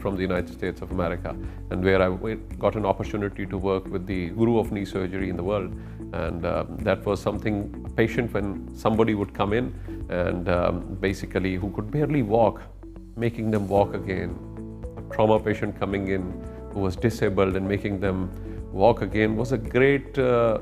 from the United States of America, and where I got an opportunity to work with the guru of knee surgery in the world. And that was something, a patient, when somebody would come in and basically who could barely walk, making them walk again. A trauma patient coming in who was disabled and making them walk again was a great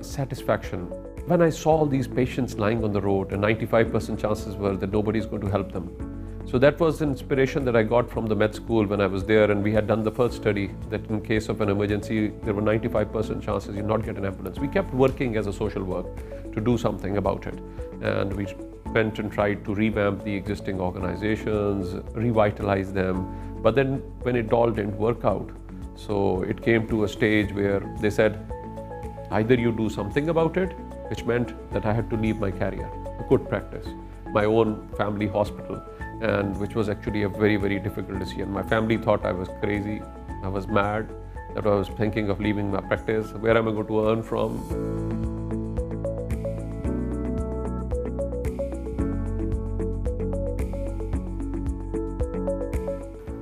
satisfaction. When I saw all these patients lying on the road, and 95% chances were that nobody's going to help them. So that was the inspiration that I got from the med school when I was there, and we had done the first study that in case of an emergency, there were 95% chances you'd not get an ambulance. We kept working as a social work to do something about it. And we went and tried to revamp the existing organizations, revitalize them. But then when it all didn't work out, so it came to a stage where they said, either you do something about it, which meant that I had to leave my career, a good practice, my own family hospital, and which was actually a very, very difficult decision. My family thought I was crazy, I was mad, that I was thinking of leaving my practice. Where am I going to earn from?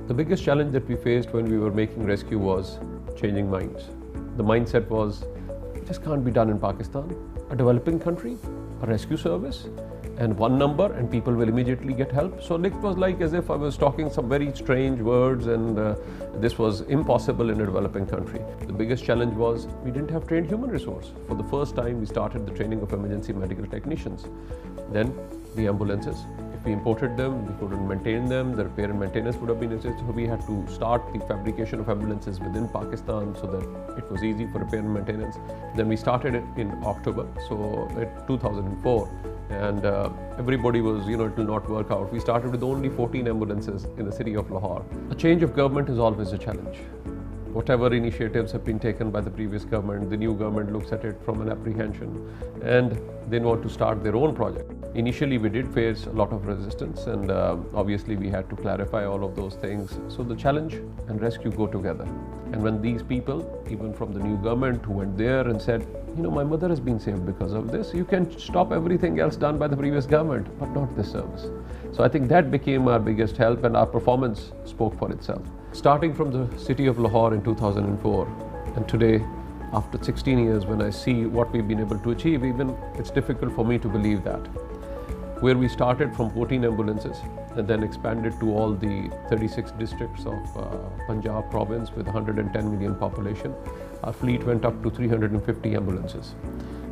The biggest challenge that we faced when we were making rescue was changing minds. The mindset was, it just can't be done in Pakistan, a developing country, a rescue service, and one number and people will immediately get help. So it was like as if I was talking some very strange words, and this was impossible in a developing country. The biggest challenge was we didn't have trained human resource. For the first time, we started the training of emergency medical technicians. Then the ambulances. If we imported them, we couldn't maintain them. The repair and maintenance would have been necessary. So we had to start the fabrication of ambulances within Pakistan so that it was easy for repair and maintenance. Then we started it in October, so in 2004. And everybody was, it will not work out. We started with only 14 ambulances in the city of Lahore. A change of government is always a challenge. Whatever initiatives have been taken by the previous government, the new government looks at it from an apprehension, and they want to start their own project. Initially, we did face a lot of resistance, and obviously we had to clarify all of those things. So the challenge and rescue go together. And when these people, even from the new government, who went there and said, my mother has been saved because of this, you can stop everything else done by the previous government, but not this service. So I think that became our biggest help, and our performance spoke for itself. Starting from the city of Lahore in 2004, and today, after 16 years, when I see what we've been able to achieve, even it's difficult for me to believe that. Where we started from 14 ambulances and then expanded to all the 36 districts of Punjab province with 110 million population, our fleet went up to 350 ambulances.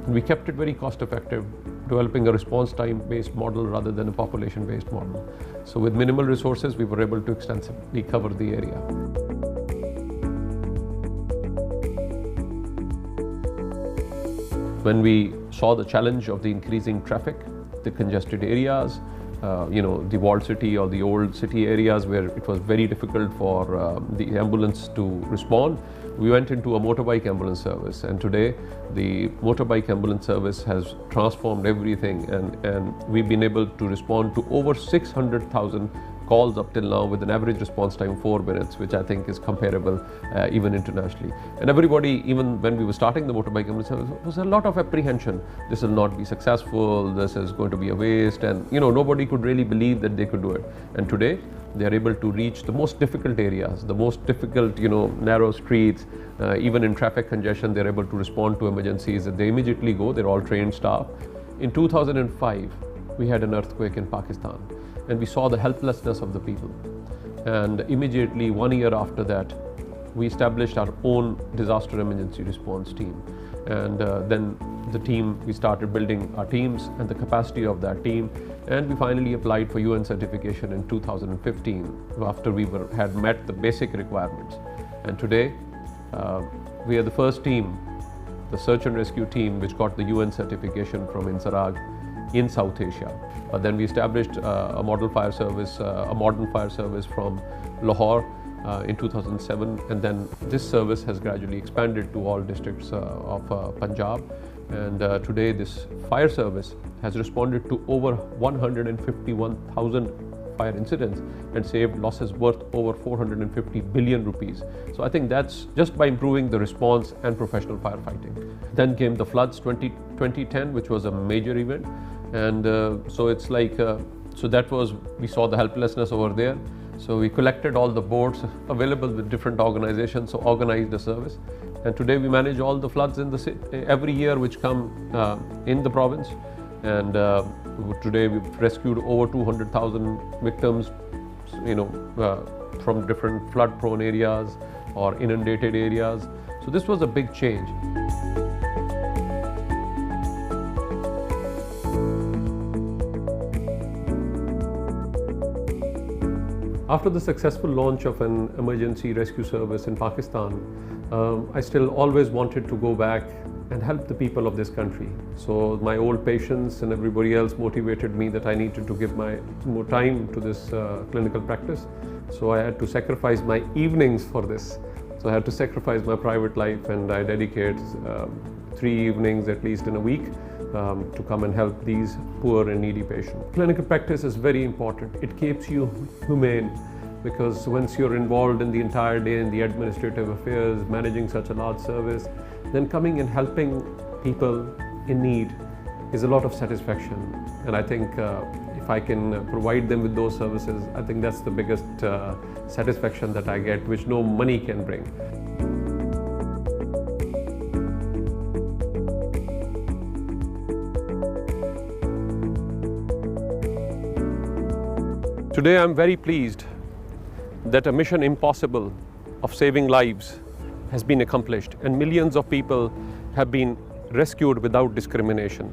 And we kept it very cost effective, developing a response time based model rather than a population based model. So with minimal resources, we were able to extensively cover the area. When we saw the challenge of the increasing traffic, the congested areas, the walled city or the old city areas where it was very difficult for the ambulance to respond, we went into a motorbike ambulance service. And today, the motorbike ambulance service has transformed everything, and we've been able to respond to over 600,000 calls up till now with an average response time 4 minutes, which I think is comparable even internationally. And everybody, even when we were starting the motorbike ambulance service, was a lot of apprehension. This will not be successful, this is going to be a waste, and nobody could really believe that they could do it. And today, they are able to reach the most difficult areas, the most difficult, narrow streets, even in traffic congestion, they're able to respond to emergencies. They immediately go, they're all trained staff. In 2005, we had an earthquake in Pakistan, and we saw the helplessness of the people. And immediately, 1 year after that, we established our own disaster emergency response team. And then the team, we started building our teams and the capacity of that team. And we finally applied for UN certification in 2015 after we had met the basic requirements. And today, we are the first team, the search and rescue team, which got the UN certification from INSARAG in South Asia. But then we established a model fire service, a modern fire service from Lahore in 2007, and then this service has gradually expanded to all districts of Punjab. And today this fire service has responded to over 151,000 fire incidents and saved losses worth over 450 billion rupees. So I think that's just by improving the response and professional firefighting. Then came the floods 2010, which was a major event. And so it's like, so that was, we saw the helplessness over there. So we collected all the boats available with different organizations, so organized the service. And today we manage all the floods in the city, every year which come in the province. And today we've rescued over 200,000 victims, from different flood-prone areas or inundated areas. So this was a big change. After the successful launch of an emergency rescue service in Pakistan, I still always wanted to go back and help the people of this country. So my old patients and everybody else motivated me that I needed to give more time to this clinical practice. So I had to sacrifice my evenings for this. So I had to sacrifice my private life, and I dedicate 3 evenings at least in a week to come and help these poor and needy patients. Clinical practice is very important. It keeps you humane, because once you're involved in the entire day in the administrative affairs, managing such a large service, then coming and helping people in need is a lot of satisfaction. And I think if I can provide them with those services, I think that's the biggest satisfaction that I get, which no money can bring. Today I'm very pleased that a mission impossible of saving lives has been accomplished, and millions of people have been rescued without discrimination.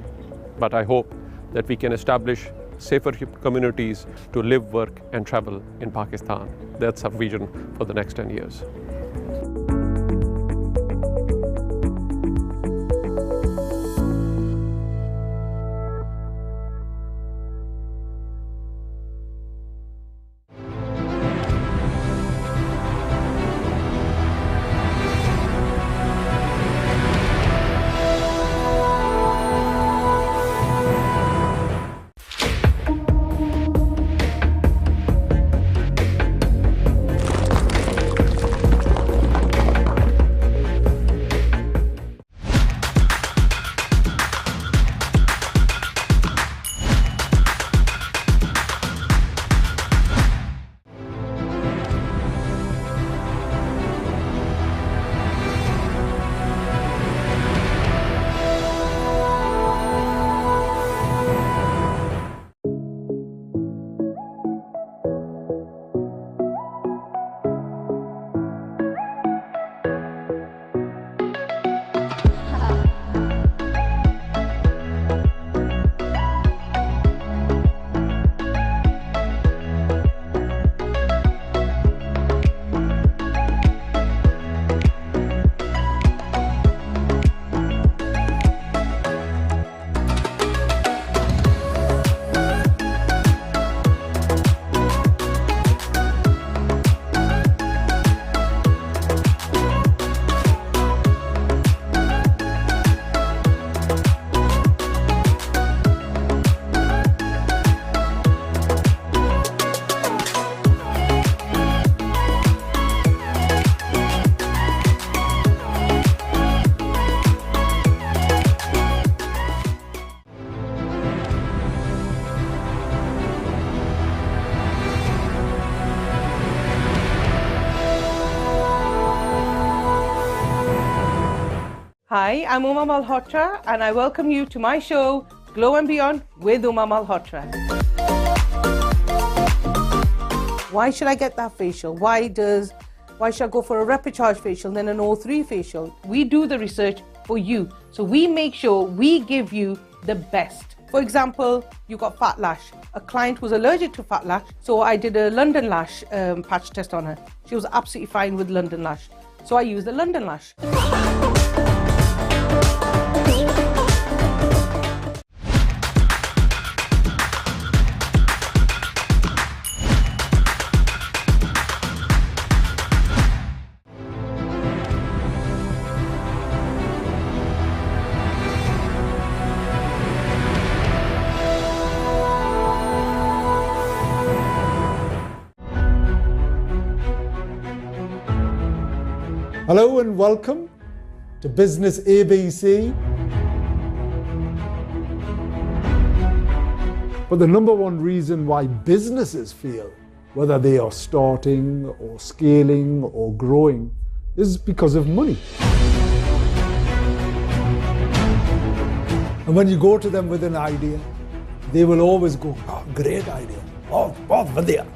But I hope that we can establish safer communities to live, work and travel in Pakistan. That's our vision for the next 10 years. Hi, I'm Uma Malhotra and I welcome you to my show, Glow and Beyond with Uma Malhotra. Why should I get that facial? Why should I go for a Repicharge facial, then an O3 facial? We do the research for you. So we make sure we give you the best. For example, you got fat lash. A client was allergic to fat lash, so I did a London Lash patch test on her. She was absolutely fine with London Lash. So I used the London Lash. Hello and welcome to Business ABC. But the number one reason why businesses feel whether they are starting or scaling or growing, is because of money. And when you go to them with an idea, they will always go, oh, great idea, oh, vadya.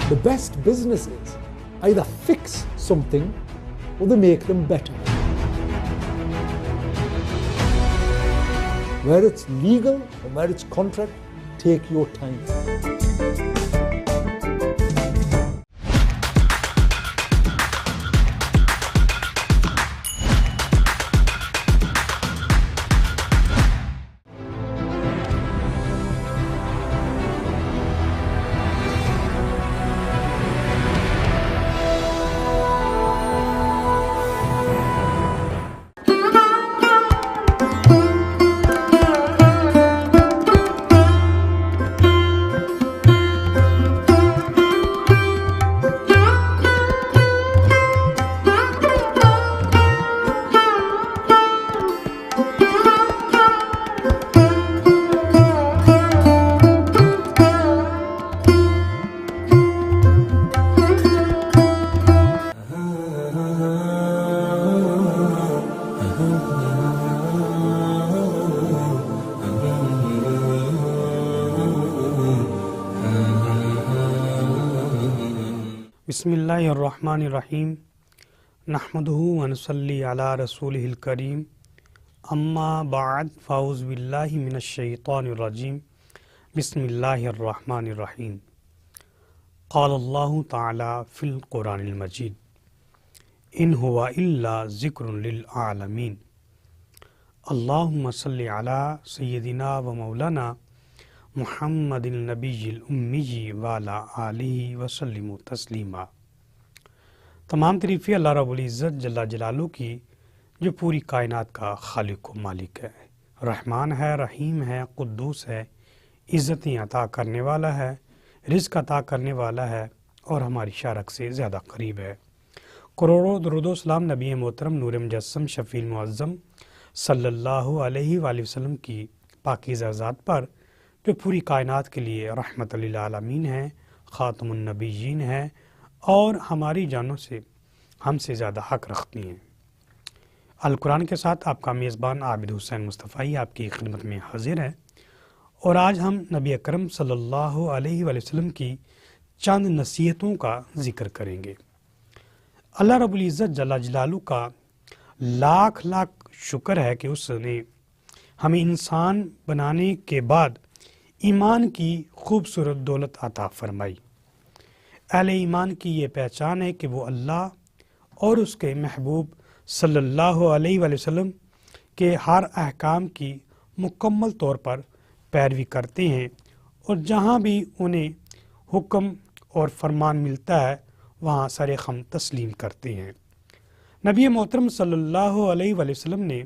The best businesses either fix something or they make them better. Where it's legal or where it's contract, take your time. बिस्मिल्लाहिर्रहमानिर्रहीम नहमदुहु व नसल्ली अला रसूलिहिल करीम अम्मा बाद फ़ाउज़ बिल्लाहि मिनश शैतानिर्रजीम बिस्मिल्लाहिर्रहमानिर्रहीम क़ालल्लाहु तआला fill क़ुरानिल मजीद इन हुवा इल्ला ज़िक्रुन लिल आलमीन अल्लाहुम्मा सल्लि अला सय्यिदिना व मौलाना मुहम्मदिन नबिय्यिल उम्मी व अला आलिहि व सल्लिमु तस्लीमा। तमाम तरीफ़ें अल्लाह रब्बुल इज़्ज़त जल्ला जलालू की जो पूरी कायनात का खालिक व मालिक है, रहमान है, रहीम है, कुद्दूस है, इज़्ज़तें अता करने वाला है, रिज़्क़ अता करने वाला है और हमारी शारक से ज़्यादा करीब है। करोड़ों दुरूद व सलाम नबी मोहतरम नूर मुजस्सम शफ़ील मुअज़्ज़म सल्लल्लाहु अलैहि वसल्लम की पाकीज़ा ज़ात पर जो पूरी कायनात के लिए रहमतुल लिल आलमीन है, ख़ातमुन नबिय्यीन है और हमारी जानों से हमसे ज़्यादा हक़ रखती हैं। अल कुरान के साथ आपका मेज़बान आबिद हुसैन मुस्तफ़ाई आपकी खिदमत में हाजिर है और आज हम नबी अकरम सल्लल्लाहु अलैहि वसल्लम की चंद नसीहतों का ज़िक्र करेंगे। अल्लाह रब्बुल इज़्ज़त जल्ला जलालू का लाख लाख शुक्र है कि उसने हमें इंसान बनाने के बाद ईमान की खूबसूरत दौलत अता फरमाई। अहले ईमान की ये पहचान है कि वो अल्लाह और उसके महबूब सल्लल्लाहु अलैहि वसल्लम के हर अहकाम की मुकम्मल तौर पर पैरवी करते हैं और जहाँ भी उन्हें हुक्म और फरमान मिलता है वहाँ सरे खम तस्लीम करते हैं। नबी मोहतरम सल्लल्लाहु अलैहि वसल्लम ने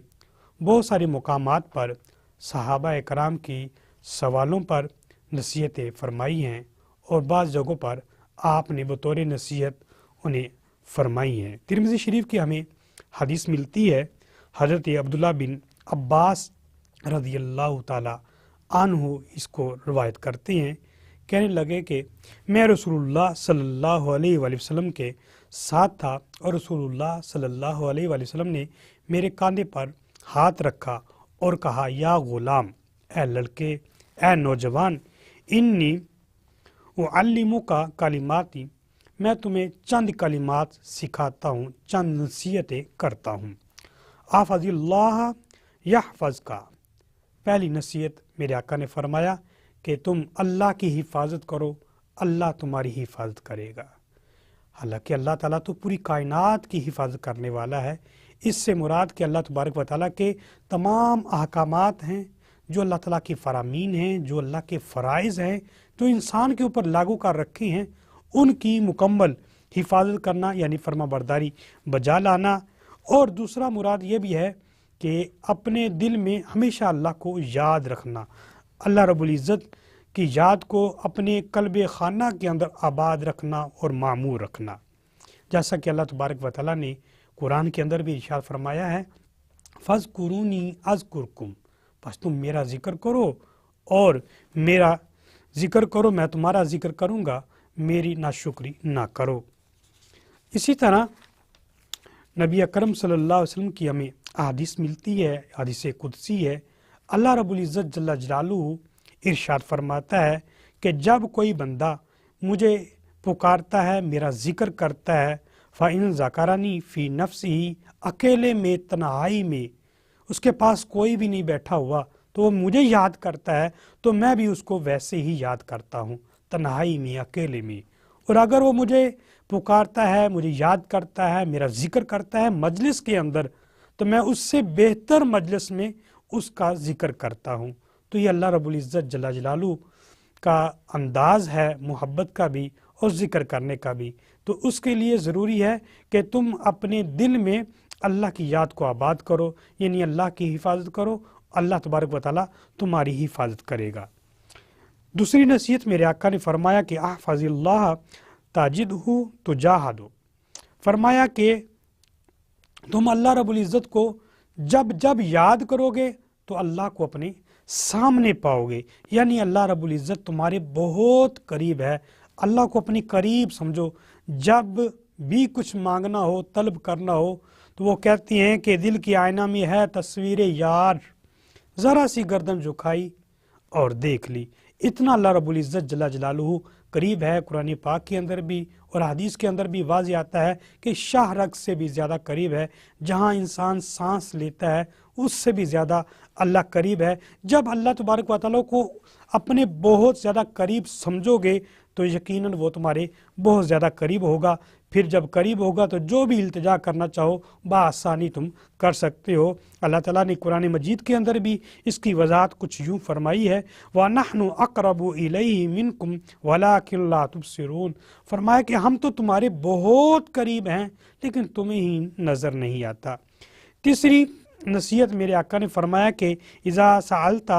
बहुत सारे मुकामात पर सहाबा कराम की सवालों पर नसीहतें फरमाई हैं और बाज़ जगहों पर आपने बतौर नसीहत उन्हें फरमाई हैं। तिरमिज़ी शरीफ की हमें हदीस मिलती है, हज़रत अब्दुल्ला बिन अब्बास रज़ियल्लाहु ताला अन्हु इसको रवायत करते हैं। कहने लगे कि मैं रसूलुल्लाह सल्लल्लाहु अलैहि वसल्लम के साथ था और रसूलुल्लाह सल्लल्लाहु अलैहि वसल्लम ने मेरे कंधे पर हाथ रखा और कहा, या गुलाम, ए लड़के, ए नौजवान, इन्नी उअल्लिमुका कलिमाती, मैं तुम्हें चंद कलिमात सिखाता हूँ, चंद नसीहतें करता हूँ। आफ़ज़िल्लाह यहफ़ज़का, पहली नसीहत मेरे आका ने फरमाया कि तुम अल्लाह की हिफाजत करो, अल्लाह तुम्हारी हिफाजत करेगा। हालांकि अल्लाह ताला तो पूरी कायनात की हिफाजत करने वाला है। इससे मुराद कि अल्लाह तबारक व तआला के तमाम अहकामात हैं, जो अल्लाह ताला की फ़रामीन हैं, जो अल्लाह के फ़राइज़ हैं, जो इंसान के ऊपर लागू कर रखे हैं, उनकी मुकम्मल हिफाजत करना यानी फर्माबरदारी बजा लाना। और दूसरा मुराद ये भी है कि अपने दिल में हमेशा अल्लाह को याद रखना, अल्लाह रब्बुल इज़्ज़त की याद को अपने कल्बे खाना के अंदर आबाद रखना और मामूर रखना। जैसा कि अल्लाह तबारक व तआला ने कुरान के अंदर भी इरशाद फरमाया है, फ़ज़्कुरूनी अज़्कुरकुम, बस तुम मेरा जिक्र करो और मेरा ذکر کرو میں تمہارا ذکر کروں گا، میری ناشکری نہ کرو۔ اسی طرح نبی اکرم صلی اللہ علیہ وسلم کی ہمیں حدیث ملتی ہے، حدیث قدسی ہے۔ اللہ رب العزت جل جلالہ ارشاد فرماتا ہے کہ جب کوئی بندہ مجھے پکارتا ہے، میرا ذکر کرتا ہے، فَإِن ذَكَرَنِي فِي نَفْسِهِ، اکیلے میں، تنہائی میں، اس کے پاس کوئی بھی نہیں بیٹھا ہوا، تو وہ مجھے یاد کرتا ہے تو میں بھی اس کو ویسے ہی یاد کرتا ہوں، تنہائی میں، اکیلے میں۔ اور اگر وہ مجھے پکارتا ہے، مجھے یاد کرتا ہے، میرا ذکر کرتا ہے مجلس کے اندر، تو میں اس سے بہتر مجلس میں اس کا ذکر کرتا ہوں۔ تو یہ اللہ رب العزت جل جلالہ کا انداز ہے محبت کا بھی اور ذکر کرنے کا بھی۔ تو اس کے لیے ضروری ہے کہ تم اپنے دل میں اللہ کی یاد کو آباد کرو، یعنی اللہ کی حفاظت کرو، اللہ تبارک و تعالیٰ تمہاری حفاظت کرے گا۔ دوسری نصیحت میرے آقا نے فرمایا کہ احفظ اللہ تجدہ تجاہدہ، فرمایا کہ تم اللہ رب العزت کو جب یاد کرو گے تو اللہ کو اپنے سامنے پاؤ گے، یعنی اللہ رب العزت تمہارے بہت قریب ہے۔ اللہ کو اپنے قریب سمجھو، جب بھی کچھ مانگنا ہو، طلب کرنا ہو، تو وہ کہتے ہیں کہ دل کی آئینہ میں ہے تصویر یار، ذرا سی گردن جھکائی اور دیکھ لی۔ اتنا اللہ رب العزت جل جلالہ قریب ہے۔ قرآن پاک کے اندر بھی اور حدیث کے اندر بھی واضح آتا ہے کہ شاہ رگ سے بھی زیادہ قریب ہے، جہاں انسان سانس لیتا ہے اس سے بھی زیادہ اللہ قریب ہے۔ جب اللہ تبارک و تعالیٰ کو اپنے بہت زیادہ قریب سمجھو گے تو یقیناً وہ تمہارے بہت زیادہ قریب ہوگا۔ پھر جب قریب ہوگا تو جو بھی التجا کرنا چاہو بآسانی تم کر سکتے ہو۔ اللہ تعالیٰ نے قرآن مجید کے اندر بھی اس کی وضاحت کچھ یوں فرمائی ہے، وَنَحْنُ أَقْرَبُ إِلَيْهِ مِنْكُمْ وَلَكِنْ لَا تُبْصِرُونَ، فرمایا کہ ہم تو تمہارے بہت قریب ہیں لیکن تمہیں ہی نظر نہیں آتا۔ تیسری نصیحت میرے آقا نے فرمایا کہ اذا سألت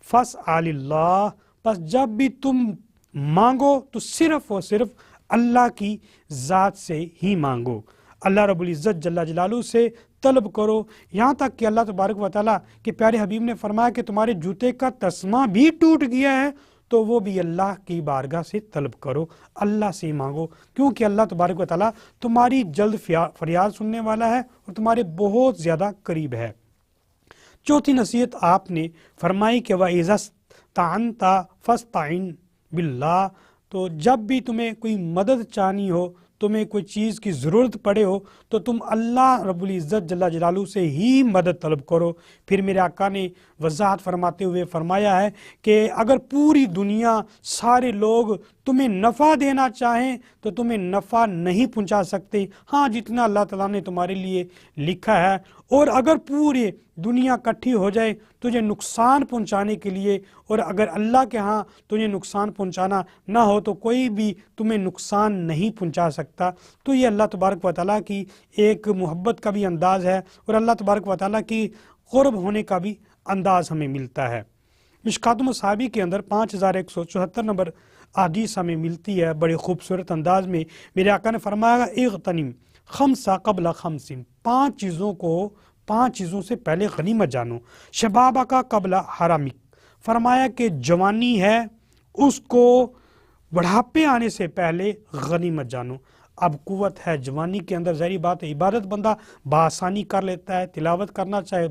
فاسأل اللہ، پس جب بھی تم مانگو تو صرف اور صرف اللہ کی ذات سے ہی مانگو، اللہ رب العزت جل جلالہ سے طلب کرو۔ یہاں تک کہ اللہ تبارک و تعالیٰ کے پیارے حبیب نے فرمایا کہ تمہارے جوتے کا تسمہ بھی ٹوٹ گیا ہے تو وہ بھی اللہ کی بارگاہ سے طلب کرو، اللہ سے مانگو، کیونکہ اللہ تبارک و تعالیٰ تمہاری جلد فریاد سننے والا ہے اور تمہارے بہت زیادہ قریب ہے۔ چوتھی نصیحت آپ نے فرمائی کہ وَإِذَا اسْتَعَنْتَ فَاسْتَعِنْ بِاللَّهِ، تو جب بھی تمہیں کوئی مدد چاہنی ہو، تمہیں کوئی چیز کی ضرورت پڑے ہو تو تم اللہ رب العزت جل جلالہ سے ہی مدد طلب کرو۔ پھر میرے آقا نے وضاحت فرماتے ہوئے فرمایا ہے کہ اگر پوری دنیا سارے لوگ تمہیں نفع دینا چاہیں تو تمہیں نفع نہیں پہنچا سکتے، ہاں جتنا اللہ تعالیٰ نے تمہارے لیے لکھا ہے۔ اور اگر پوری دنیا اکٹھی ہو جائے تجھے نقصان پہنچانے کے لیے، اور اگر اللہ کے ہاں تجھے نقصان پہنچانا نہ ہو تو کوئی بھی تمہیں نقصان نہیں پہنچا سکتا۔ تو یہ اللہ تبارک و تعالیٰ کی ایک محبت کا بھی انداز ہے اور اللہ تبارک و تعالیٰ کی قرب ہونے کا بھی انداز ہمیں ملتا ہے۔ مشکات المصابیح کے اندر 5174 نمبر حدیث ہمیں ملتی ہے بڑے خوبصورت انداز میں۔ میرے آقا نے فرمایا اغتنم خمسہ قبل خمس، پانچ چیزوں سے پہلے غنیمت جانو، شبابہ کا قبل حرامک، فرمایا کہ جوانی ہے اس کو بڑھاپے آنے سے پہلے غنیمت جانو۔ اب قوت ہے جوانی کے اندر، ظاہری بات ہے عبادت بندہ بآسانی کر لیتا ہے، تلاوت کرنا چاہے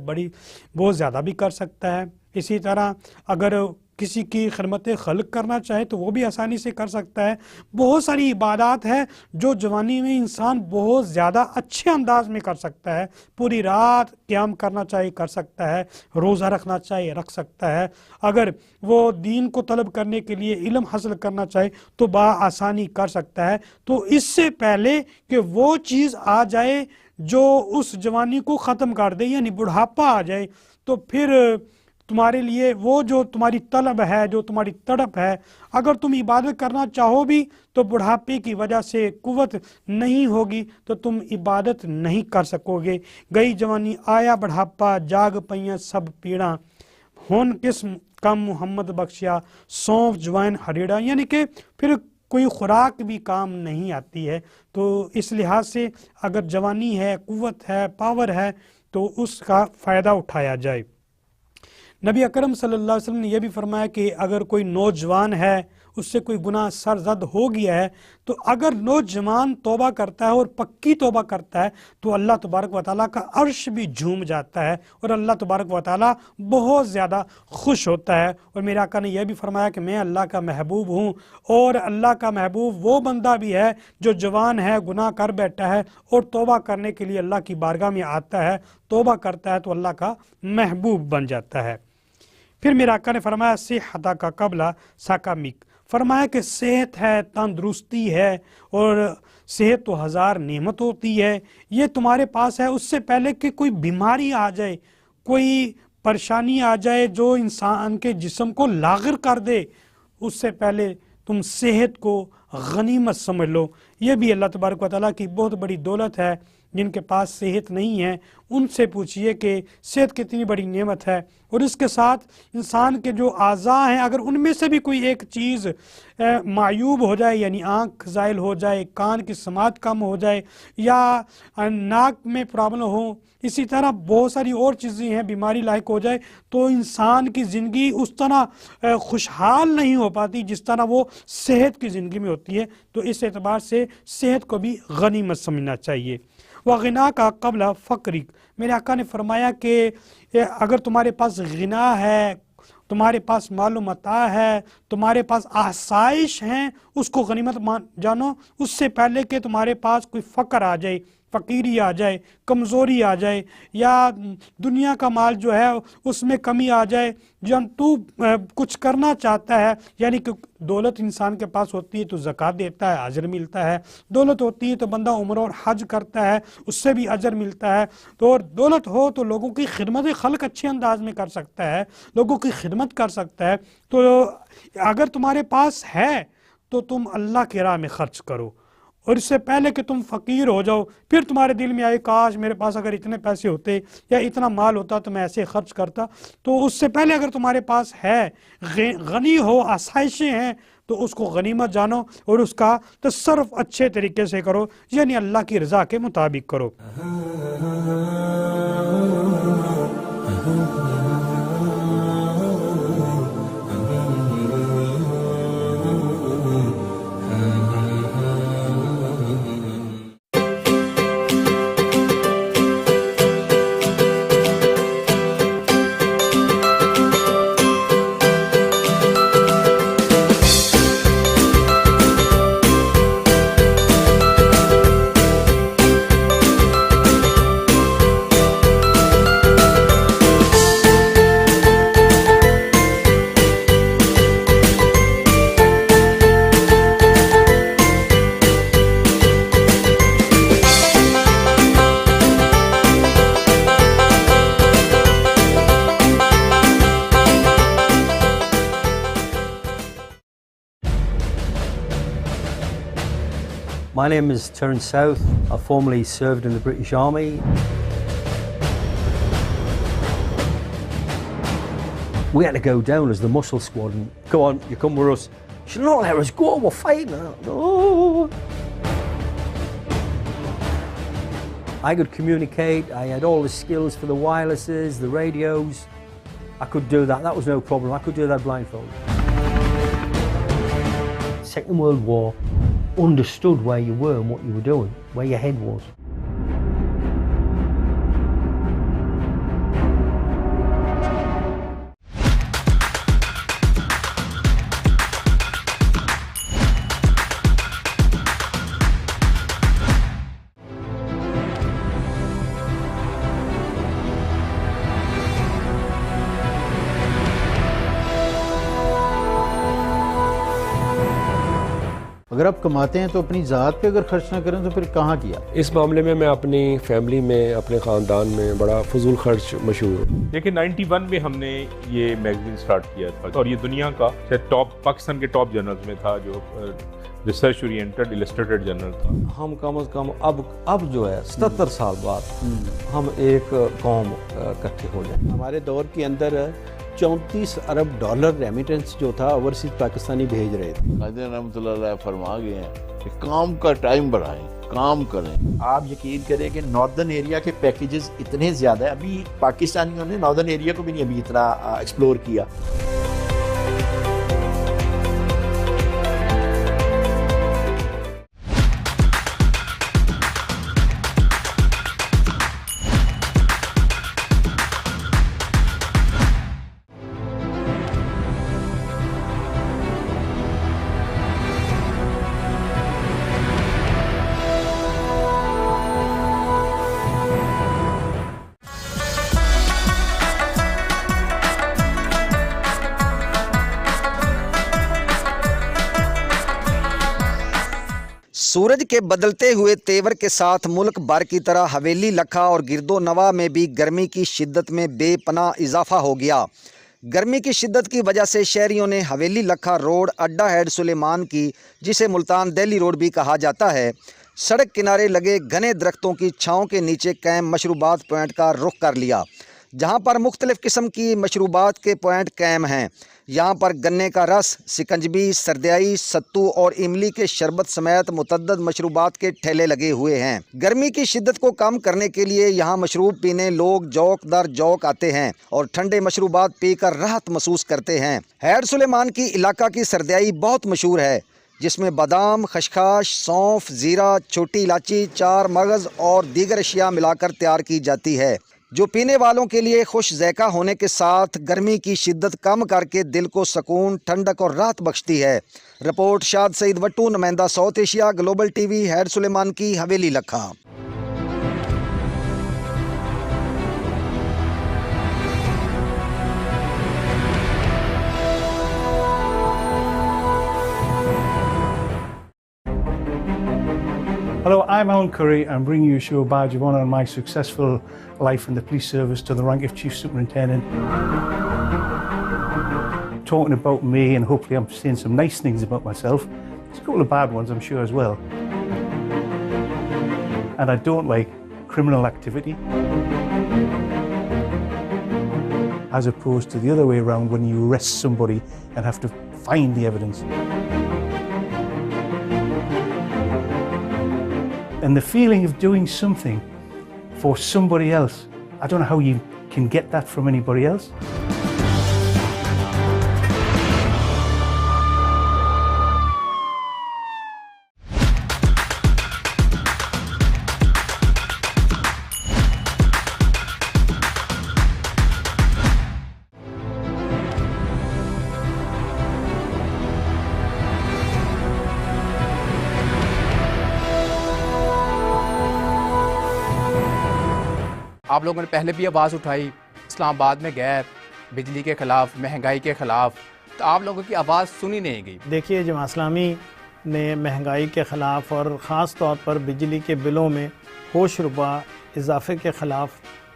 بہت زیادہ بھی کر سکتا ہے، اسی طرح اگر کسی کی خدمت خلق کرنا چاہے تو وہ بھی آسانی سے کر سکتا ہے۔ بہت ساری عبادات ہے جو جوانی میں انسان بہت زیادہ اچھے انداز میں کر سکتا ہے، پوری رات قیام کرنا چاہے کر سکتا ہے، روزہ رکھنا چاہے رکھ سکتا ہے، اگر وہ دین کو طلب کرنے کے لیے علم حاصل کرنا چاہے تو بآسانی کر سکتا ہے۔ تو اس سے پہلے کہ وہ چیز آ جائے جو اس جوانی کو ختم کر دے، یعنی بڑھاپا آ جائے، تو پھر تمہارے لیے وہ جو تمہاری طلب ہے، جو تمہاری تڑپ ہے، اگر تم عبادت کرنا چاہو بھی تو بڑھاپے کی وجہ سے قوت نہیں ہوگی تو تم عبادت نہیں کر سکو گے۔ گئی جوانی آیا بڑھاپا، جاگ پئیاں سب پیڑاں، ہون قسم کم محمد بخشیا، سونف جوائن ہریڑا، یعنی کہ پھر کوئی خوراک بھی کام نہیں آتی ہے۔ تو اس لحاظ سے اگر جوانی ہے، قوت ہے، پاور ہے تو اس کا فائدہ اٹھایا جائے۔ نبی اکرم صلی اللہ علیہ وسلم نے یہ بھی فرمایا کہ اگر کوئی نوجوان ہے اس سے کوئی گناہ سرزد ہو گیا ہے تو اگر نوجوان توبہ کرتا ہے اور پکی توبہ کرتا ہے تو اللہ تبارک و تعالیٰ کا عرش بھی جھوم جاتا ہے اور اللہ تبارک و تعالیٰ بہت زیادہ خوش ہوتا ہے. اور میرے آقا نے یہ بھی فرمایا کہ میں اللہ کا محبوب ہوں، اور اللہ کا محبوب وہ بندہ بھی ہے جو جوان ہے، گناہ کر بیٹھا ہے اور توبہ کرنے کے لیے اللہ کی بارگاہ میں آتا ہے، توبہ کرتا ہے تو اللہ کا محبوب بن جاتا ہے. پھر میرے آقا نے فرمایا صحت کا قبل سقمک، فرمایا کہ صحت ہے، تندرستی ہے، اور صحت تو ہزار نعمت ہوتی ہے، یہ تمہارے پاس ہے اس سے پہلے کہ کوئی بیماری آ جائے، کوئی پریشانی آ جائے جو انسان کے جسم کو لاغر کر دے، اس سے پہلے تم صحت کو غنیمت سمجھ لو. یہ بھی اللہ تبارک و تعالیٰ کی بہت بڑی دولت ہے. جن کے پاس صحت نہیں ہے ان سے پوچھئے کہ صحت کتنی بڑی نعمت ہے. اور اس کے ساتھ انسان کے جو اعضاء ہیں اگر ان میں سے بھی کوئی ایک چیز معیوب ہو جائے، یعنی آنکھ زائل ہو جائے، کان کی سماعت کم ہو جائے، یا ناک میں پرابلم ہو، اسی طرح بہت ساری اور چیزیں ہیں، بیماری لاحق ہو جائے، تو انسان کی زندگی اس طرح خوشحال نہیں ہو پاتی جس طرح وہ صحت کی زندگی میں ہوتی ہے. تو اس اعتبار سے صحت کو بھی غنیمت سمجھنا چاہیے. وغنا کا قبل فقرک، میرے آقا نے فرمایا کہ اگر تمہارے پاس غنا ہے، تمہارے پاس مال و متاع ہے، تمہارے پاس آسائش ہیں، اس کو غنیمت جانو اس سے پہلے کہ تمہارے پاس کوئی فقر آ جائے، فقیری آ جائے، کمزوری آ جائے، یا دنیا کا مال جو ہے اس میں کمی آ جائے. جب تو کچھ کرنا چاہتا ہے، یعنی کہ دولت انسان کے پاس ہوتی ہے تو زکوٰۃ دیتا ہے، اجر ملتا ہے. دولت ہوتی ہے تو بندہ عمرہ اور حج کرتا ہے، اس سے بھی اجر ملتا ہے. تو اور دولت ہو تو لوگوں کی خدمت خلق اچھے انداز میں کر سکتا ہے، لوگوں کی خدمت کر سکتا ہے. تو اگر تمہارے پاس ہے تو تم اللہ کی راہ میں خرچ کرو، اور اس سے پہلے کہ تم فقیر ہو جاؤ پھر تمہارے دل میں آئے کاش میرے پاس اگر اتنے پیسے ہوتے یا اتنا مال ہوتا تو میں ایسے خرچ کرتا. تو اس سے پہلے اگر تمہارے پاس ہے، غنی ہو، آسائشیں ہیں، تو اس کو غنیمت جانو اور اس کا تصرف اچھے طریقے سے کرو، یعنی اللہ کی رضا کے مطابق کرو. My name is Terence South. I formerly served in the British Army. We had to go down as the muscle squad and go on, you come with us. She said, "No, let us go, we're fighting." No. I could communicate, I had all the skills for the wirelesses, the radios. I could do that, that was no problem. I could do that blindfold. Second World War, understood where you were and what you were doing, where your head was. اگر آپ کماتے ہیں تو اپنی ذات پہ اگر خرچ نہ کریں تو پھر کہاں کیا؟ اس معاملے میں میں اپنی فیملی میں، اپنے خاندان میں بڑا فضول خرچ مشہور ہوں. لیکن 91 میں ہم نے یہ میگزین سٹارٹ کیا تھا اور یہ دنیا کا ٹاپ، پاکستان کے ٹاپ جرنلز میں تھا، جو ریسرچ اورینٹڈ السٹریٹڈ جرنل تھا. ہم کم از کم اب جو ہے 77 سال بعد ہم ایک قوم اکٹھے ہو جائیں. ہمارے دور کے اندر 34 ارب ڈالر ریمیٹنس جو تھا اوورسیز پاکستانی بھیج رہے تھے. قائد رحمۃ اللہ علیہ فرما گئے ہیں کہ کام کا ٹائم بڑھائیں، کام کریں. آپ یقین کریں کہ ناردرن ایریا کے پیکیجز اتنے زیادہ ہیں, ابھی پاکستانیوں نے ناردرن ایریا کو بھی نہیں ابھی اتنا ایکسپلور کیا. سورج کے بدلتے ہوئے تیور کے ساتھ ملک بھر کی طرح حویلی لکھا اور گرد و نواح میں بھی گرمی کی شدت میں بے پناہ اضافہ ہو گیا. گرمی کی شدت کی وجہ سے شہریوں نے حویلی لکھا روڈ اڈا ہیڈ سلیمان کی, جسے ملتان دہلی روڈ بھی کہا جاتا ہے, سڑک کنارے لگے گھنے درختوں کی چھاؤں کے نیچے قائم مشروبات پوائنٹ کا رخ کر لیا, جہاں پر مختلف قسم کی مشروبات کے پوائنٹ قائم ہیں. یہاں پر گنے کا رس, سکنجبی, سردیائی, ستو اور املی کے شربت سمیت متعدد مشروبات کے ٹھیلے لگے ہوئے ہیں. گرمی کی شدت کو کم کرنے کے لیے یہاں مشروب پینے لوگ جوک در جوک آتے ہیں اور ٹھنڈے مشروبات پی کر راحت محسوس کرتے ہیں. ہیڈ سلیمان کی علاقہ کی سردیائی بہت مشہور ہے, جس میں بادام, خشخاش, سونف, زیرہ, چھوٹی الائچی, چار مغز اور دیگر اشیاء ملا کر تیار کی جاتی ہے, جو پینے والوں کے لیے خوش ذائقہ ہونے کے ساتھ گرمی کی شدت کم کر کے دل کو سکون, ٹھنڈک اور راحت بخشتی ہے. رپورٹ شاد سعید وٹو, نمائندہ South Asia, Global TV, head Suleman کی حویلی لکھا. Hello, I'm Alan Curry. I'm bringing you a show badge of honour on my successful life in the police service to the rank of Chief Superintendent. Talking about me, and hopefully I'm saying some nice things about myself. There's a couple of bad ones, I'm sure, as well. And I don't like criminal activity, as opposed to the other way around, when you arrest somebody and have to find the evidence. And the feeling of doing something for somebody else, I don't know how you can get that from anybody else. آپ لوگوں نے پہلے بھی آواز اٹھائی, اسلام آباد میں گئے بجلی کے خلاف, مہنگائی کے خلاف, تو آپ لوگوں کی آواز سنی نہیں گئی. دیکھیے, جماعت اسلامی نے مہنگائی کے خلاف اور خاص طور پر بجلی کے بلوں میں ہوش ربا اضافے کے خلاف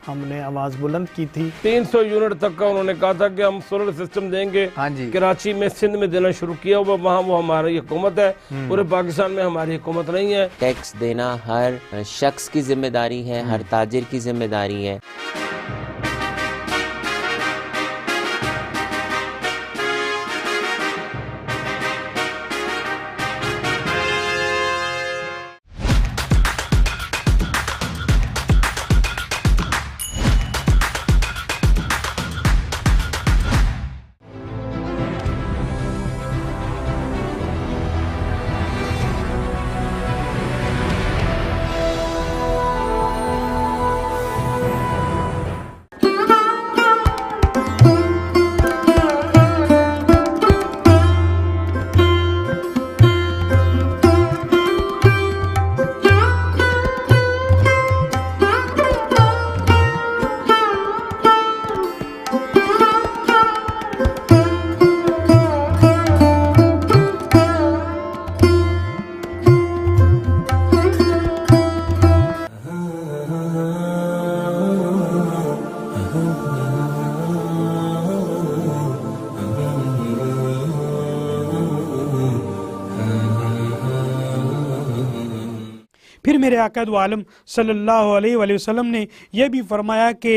ہم نے آواز بلند کی تھی. 300 یونٹ تک کا انہوں نے کہا تھا کہ ہم سولر سسٹم دیں گے. کراچی میں, سندھ میں دینا شروع کیا, وہاں وہ ہماری حکومت ہے, پورے پاکستان میں ہماری حکومت نہیں ہے. ٹیکس دینا ہر شخص کی ذمہ داری ہے, ہر تاجر کی ذمہ داری ہے. پھر میرے آقا دو عالم صلی اللہ علیہ وآلہ وسلم نے یہ بھی فرمایا کہ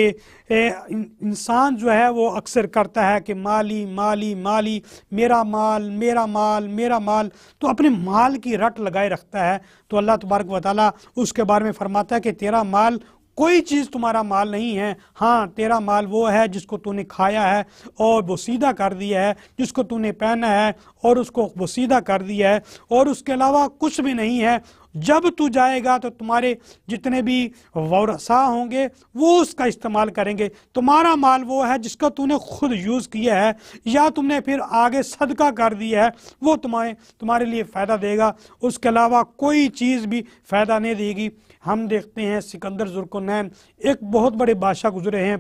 انسان جو ہے وہ اکثر کرتا ہے کہ مالی مالی مالی، میرا مال میرا مال میرا مال، تو اپنے مال کی رٹ لگائے رکھتا ہے. تو اللہ تبارک و تعالیٰ اس کے بارے میں فرماتا ہے کہ تیرا مال کوئی چیز تمہارا مال نہیں ہے، ہاں تیرا مال وہ ہے جس کو تو نے کھایا ہے اور وہ سیدھا کر دیا ہے، جس کو تو نے پہنا ہے اور اس کو وہ سیدھا کر دیا ہے، اور اس کے علاوہ کچھ بھی نہیں ہے. جب تو جائے گا تو تمہارے جتنے بھی ورثاء ہوں گے وہ اس کا استعمال کریں گے. تمہارا مال وہ ہے جس کا تو نے خود یوز کیا ہے یا تم نے پھر آگے صدقہ کر دیا ہے، وہ تمہارے لیے فائدہ دے گا، اس کے علاوہ کوئی چیز بھی فائدہ نہیں دے گی. ہم دیکھتے ہیں سکندر ذوالقرنین ایک بہت بڑے بادشاہ گزرے ہیں،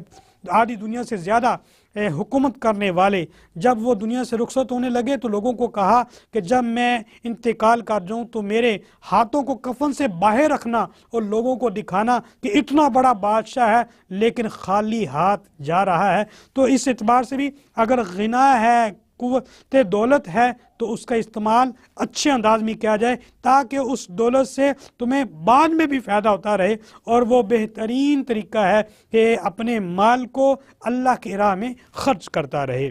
آدھی دنیا سے زیادہ حکومت کرنے والے. جب وہ دنیا سے رخصت ہونے لگے تو لوگوں کو کہا کہ جب میں انتقال کر جاؤں تو میرے ہاتھوں کو کفن سے باہر رکھنا اور لوگوں کو دکھانا کہ اتنا بڑا بادشاہ ہے لیکن خالی ہاتھ جا رہا ہے. تو اس اعتبار سے بھی اگر غنا ہے، قوت دولت ہے، تو اس کا استعمال اچھے انداز میں کیا جائے تاکہ اس دولت سے تمہیں بعد میں بھی فائدہ ہوتا رہے. اور وہ بہترین طریقہ ہے کہ اپنے مال کو اللہ کی راہ میں خرچ کرتا رہے.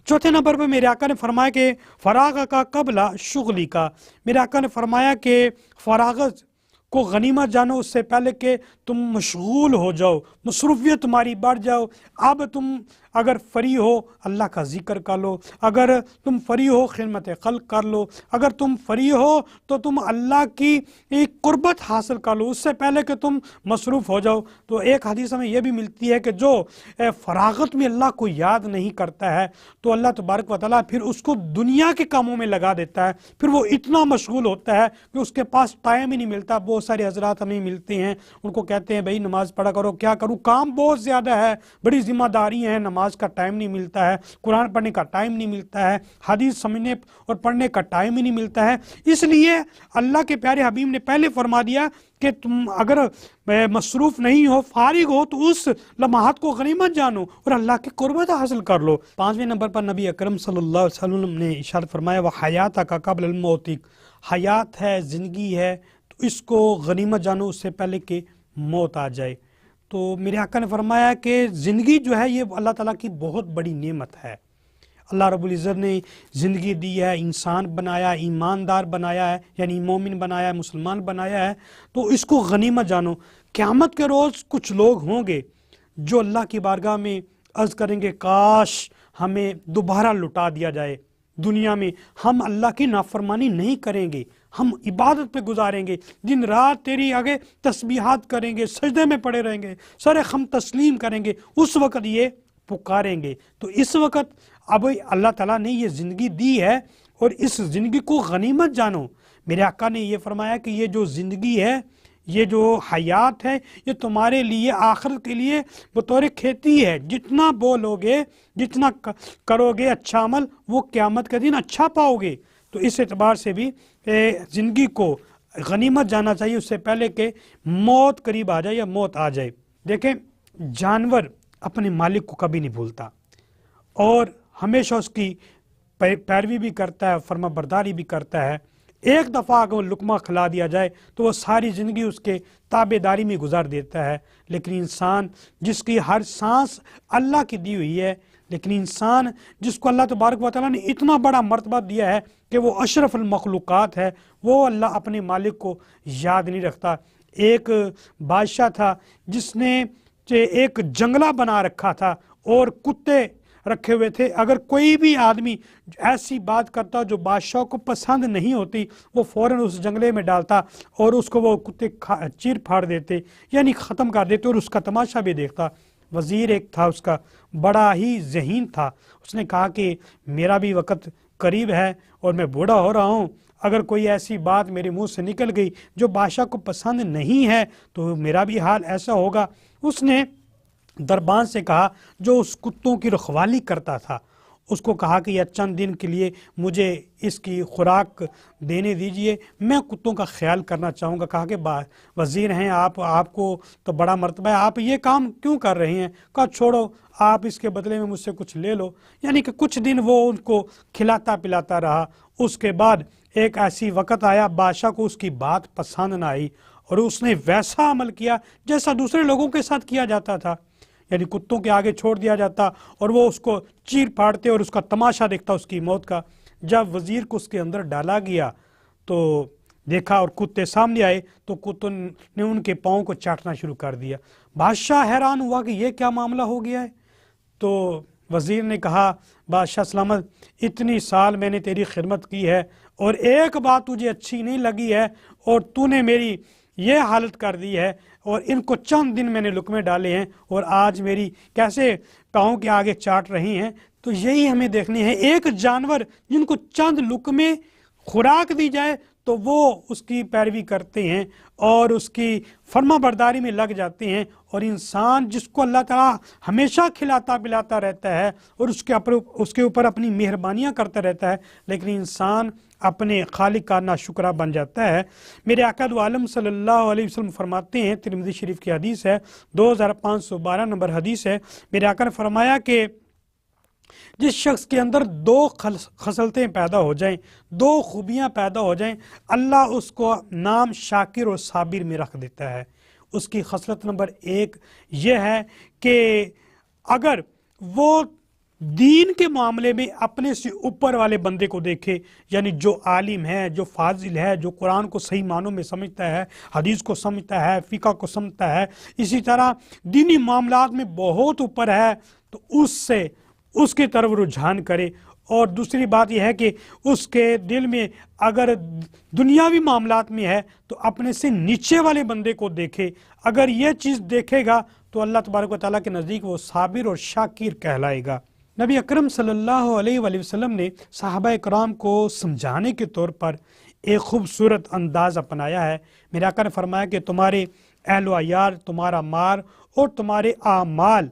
چوتھے نمبر پر میرے آقا نے فرمایا کہ فراغ کا قبل شغلی کا. میرے آقا نے فرمایا کہ فراغت کو غنیمت جانو اس سے پہلے کہ تم مشغول ہو جاؤ، مصروفیت تمہاری بڑھ جاؤ. اب تم اگر فری ہو اللہ کا ذکر کر لو، اگر تم فری ہو خدمت خلق کر لو، اگر تم فری ہو تو تم اللہ کی ایک قربت حاصل کر لو اس سے پہلے کہ تم مصروف ہو جاؤ. تو ایک حدیث میں یہ بھی ملتی ہے کہ جو فراغت میں اللہ کو یاد نہیں کرتا ہے تو اللہ تبارک و تعالیٰ پھر اس کو دنیا کے کاموں میں لگا دیتا ہے، پھر وہ اتنا مشغول ہوتا ہے کہ اس کے پاس ٹائم ہی نہیں ملتا. بہت سارے حضرات ہمیں ملتے ہیں، ان کو کہتے ہیں بھائی نماز پڑھا کرو، کیا کروں، کام بہت زیادہ ہے، بڑی ذمہ داری ہیں، نماز کا ٹائم نہیں ملتا ہے، قرآن پڑھنے کا ٹائم نہیں ملتا ہے، حدیث سمجھنے اور پڑھنے کا ٹائم ہی نہیں ملتا ہے. اس لیے اللہ کے پیارے حبیب نے پہلے فرما دیا کہ تم اگر مصروف نہیں ہو، فارغ ہو، تو اس لمحات کو غنیمت جانو اور اللہ کی قربت حاصل کر لو. 5ویں نمبر پر نبی اکرم صلی اللہ علیہ وسلم نے ارشاد فرمایا وحیات کا قبل الموت. حیات ہے، زندگی ہے، تو اس کو غنیمت جانو اس سے پہلے کہ موت آ جائے. تو میرے آقا نے فرمایا کہ زندگی جو ہے یہ اللہ تعالیٰ کی بہت بڑی نعمت ہے. اللہ رب العزت نے زندگی دی ہے، انسان بنایا، ایماندار بنایا ہے، یعنی مومن بنایا ہے، مسلمان بنایا ہے، تو اس کو غنیمت جانو. قیامت کے روز کچھ لوگ ہوں گے جو اللہ کی بارگاہ میں عرض کریں گے کاش ہمیں دوبارہ لٹا دیا جائے دنیا میں، ہم اللہ کی نافرمانی نہیں کریں گے، ہم عبادت پہ گزاریں گے، دن رات تیری آگے تسبیحات کریں گے، سجدے میں پڑے رہیں گے، سر خم تسلیم کریں گے. اس وقت یہ پکاریں گے. تو اس وقت اب اللہ تعالیٰ نے یہ زندگی دی ہے اور اس زندگی کو غنیمت جانو. میرے آقا نے یہ فرمایا کہ یہ جو زندگی ہے، یہ جو حیات ہے، یہ تمہارے لیے آخرت کے لیے بطور کھیتی ہے. جتنا بولو گے، جتنا کرو گے اچھا عمل، وہ قیامت کے دن اچھا پاؤ گے. تو اس اعتبار سے بھی زندگی کو غنیمت جانا چاہیے اس سے پہلے کہ موت قریب آ جائے یا موت آ جائے. دیکھیں جانور اپنے مالک کو کبھی نہیں بھولتا اور ہمیشہ اس کی پیروی بھی کرتا ہے، فرما برداری بھی کرتا ہے. ایک دفعہ اگر وہ لقمہ کھلا دیا جائے تو وہ ساری زندگی اس کے تابع داری میں گزار دیتا ہے. لیکن انسان جس کی ہر سانس اللہ کی دی ہوئی ہے، لیکن انسان جس کو اللہ تبارک و تعالیٰ نے اتنا بڑا مرتبہ دیا ہے کہ وہ اشرف المخلوقات ہے، وہ اللہ اپنے مالک کو یاد نہیں رکھتا. ایک بادشاہ تھا جس نے ایک جنگلہ بنا رکھا تھا اور کتے رکھے ہوئے تھے. اگر کوئی بھی آدمی ایسی بات کرتا جو بادشاہ کو پسند نہیں ہوتی، وہ فوراً اس جنگلے میں ڈالتا اور اس کو وہ کتے چیر پھاڑ دیتے، یعنی ختم کر دیتے، اور اس کا تماشا بھی دیکھتا. وزیر ایک تھا اس کا، بڑا ہی ذہین تھا. اس نے کہا کہ میرا بھی وقت قریب ہے اور میں بوڑھا ہو رہا ہوں، اگر کوئی ایسی بات میرے منہ سے نکل گئی جو بادشاہ کو پسند نہیں ہے تو میرا بھی حال ایسا ہوگا. اس نے دربان سے کہا جو اس کتوں کی رکھوالی کرتا تھا، اس کو کہا کہ یہ چند دن کے لیے مجھے اس کی خوراک دینے دیجئے، میں کتوں کا خیال کرنا چاہوں گا. کہا کہ وزیر ہیں آپ کو تو بڑا مرتبہ ہے، آپ یہ کام کیوں کر رہے ہیں؟ کہا چھوڑو، آپ اس کے بدلے میں مجھ سے کچھ لے لو. یعنی کہ کچھ دن وہ ان کو کھلاتا پلاتا رہا. اس کے بعد ایک ایسی وقت آیا بادشاہ کو اس کی بات پسند نہ آئی اور اس نے ویسا عمل کیا جیسا دوسرے لوگوں کے ساتھ کیا جاتا تھا، یعنی کتوں کے آگے چھوڑ دیا جاتا اور وہ اس کو چیر پھاڑتے اور اس کا تماشا دیکھتا اس کی موت کا۔ جب وزیر کو اس کے اندر ڈالا گیا تو دیکھا اور کتے سامنے آئے تو کتوں نے ان کے پاؤں کو چاٹنا شروع کر دیا۔ بادشاہ حیران ہوا کہ یہ کیا معاملہ ہو گیا ہے، تو وزیر نے کہا بادشاہ سلامت، اتنی سال میں نے تیری خدمت کی ہے اور ایک بات تجھے اچھی نہیں لگی ہے اور تو نے میری یہ حالت کر دی ہے، اور ان کو چند دن میں نے لقمے ڈالے ہیں اور آج میری کیسے پاؤں کے آگے چاٹ رہی ہیں۔ تو یہی ہمیں دیکھنے ہیں، ایک جانور جن کو چند لقمے خوراک دی جائے تو وہ اس کی پیروی کرتے ہیں اور اس کی فرما برداری میں لگ جاتے ہیں، اور انسان جس کو اللہ تعالیٰ ہمیشہ کھلاتا پلاتا رہتا ہے اور اس کے اوپر اپنی مہربانیاں کرتا رہتا ہے، لیکن انسان اپنے خالق کا ناشکرہ بن جاتا ہے۔ میرے آقا دو عالم صلی اللہ علیہ وسلم فرماتے ہیں، ترمذی شریف کی حدیث ہے، 2512 نمبر حدیث ہے، میرے آقا نے فرمایا کہ جس شخص کے اندر 2 خصلتیں پیدا ہو جائیں، 2 خوبیاں پیدا ہو جائیں، اللہ اس کو نام شاکر اور صابر میں رکھ دیتا ہے۔ اس کی خصلت نمبر 1 یہ ہے کہ اگر وہ دین کے معاملے میں اپنے سے اوپر والے بندے کو دیکھے، یعنی جو عالم ہے، جو فاضل ہے، جو قرآن کو صحیح معنوں میں سمجھتا ہے، حدیث کو سمجھتا ہے، فقہ کو سمجھتا ہے، اسی طرح دینی معاملات میں بہت اوپر ہے، تو اس کے طرف رجحان کرے۔ اور دوسری بات یہ ہے کہ اس کے دل میں اگر دنیاوی معاملات میں ہے تو اپنے سے نیچے والے بندے کو دیکھے۔ اگر یہ چیز دیکھے گا تو اللہ تبارک و تعالیٰ کے نزدیک وہ صابر اور شاکر کہلائے گا۔ نبی اکرم صلی اللہ علیہ وآلہ وسلم نے صحابہ کرام کو سمجھانے کے طور پر ایک خوبصورت انداز اپنایا ہے۔ میرے آقا نے فرمایا کہ تمہارے اہل و عیال، تمہارا مال اور تمہارے اعمال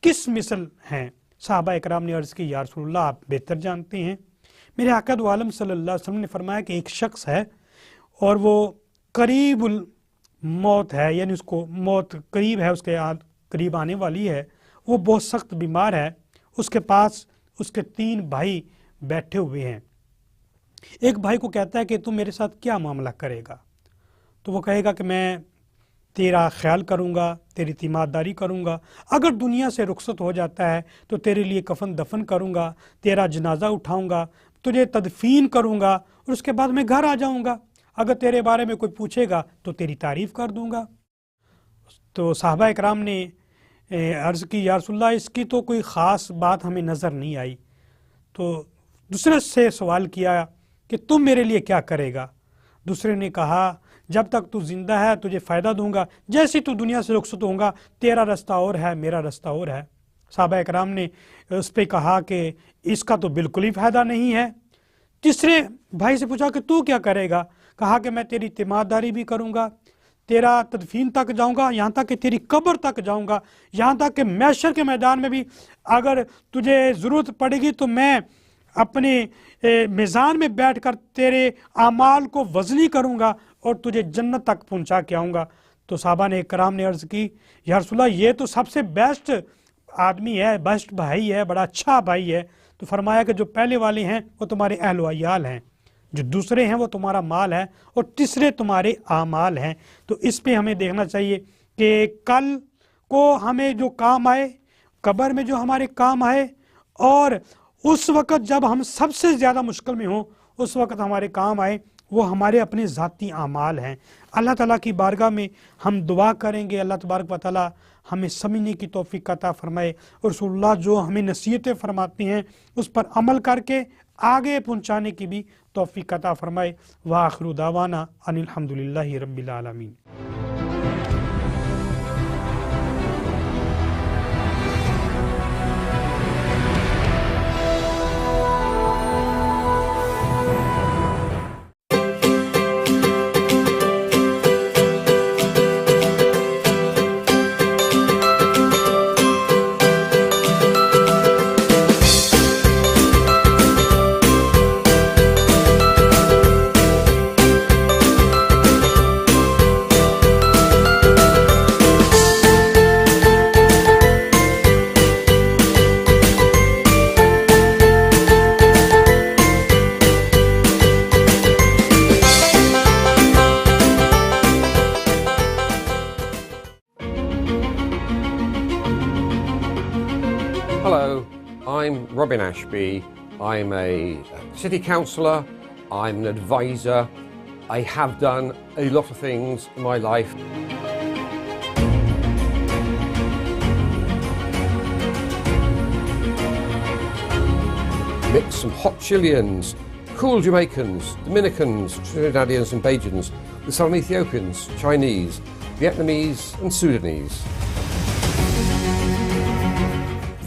کس مثل ہیں؟ صحابہ اکرام نے عرض کی یا رسول اللہ آپ بہتر جانتے ہیں۔ میرے آقا دو عالم صلی اللہ علیہ وسلم نے فرمایا کہ ایک شخص ہے اور وہ قریب الموت ہے، یعنی اس کو موت قریب ہے، اس کے قریب آنے والی ہے، وہ بہت سخت بیمار ہے، اس کے پاس اس کے 3 بھائی بیٹھے ہوئے ہیں۔ ایک بھائی کو کہتا ہے کہ تم میرے ساتھ کیا معاملہ کرے گا؟ تو وہ کہے گا کہ میں تیرا خیال کروں گا، تیری تیمارداری کروں گا، اگر دنیا سے رخصت ہو جاتا ہے تو تیرے لیے کفن دفن کروں گا، تیرا جنازہ اٹھاؤں گا، تجھے تدفین کروں گا اور اس کے بعد میں گھر آ جاؤں گا، اگر تیرے بارے میں کوئی پوچھے گا تو تیری تعریف کر دوں گا۔ تو صحابہ اکرام نے عرض کی یا رسول اللہ اس کی تو کوئی خاص بات ہمیں نظر نہیں آئی۔ تو دوسرے سے سوال کیا کہ تم میرے لیے کیا کرے گا؟ دوسرے نے کہا جب تک تو زندہ ہے تجھے فائدہ دوں گا، جیسے تو دنیا سے رخصت ہوں گا تیرا رستہ اور ہے، میرا رستہ اور ہے۔ صحابہ اکرام نے اس پہ کہا کہ اس کا تو بالکل ہی فائدہ نہیں ہے۔ تیسرے بھائی سے پوچھا کہ تو کیا کرے گا؟ کہا کہ میں تیری تیمارداری بھی کروں گا، تیرا تدفین تک جاؤں گا، یہاں تک کہ تیری قبر تک جاؤں گا، یہاں تک کہ محشر کے میدان میں بھی اگر تجھے ضرورت پڑے گی تو میں اپنے میزان میں بیٹھ کر تیرے اعمال کو وزنی کروں گا اور تجھے جنت تک پہنچا کے آؤں گا۔ تو صحابہ نے کرام نے عرض کی یا رسول اللہ یہ تو سب سے بیسٹ آدمی ہے، بیسٹ بھائی ہے، بڑا اچھا بھائی ہے۔ تو فرمایا کہ جو پہلے والے ہیں وہ تمہارے اہل و عیال ہیں، جو دوسرے ہیں وہ تمہارا مال ہے، اور تیسرے تمہارے اعمال ہیں۔ تو اس پہ ہمیں دیکھنا چاہیے کہ کل کو ہمیں جو کام آئے، قبر میں جو ہمارے کام آئے، اور اس وقت جب ہم سب سے زیادہ مشکل میں ہوں اس وقت ہمارے کام آئے، وہ ہمارے اپنے ذاتی اعمال ہیں۔ اللہ تعالیٰ کی بارگاہ میں ہم دعا کریں گے اللہ تبارک و تعالیٰ ہمیں سمجھنے کی توفیق عطا فرمائے، اور رسول اللہ جو ہمیں نصیحتیں فرماتے ہیں اس پر عمل کر کے آگے پہنچانے کی بھی توفیق عطا فرمائے۔ وآخر دعوانا ان الحمدللہ رب العالمین۔ I'm Robin Ashby. I'm a city councillor. I'm an advisor. I have done a lot of things in my life. Mix some hot Chileans, cool Jamaicans, Dominicans, Trinidadians and Bajans, with some Ethiopians, Chinese, Vietnamese and Sudanese.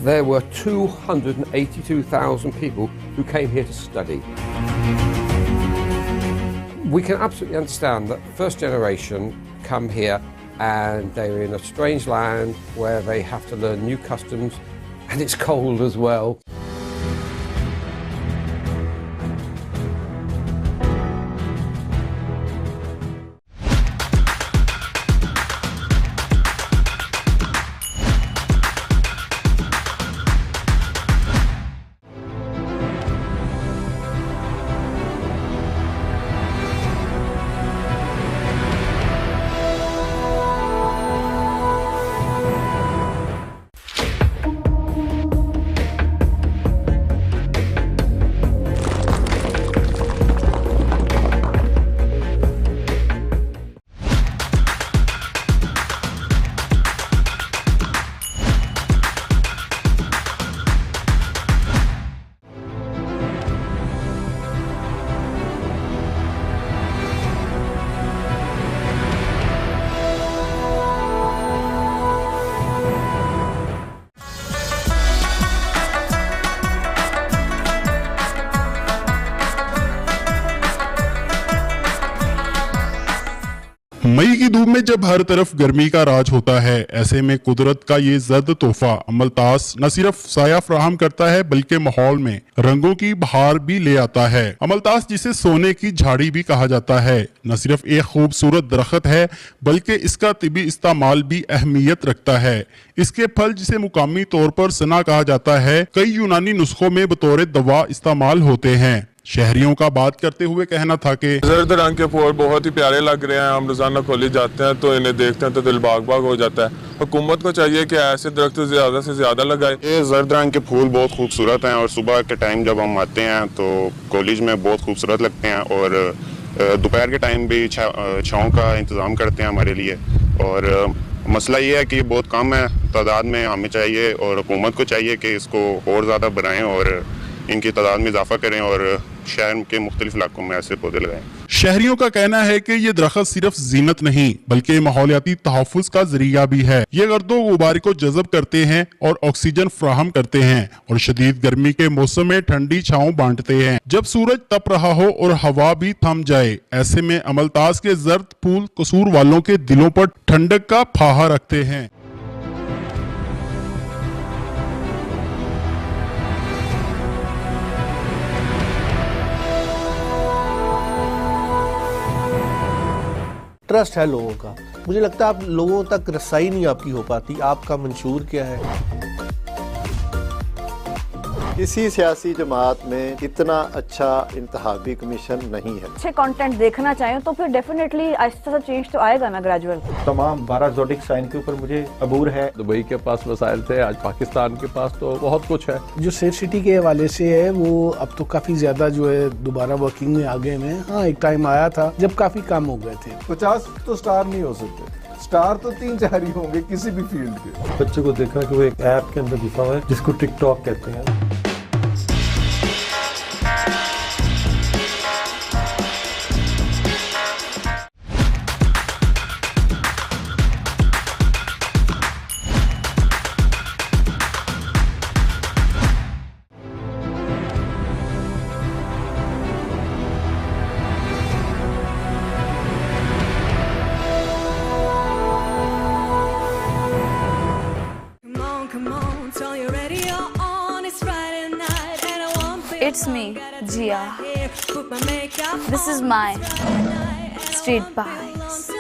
There were 282,000 people who came here to study. We can absolutely understand that first generation come here and they're in a strange land where they have to learn new customs and it's cold as well. मई की धूप में जब हर तरफ गर्मी का राज होता है, ऐसे में कुदरत का ये जर्द तोहफा अमलतास न सिर्फ साया फराहम करता है बल्कि माहौल में रंगों की बहार भी ले आता है। अमलतास जिसे सोने की झाड़ी भी कहा जाता है, न सिर्फ एक खूबसूरत दरख्त है बल्कि इसका तिबी इस्तेमाल भी अहमियत रखता है। इसके फल जिसे मुकामी तौर पर सना कहा जाता है, कई यूनानी नुस्खों में बतौर दवा इस्तेमाल होते हैं। शहरियों का बात करते हुए कहना था कि जर्द रंग के फूल बहुत ही प्यारे लग रहे हैं। हम रोजाना कॉलेज जाते हैं तो इन्हें देखते हैं तो दिल बाग बाग हो जाता है। हुकूमत को चाहिए कि ऐसे दरख्त ज्यादा से ज्यादा लगाए। ये जर्द रंग के फूल बहुत खूबसूरत हैं और सुबह के टाइम जब हम आते हैं तो कॉलेज में बहुत खूबसूरत लगते हैं और दोपहर के टाइम भी छाँव का इंतज़ाम करते हैं हमारे लिए। और मसला ये है कि बहुत कम है तादाद में, हमें चाहिए और हुकूमत को चाहिए कि इसको और ज़्यादा बढ़ाएं और इनकी तादाद में इजाफा करें और शहर के मुख्तलिफ इलाकों में ऐसे पौधे लगाएं। शहरियों का कहना है कि ये दरख्त सिर्फ जीनत नहीं बल्कि माहौलियाती तहफ़्फ़ुज़ का जरिया भी है। ये गर्दो गुबार को जज़ब करते हैं और ऑक्सीजन फराहम करते हैं और शदीद गर्मी के मौसम में ठंडी छाँव बांटते हैं। जब सूरज तप रहा हो और हवा भी थम जाए, ऐसे में अमलतास के जर्द फूल कसूर वालों के दिलों पर ठंडक का फाहा रखते हैं। ट्रस्ट है लोगों का। मुझे लगता है आप लोगों तक रसाई नहीं आपकी हो पाती। आपका मंशूर क्या है? किसी सियासी जमात में इतना अच्छा इंतखाबी कमीशन नहीं है। अच्छे कंटेंट देखना चाहें तो फिर डेफिनेटली आहिस्ता सा चेंज तो आएगा ना, ग्रेजुअल। तमाम 12 ज़ोडिक साइन के ऊपर मुझे अबूर है। दुबई के पास वसाइल थे, आज पाकिस्तान के पास तो बहुत कुछ है। जो सेफ सिटी के हवाले से है वो अब तो काफी ज्यादा जो है दोबारा वर्किंग में आ गए हैं। हाँ, एक टाइम आया था जब काफी कम हो गए थे। 50 तो स्टार नहीं हो सकते, स्टार तो 3-4 ही होंगे किसी भी फील्ड के। बच्चे को देखा कि वो एक ऐप के अंदर घुसा हुआ है जिसको टिकटॉक कहते हैं। It's me, Jia. This is my street vibes.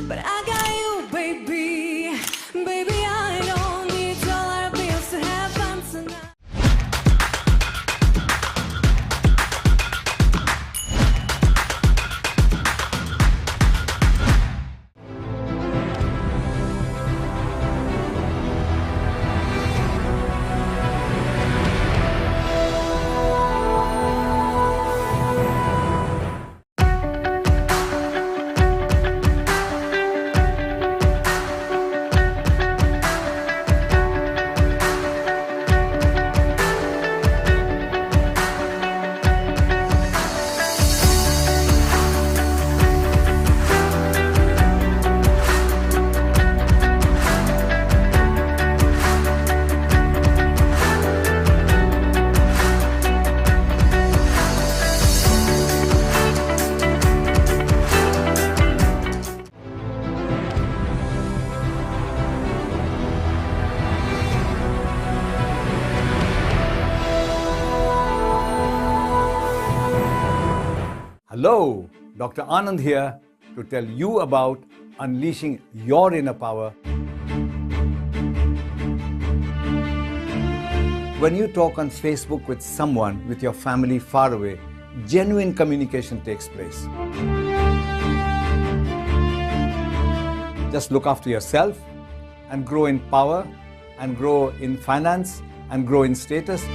But I got you, baby. Baby, I don't need dollar bills to have fun tonight. Hello, Dr. Anand here to tell you about unleashing your inner power. When you talk on Facebook with someone with your family far away, genuine communication takes place. Just look after yourself and grow in power and grow in finance and grow in status.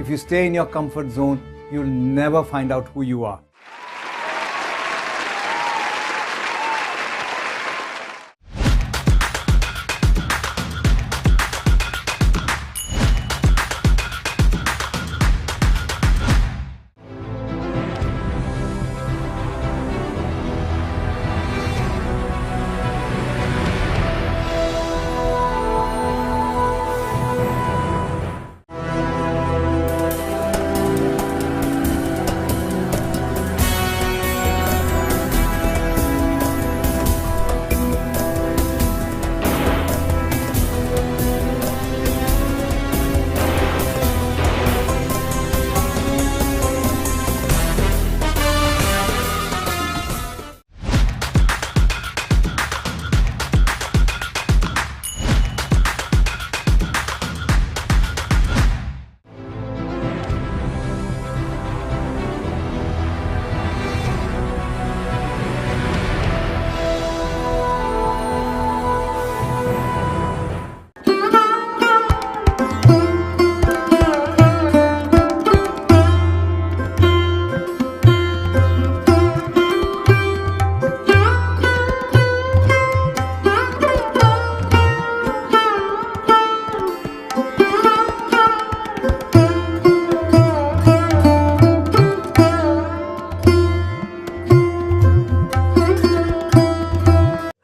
If you stay in your comfort zone, you'll never find out who you are.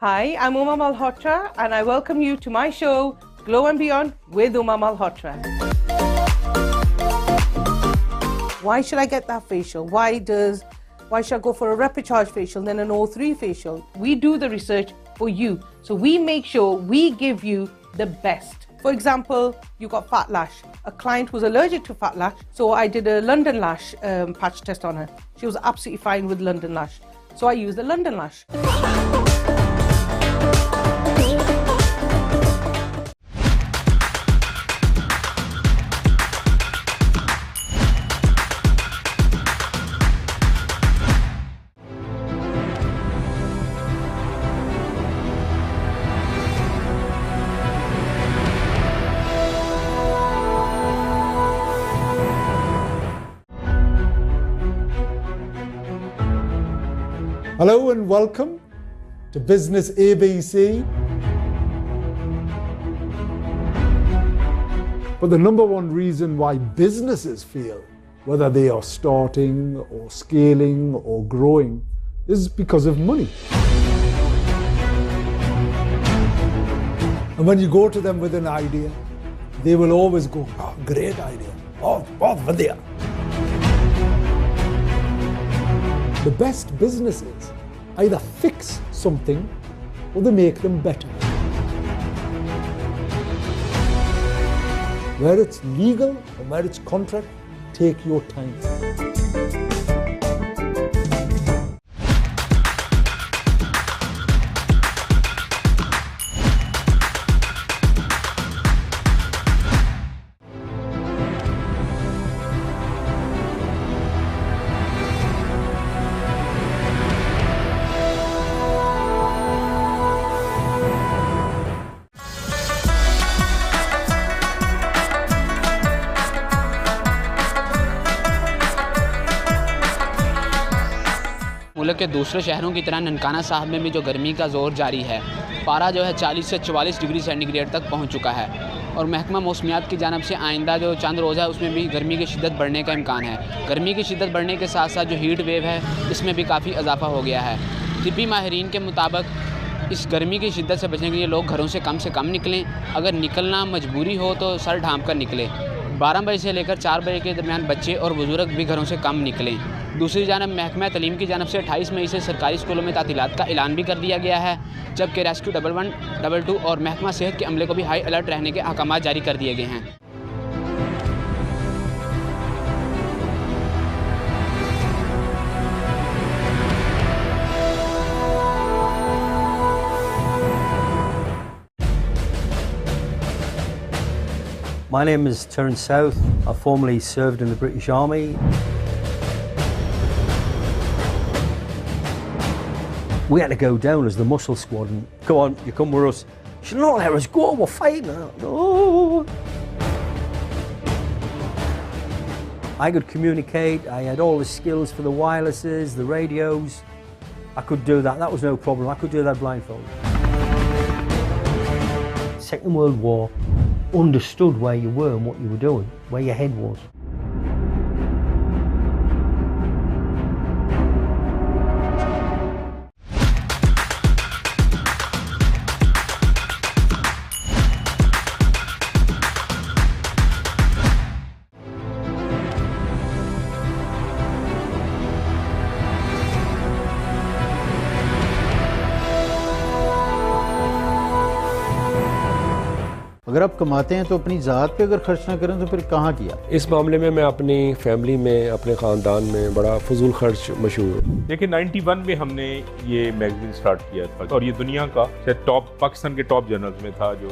Hi, I'm Uma Malhotra and I welcome you to my show, Glow and Beyond with Uma Malhotra. Why should I get that facial? Why should I go for a Repicharge facial then an O3 facial? We do the research for you. So we make sure we give you the best. For example, you got fat lash. A client was allergic to fat lash, so I did a London Lash patch test on her. She was absolutely fine with London Lash. So I used the London Lash. Hello and welcome to Business ABC. But the number one reason why businesses fail, whether they are starting or scaling or growing, is because of money. And when you go to them with an idea, they will always go, "Oh, great idea, बहुत बढ़िया." The best businesses either fix something or they make them better. Where it's legal or where it's contract, take your time. मुल्क के दूसरे शहरों की तरह ननकाना साहब में भी जो गर्मी का ज़ोर जारी है, पारा जो है 40 से 44 डिग्री सेंटीग्रेड तक पहुंच चुका है और महकमा मौसमियात की जानब से आइंदा जो चंद रोज़ है उसमें भी गर्मी की शिद्दत बढ़ने का इम्कान है। गर्मी की शिद्दत बढ़ने के साथ साथ जो हीट वेव है इसमें भी काफ़ी इजाफा हो गया है। तिब्बी माहिरीन के मुताबिक इस गर्मी की शिद्दत से बचने के लिए लोग घरों से कम निकलें, अगर निकलना मजबूरी हो तो सर ढाँप कर निकलें। 12 बजे से लेकर 4 बजे के दरमियान बच्चे और बुजुर्ग भी घरों से कम निकलें। दूसरी जानब महकमा तलीम की जानब से 28 मई से सरकारी स्कूलों में तातीलात का ऐलान भी कर दिया गया है, जबकि रेस्क्यू 11, 22 और महकमा सेहत के अमले को भी हाई अलर्ट रहने के अहकाम जारी कर दिए गए हैं। My name is Terence South. I formerly served in the British Army. We had to go down as the muscle squad and come on, you come with us. She said, "No, let us go, we're fighting." No. I could communicate, I had all the skills for the wirelesses, the radios. I could do that, that was no problem. I could do that blindfolded. Second World War, understood where you were and what you were doing, where your head was. اگر آپ کماتے ہیں تو اپنی ذات پہ اگر خرچ نہ کریں تو پھر کہاں کیا؟ اس معاملے میں اپنی فیملی میں اپنے خاندان میں بڑا فضول خرچ مشہور ہوں. دیکھیں 91 میں ہم نے یہ میگزین سٹارٹ کیا تھا اور یہ دنیا کا ٹاپ پاکستان کے ٹاپ جرنلز میں تھا جو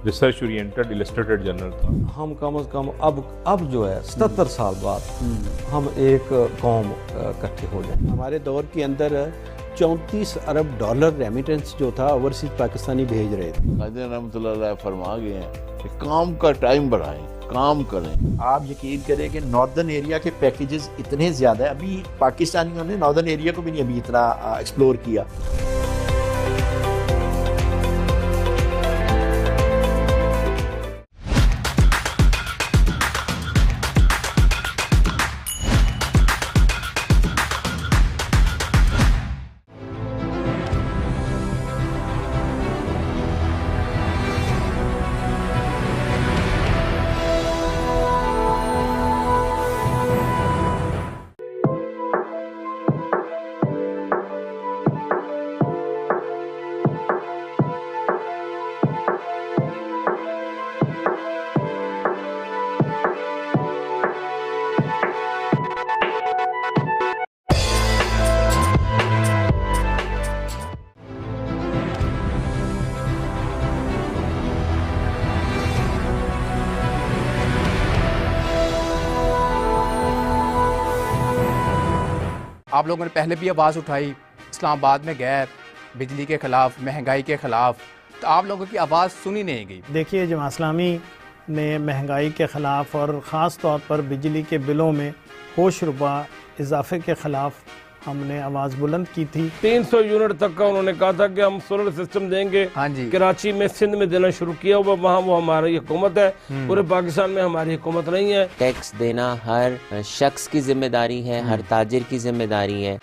ریسرچ اورینٹڈ السٹریٹڈ جرنل تھا. ہم کم از کم اب جو ہے 77 سال بعد ہم ایک قوم اکٹھے ہو جائیں. ہمارے دور کے اندر 34 ارب ڈالر ریمیٹنس جو تھا اوورسیز پاکستانی بھیج رہے تھے. قائدین رحمۃ اللہ علیہ فرما گئے ہیں کہ کام کا ٹائم بڑھائیں، کام کریں. آپ یقین کریں کہ ناردرن ایریا کے پیکیجز اتنے زیادہ ہیں، ابھی پاکستانیوں نے ناردرن ایریا کو بھی نہیں ابھی اتنا ایکسپلور کیا. آپ لوگوں نے پہلے بھی آواز اٹھائی اسلام آباد میں گئے بجلی کے خلاف، مہنگائی کے خلاف، تو آپ لوگوں کی آواز سنی نہیں گئی. دیکھیے جماعت اسلامی نے مہنگائی کے خلاف اور خاص طور پر بجلی کے بلوں میں ہوش ربا اضافے کے خلاف ہم نے آواز بلند کی تھی. 300 یونٹ تک کا انہوں نے کہا تھا کہ ہم سولر سسٹم دیں گے. کراچی میں سندھ میں دینا شروع کیا ہوا، وہاں وہ ہماری حکومت ہے. پورے پاکستان میں ہماری حکومت نہیں ہے. ٹیکس دینا ہر شخص کی ذمہ داری ہے، ہر تاجر کی ذمہ داری ہے.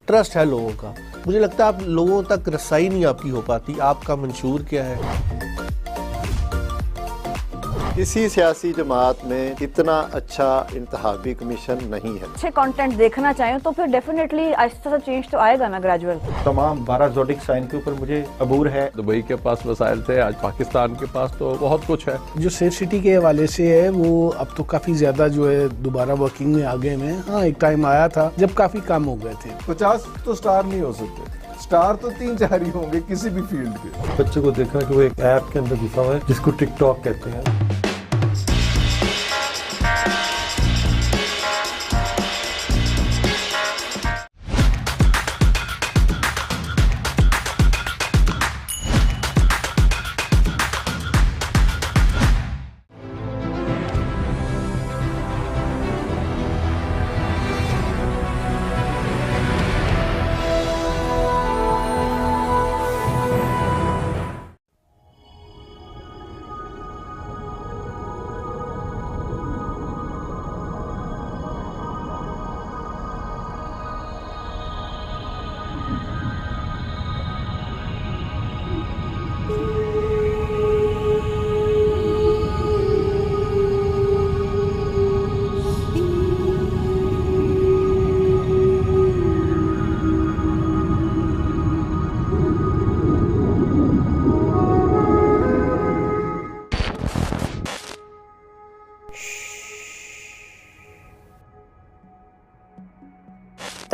ٹرسٹ ہے لوگوں کا. مجھے لگتا ہے آپ لوگوں تک رسائی نہیں آپ کی ہو پاتی. آپ کا منشور کیا ہے؟ کسی سیاسی جماعت میں اتنا اچھا انتخابی کمیشن نہیں ہے. اچھے کانٹینٹ دیکھنا چاہیں تو پھر ڈیفینیٹلی آہستہ سا چینج تو آئے گا نا گریجول. تمام 12 زوڈک سائن کے اوپر مجھے عبور ہے. دبئی کے پاس وسائل تھے، آج پاکستان کے پاس تو بہت کچھ ہے. جو سیف سٹی کے حوالے سے ہے وہ اب تو کافی زیادہ جو ہے دوبارہ ورکنگ میں آگے میں. ہاں ایک ٹائم آیا تھا جب کافی کم ہو گئے تھے. 50 تو سٹار نہیں ہو سکتے، سٹار تو 3-4 ہی ہوں گے کسی بھی فیلڈ کے. بچے کو دیکھا کہ وہ ایک ایپ کے اندر گھسا ہوا ہے جس کو ٹک ٹاک کہتے ہیں.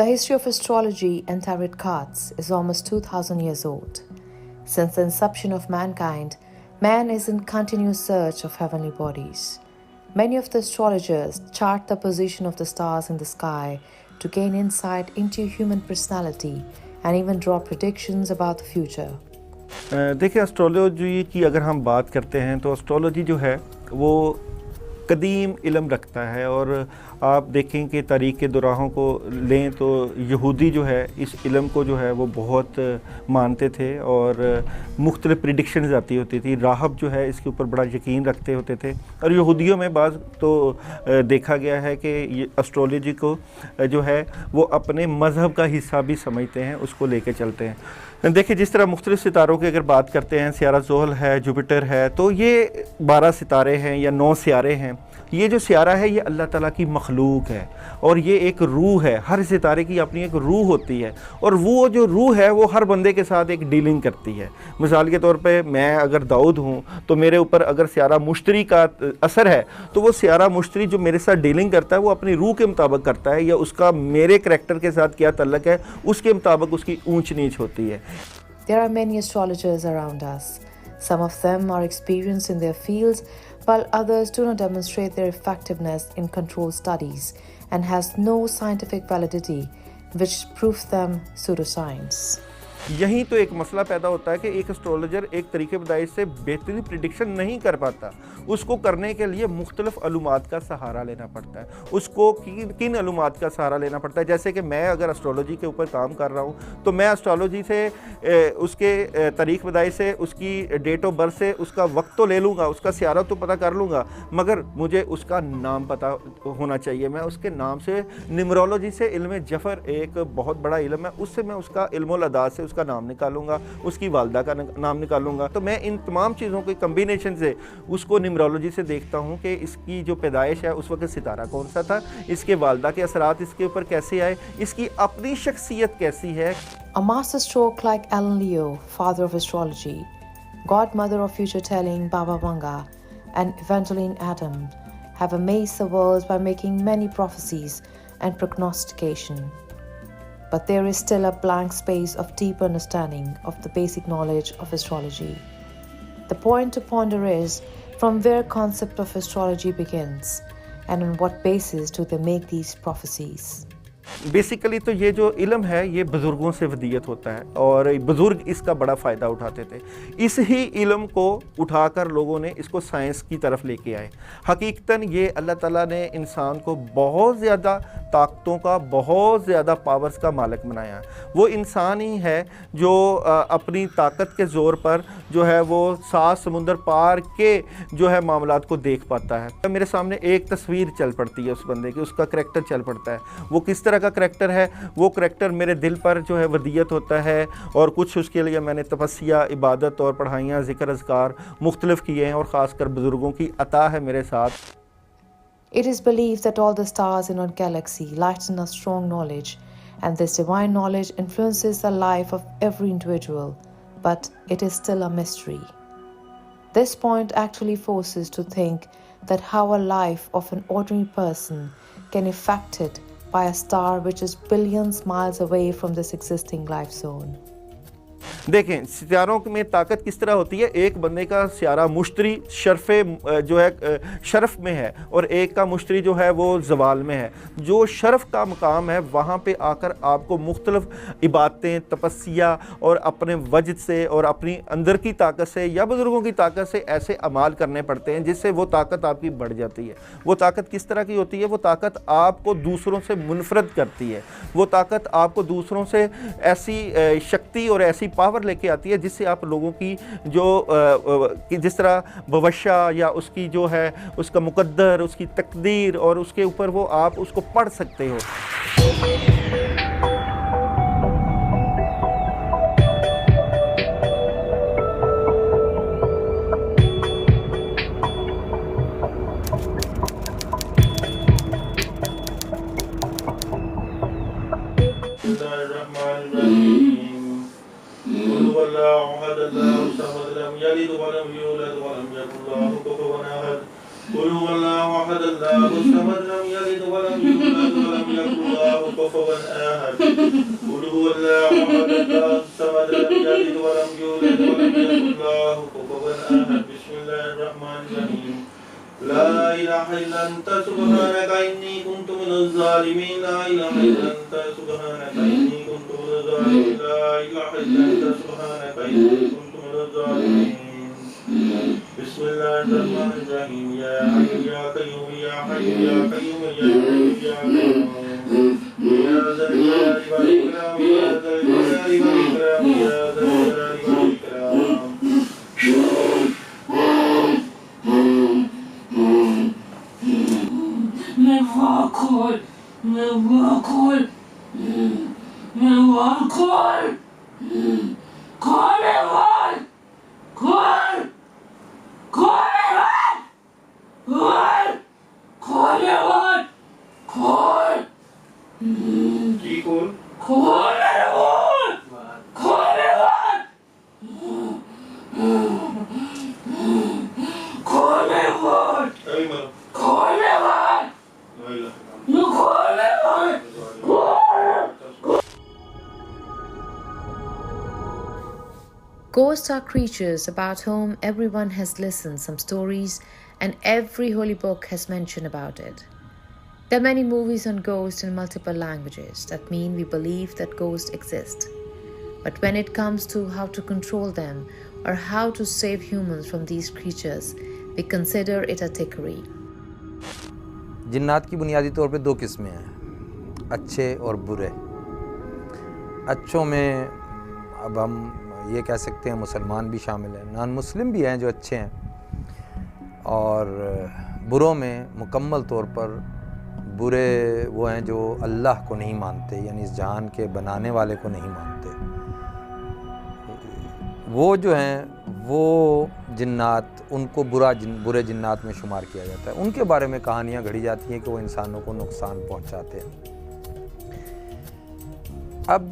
The history of astrology and tarot cards is almost 2,000 years old. Since the inception of mankind, man is in continuous search of heavenly bodies. Many of the astrologers chart the position of the stars in the sky to gain insight into human personality and even draw predictions about the future. देखिए astrology की अगर हम बात करते हैं तो astrology जो है वो कदीम इल्म रखता है और आप देखें कि तारीख़ के दुराहों को लें तो यहूदी जो है इस इल्म को जो है वो बहुत मानते थे और मुख्तलिफ प्रिडिक्शंस आती होती थी। राहब जो है इसके ऊपर बड़ा यकीन रखते होते थे और यहूदियों में बाज़ तो देखा गया है कि ये एस्ट्रोलॉजी को जो है वो अपने मज़हब का हिस्सा भी समझते हैं, उसको लेके चलते हैं। देखिए जिस तरह मुख्तलिफ सितारों की अगर बात करते हैं, सियारा ज़ोहल है, जुपिटर है, तो ये 12 सितारे हैं या 9 सियारे हैं। ये जो सियारा है ये अल्लाह ताला की मखलूक है और ये एक रूह है। हर सितारे की अपनी एक रूह होती है और वो जो रूह है वो हर बंदे के साथ एक डीलिंग करती है। मिसाल के तौर पे मैं अगर दाऊद हूँ तो मेरे ऊपर अगर सियारा मुश्तरी का असर है तो वो सियारा मुश्तरी जो मेरे साथ डीलिंग करता है वो अपनी रूह के मुताबिक करता है या उसका मेरे करैक्टर के साथ क्या तल्लक है उसके मुताबिक उसकी ऊंच नीच होती है। There are many astrologers around us. Some of them are experienced in their fields, while others do not demonstrate their effectiveness in controlled studies and has no scientific validity, which proves them pseudoscience. यहीं तो एक मसला पैदा होता है कि एक astrologer एक तरीके बदाई से बेहतरीन प्रिडिक्शन नहीं कर पाता। उसको करने के लिए मुख्तलिफ अलूमात का सहारा लेना पड़ता है। उसको किन अलूमात का सहारा लेना पड़ता है, जैसे कि मैं अगर एस्ट्रोलॉजी के ऊपर काम कर रहा हूँ तो मैं एस्ट्रोलॉजी से उसके तरीक़ बदाई से उसकी डेट ऑफ बर्थ से उसका वक्त तो ले लूँगा, उसका सियारा तो पता कर लूँगा, मगर मुझे उसका नाम पता होना चाहिए। मैं उसके नाम से न्यूमरोलॉजी से इल्म जफ़र एक बहुत बड़ा इल्म है, उससे मैं उसका इल्मुल अदा से उसका नाम निकालूंगा, उसकी वालदा का नाम निकालूंगा। तो मैं इन तमाम चीज़ों के कम्बिनेशन से उसको न्यूमरोलॉजी से देखता हूँ कि इसकी जो पैदाइश है उस वक्त सितारा कौन सा था, इसके वालदा के असरात इसके ऊपर कैसे आए, इसकी अपनी शख्सियत कैसी है। A masterstroke like Alan Leo, father of astrology, godmother of future telling Baba Vanga, and Evangeline Adam have amazed the world by making many prophecies and prognostication. But there is still a blank space of deep understanding of the basic knowledge of astrology. The point to ponder is from where concept of astrology begins and on what basis do they make these prophecies. Basically तो ये जो इल्म है ये बुज़ुर्गों से वदीयत होता है और बुज़ुर्ग इसका बड़ा फ़ायदा उठाते थे। इस ही इल्म को उठाकर लोगों ने इसको साइंस की तरफ लेके आए। हकीकतन ये अल्लाह ताला ने इंसान को बहुत ज़्यादा ताकतों का, बहुत ज़्यादा पावर्स का मालिक बनाया। वो इंसान ही है जो अपनी ताकत के ज़ोर पर जो है वो 7 समुंदर पार के जो है मामलात को देख पाता है। मेरे सामने एक तस्वीर चल पड़ती है उस बंदे की, उसका करैक्टर चल पड़ता है। वो किस तरह का करैक्टर है, वो करैक्टर मेरे दिल पर जो है वदीयत होता है और कुछ उसके लिए मैंने तपस्या, इबादत और पढ़ाइयाँ, ज़िक्र अज़कार मुख्तलिफ किए हैं और ख़ासकर बुज़ुर्गों की अता है मेरे साथ। It is believed that all the stars in our galaxy lighten a strong knowledge, and this divine knowledge influences the life of every individual, but it is still a mystery. This point actually forces to think that how a life of an ordinary person can be affected by a star which is billions miles away from this existing life zone. देखें सितारों में ताकत किस तरह होती है। एक बंदे का सियारा मुश्तरी शरफ़े जो है शरफ़ में है और एक का मुश्तरी जो है वो ज़वाल में है। जो शरफ़ का मकाम है वहाँ पे आकर आपको मुख्तलिफ इबादतें, तपस्या और अपने वजद से और अपनी अंदर की ताकत से या बुज़ुर्गों की ताकत से ऐसे अमाल करने पड़ते हैं जिससे वो ताकत आपकी बढ़ जाती है। वो ताकत किस तरह की होती है? वो ताकत आपको दूसरों से मुनफरद करती है। वो ताकत आपको दूसरों से ऐसी शक्ति और ऐसी पावर लेके आती है जिससे आप लोगों की जो जिस तरह बवशा या उसकी जो है उसका मुकद्दर, उसकी तकदीर और उसके ऊपर वो आप उसको पढ़ सकते हो। قل هو الله أحد الله الصمد لم يلد ولم يولد ولم يكن له كفوا أحد قل هو الله أحد الله الصمد لم يلد ولم يولد ولم يكن له كفوا أحد بسم الله الرحمن الرحيم لا إله إلا أنت سبحانك إني كنت من الظالمين لا إله إلا أنت سبحانك إني كنت من الظالمين لا إله إلا أنت سبحانك إني كنت من الظالمين بسم الله الرحمن الرحيم يا حي يا قيوم يا حي يا قيوم يا حي يا قيوم يا ذا الجلال والإكرام يا ذا الجلال والإكرام يا ذا الجلال والإكرام Ghosts are creatures about whom everyone has listened some stories, and every holy book has mentioned about it. There are many movies on ghosts in multiple languages. That mean we believe that ghosts exist. But when it comes to how to control them or how to save humans from these creatures, we consider it a trickery. जिन्नात की बुनियादी तौर पे दो किस्में हैं, अच्छे और बुरे। अच्छों में अब हम ये कह सकते हैं मुसलमान भी शामिल हैं, नॉन मुस्लिम भी हैं जो अच्छे हैं, और बुरों में मुकम्मल तौर पर बुरे वो हैं जो अल्लाह को नहीं मानते, यानी इस जहान के बनाने वाले को नहीं मानते। वो जो हैं वो जिन्नात, उनको बुरे जिन्नात में शुमार किया जाता है। उनके बारे में कहानियाँ घड़ी जाती हैं कि वो इंसानों को नुकसान पहुँचाते हैं। अब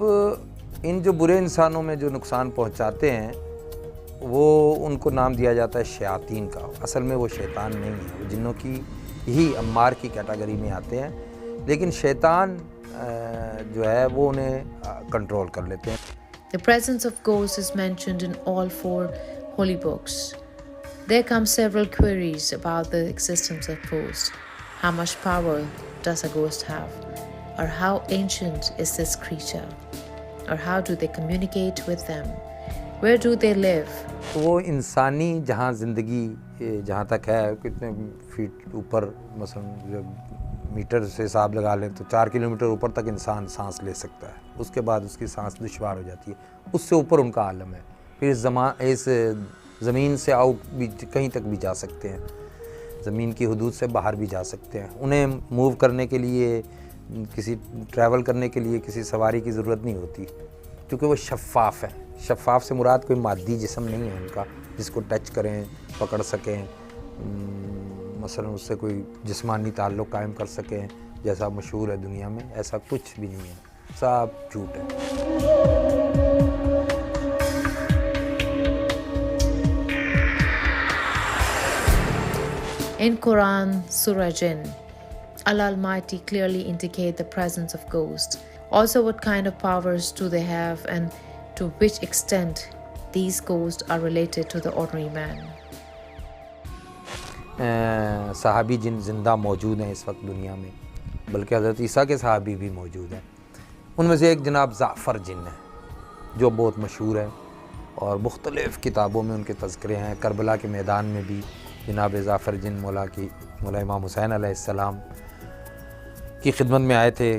इन जो बुरे इंसानों में जो नुकसान पहुंचाते हैं वो उनको नाम दिया जाता है शयातीन का। असल में वो शैतान नहीं है, वो जिन्नों की ही अम्मार की कैटेगरी में आते हैं, लेकिन शैतान जो है वो उन्हें कंट्रोल कर लेते हैं। The presence of ghosts is mentioned in all four holy books. There come several queries about the existence of ghosts. How much power does a ghost have? Or how ancient is this creature? Or how do they communicate with them? Where do they live? वो इंसानी जहाँ ज़िंदगी जहाँ तक है, कितने feet ऊपर मसलन जब मीटर से हिसाब लगा लें तो 4 किलोमीटर ऊपर तक इंसान सांस ले सकता है, उसके बाद उसकी सांस दुश्वार हो जाती है, उससे ऊपर उनका आलम है। फिर इस ज़मीन से आउट भी कहीं तक भी जा सकते हैं, ज़मीन की हदूद से बाहर भी जा सकते हैं। उन्हें मूव करने के लिए, किसी ट्रैवल करने के लिए किसी सवारी की ज़रूरत नहीं होती, क्योंकि वो शफ़ाफ़ है। शफ़ाफ़ से मुराद कोई मादी जिस्म नहीं है उनका जिसको टच करें, पकड़ सकें, मसलन उससे कोई जिस्मानी ताल्लुक़ कायम कर सकें, जैसा मशहूर है दुनिया में, ऐसा कुछ भी नहीं है, सब झूठ है। In Quran, Surah Jinn, Allah Almighty clearly indicate the presence of ghosts. Also, what kind of powers do they have, and to which extent these ghosts are related to the ordinary man. सहाबी जिन ज़िंदा मौजूद हैं इस वक्त दुनिया में, बल्कि हज़रत ईसा के सहाबी भी मौजूद हैं। उनमें से एक जनाब ज़ाफ़र जिन है जो बहुत मशहूर है और मुख्तलिफ़ किताबों में उनके तज़किरे हैं। करबला के मैदान में भी जनाब ज़ाफ़र जिन मौला इमाम हुसैन अलैहिस्सलाम की खिदमत में आए थे।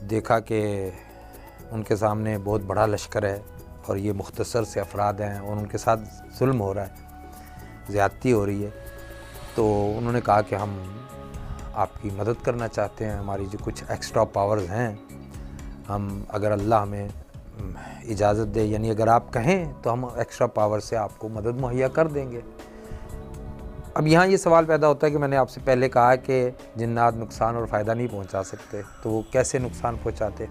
देखा कि उनके सामने बहुत बड़ा लश्कर है और ये मुख्तसर से अफराद हैं और उनके साथ जुल्म हो रहा है, ज़्यादती हो रही है। तो उन्होंने कहा कि हम आपकी मदद करना चाहते हैं, हमारी जो कुछ एक्स्ट्रा पावर्स हैं, हम अगर अल्लाह हमें इजाज़त दे, यानी अगर आप कहें तो हम एक्स्ट्रा पावर से आपको मदद मुहैया कर देंगे। अब यहाँ ये सवाल पैदा होता है कि मैंने आपसे पहले कहा कि जिन्नात नुकसान और फ़ायदा नहीं पहुँचा सकते, तो वो कैसे नुकसान पहुँचाते?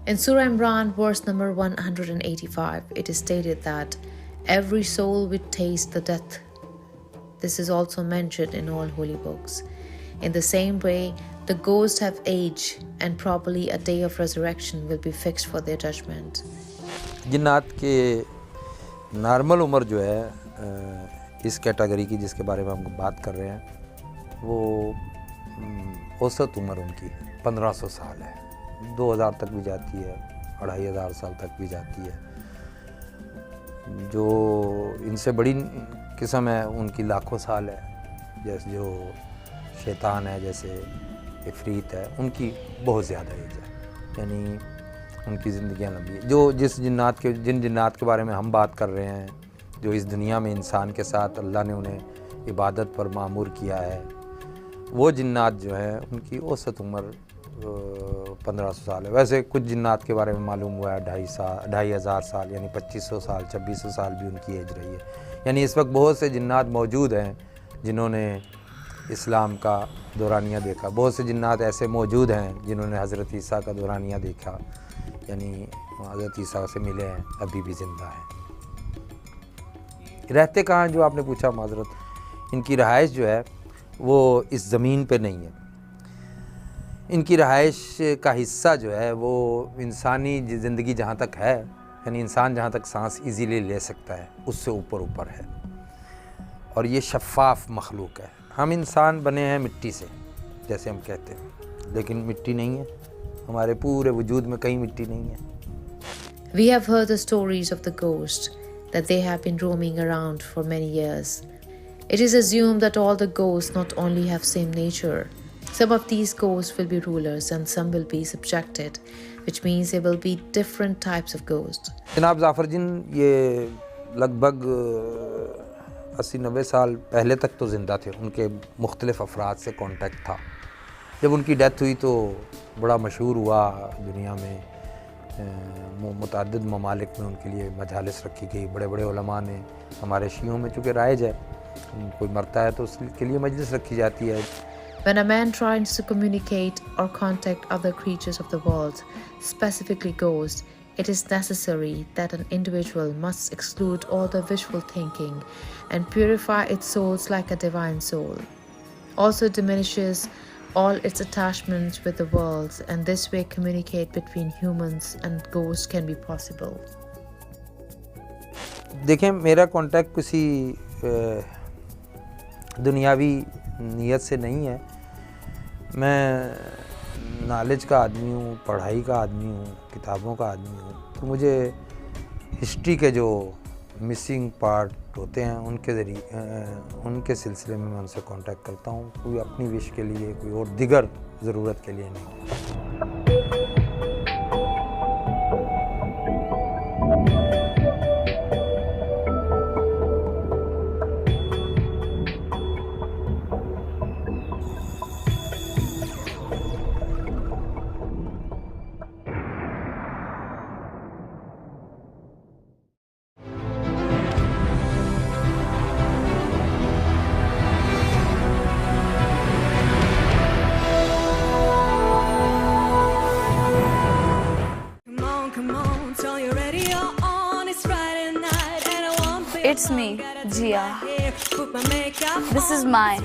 In Surah Imran, verse number 185, it is stated that every soul will taste the This is also mentioned in all holy books. In the same way, the ghosts have age, and probably a day of resurrection will be fixed for their judgment. जिन्नात के normal उम्र जो है इस category की जिसके बारे में हम बात कर रहे हैं वो औसत उम्र उनकी 1500 साल है, 2000 तक भी जाती है, 2500 साल तक भी जाती है। जो इनसे बड़ी किस्म है उनकी लाखों साल है, जैसे जो शैतान है, जैसे इफरीत है, उनकी बहुत ज़्यादा एज है, यानी उनकी ज़िंदगियाँ लंबी है। जो जिन जिन्नात के बारे में हम बात कर रहे हैं, जो इस दुनिया में इंसान के साथ अल्लाह ने उन्हें इबादत पर मामूर किया है, वो जिन्नात जो है उनकी औसत उम्र 1500 साल है। वैसे कुछ जिन्नात के बारे में मालूम हुआ है 2500 साल, यानी 2500 साल, 2600 साल भी उनकी एज रही है। यानी इस वक्त बहुत से जिन्नात मौजूद हैं जिन्होंने इस्लाम का दौरानिया देखा, बहुत से जिन्नात ऐसे मौजूद हैं जिन्होंने हज़रत ईसा का दौरानिया देखा, यानी हज़रत ईसा से मिले हैं, अभी भी ज़िंदा हैं। रहते कहाँ हैं जो आपने पूछा माज़रत, इनकी रहाइश जो है वो इस ज़मीन पे नहीं है। इनकी रहाइश का हिस्सा जो है वो इंसानी ज़िंदगी जहाँ तक है, यानी इंसान जहाँ तक सांस इजीली ले सकता है, उससे ऊपर है। और ये शफ़ाफ़ मखलूक है। हम इंसान बने हैं मिट्टी से, जैसे हम कहते हैं, लेकिन मिट्टी नहीं है, हमारे पूरे वजूद में कहीं मिट्टी नहीं है। We have heard the stories of the ghosts, that they have been roaming around for many years. It is assumed that all the ghosts not only have same nature. Some of these ghosts will be rulers and some will be subjected, which means there will be different types of ghosts. जनाब जाफ़र जिन ये लगभग 80-90 साल पहले तक तो ज़िंदा थे, उनके मुख्तलिफ़ अफराद से कांटेक्ट था। जब उनकी डेथ हुई तो बड़ा मशहूर हुआ दुनिया में, मुतअद्दिद ममालिक में उनके लिए मजालिस रखी गई, बड़े बड़े उलमा ने, हमारे शियों में चूँकि राइज है कोई मरता है तो उसके लिए मजलिस रखी जाती है। When a man tries to communicate or contact other creatures of the world, specifically ghosts, it is necessary that an individual must exclude all the wishful thinking and purify its souls like a divine soul. Also diminishes all its attachments with the world, and this way communicate between humans and ghosts can be possible. देखें, मेरा contact किसी दुनियावी नीयत से नहीं है। मैं knowledge का आदमी हूँ, पढ़ाई का आदमी हूँ, किताबों का आदमी हूँ, तो मुझे हिस्ट्री के जो मिसिंग पार्ट होते हैं उनके ज़रिए उनके सिलसिले में मैं उनसे कांटेक्ट करता हूँ, कोई अपनी विश के लिए, कोई और दिगर ज़रूरत के लिए नहीं। It's me, Jia. This is my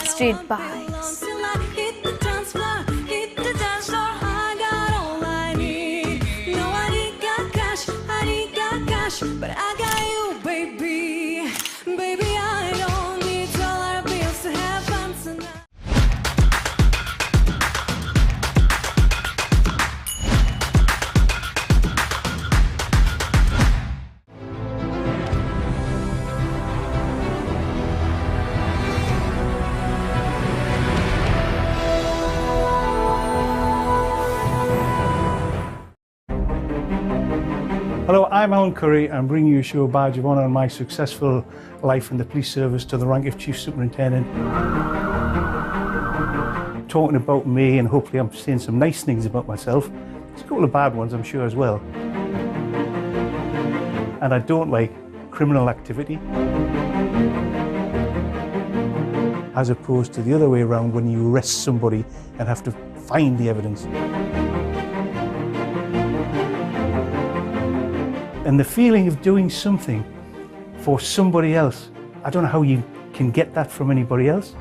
street vibes. But I got you, baby. Baby, I don't need dollar bills to have fun tonight. Hello, I'm Alan Curry. I'm bringing you a show badge of honour on my successful life in the police service to the rank of Chief Superintendent. Talking about me, and hopefully I'm saying some nice things about myself. There's a couple of bad ones, I'm sure, as well. And I don't like criminal activity, as opposed to the other way around when you arrest somebody and have to find the evidence. And the feeling of doing something for somebody else, I don't know how you can get that from anybody else.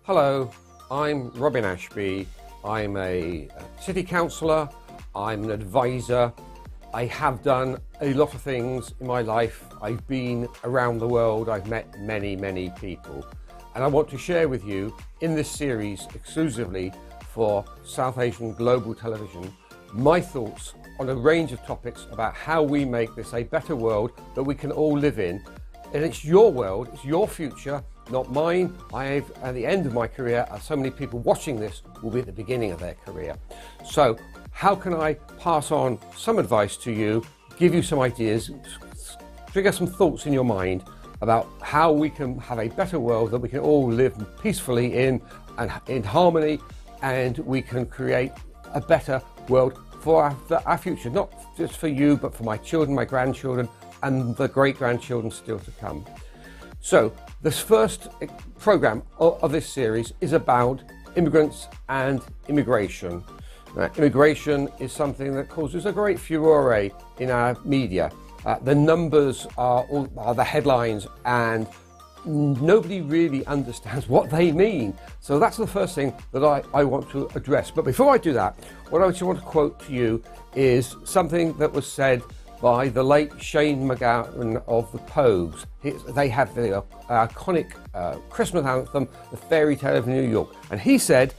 Hello, I'm Robin Ashby. I'm a city councillor, I'm an advisor. I have done a lot of things in my life. I've been around the world, I've met many, many people. And I want to share with you in this series exclusively for South Asian Global Television my thoughts on a range of topics about how we make this a better world that we can all live in. And it's your world, it's your future, not mine. At the end of my career, so many people watching this will be at the beginning of their career. So how can I pass on some advice to you, give you some ideas, trigger some thoughts in your mind about how we can have a better world that we can all live peacefully in and in harmony, and we can create a better world for our future, not just for you, but for my children, my grandchildren, and the great-grandchildren still to come. So this first program of this series is about immigrants and immigration. Immigration is something that causes a great furore in our media. The numbers are the headlines, and nobody really understands what they mean. So that's the first thing that I want to address. But before I do that, what I just want to quote to you is something that was said by the late Shane MacGowan of the Pogues. They have the iconic Christmas anthem, The Fairy Tale of New York. And he said,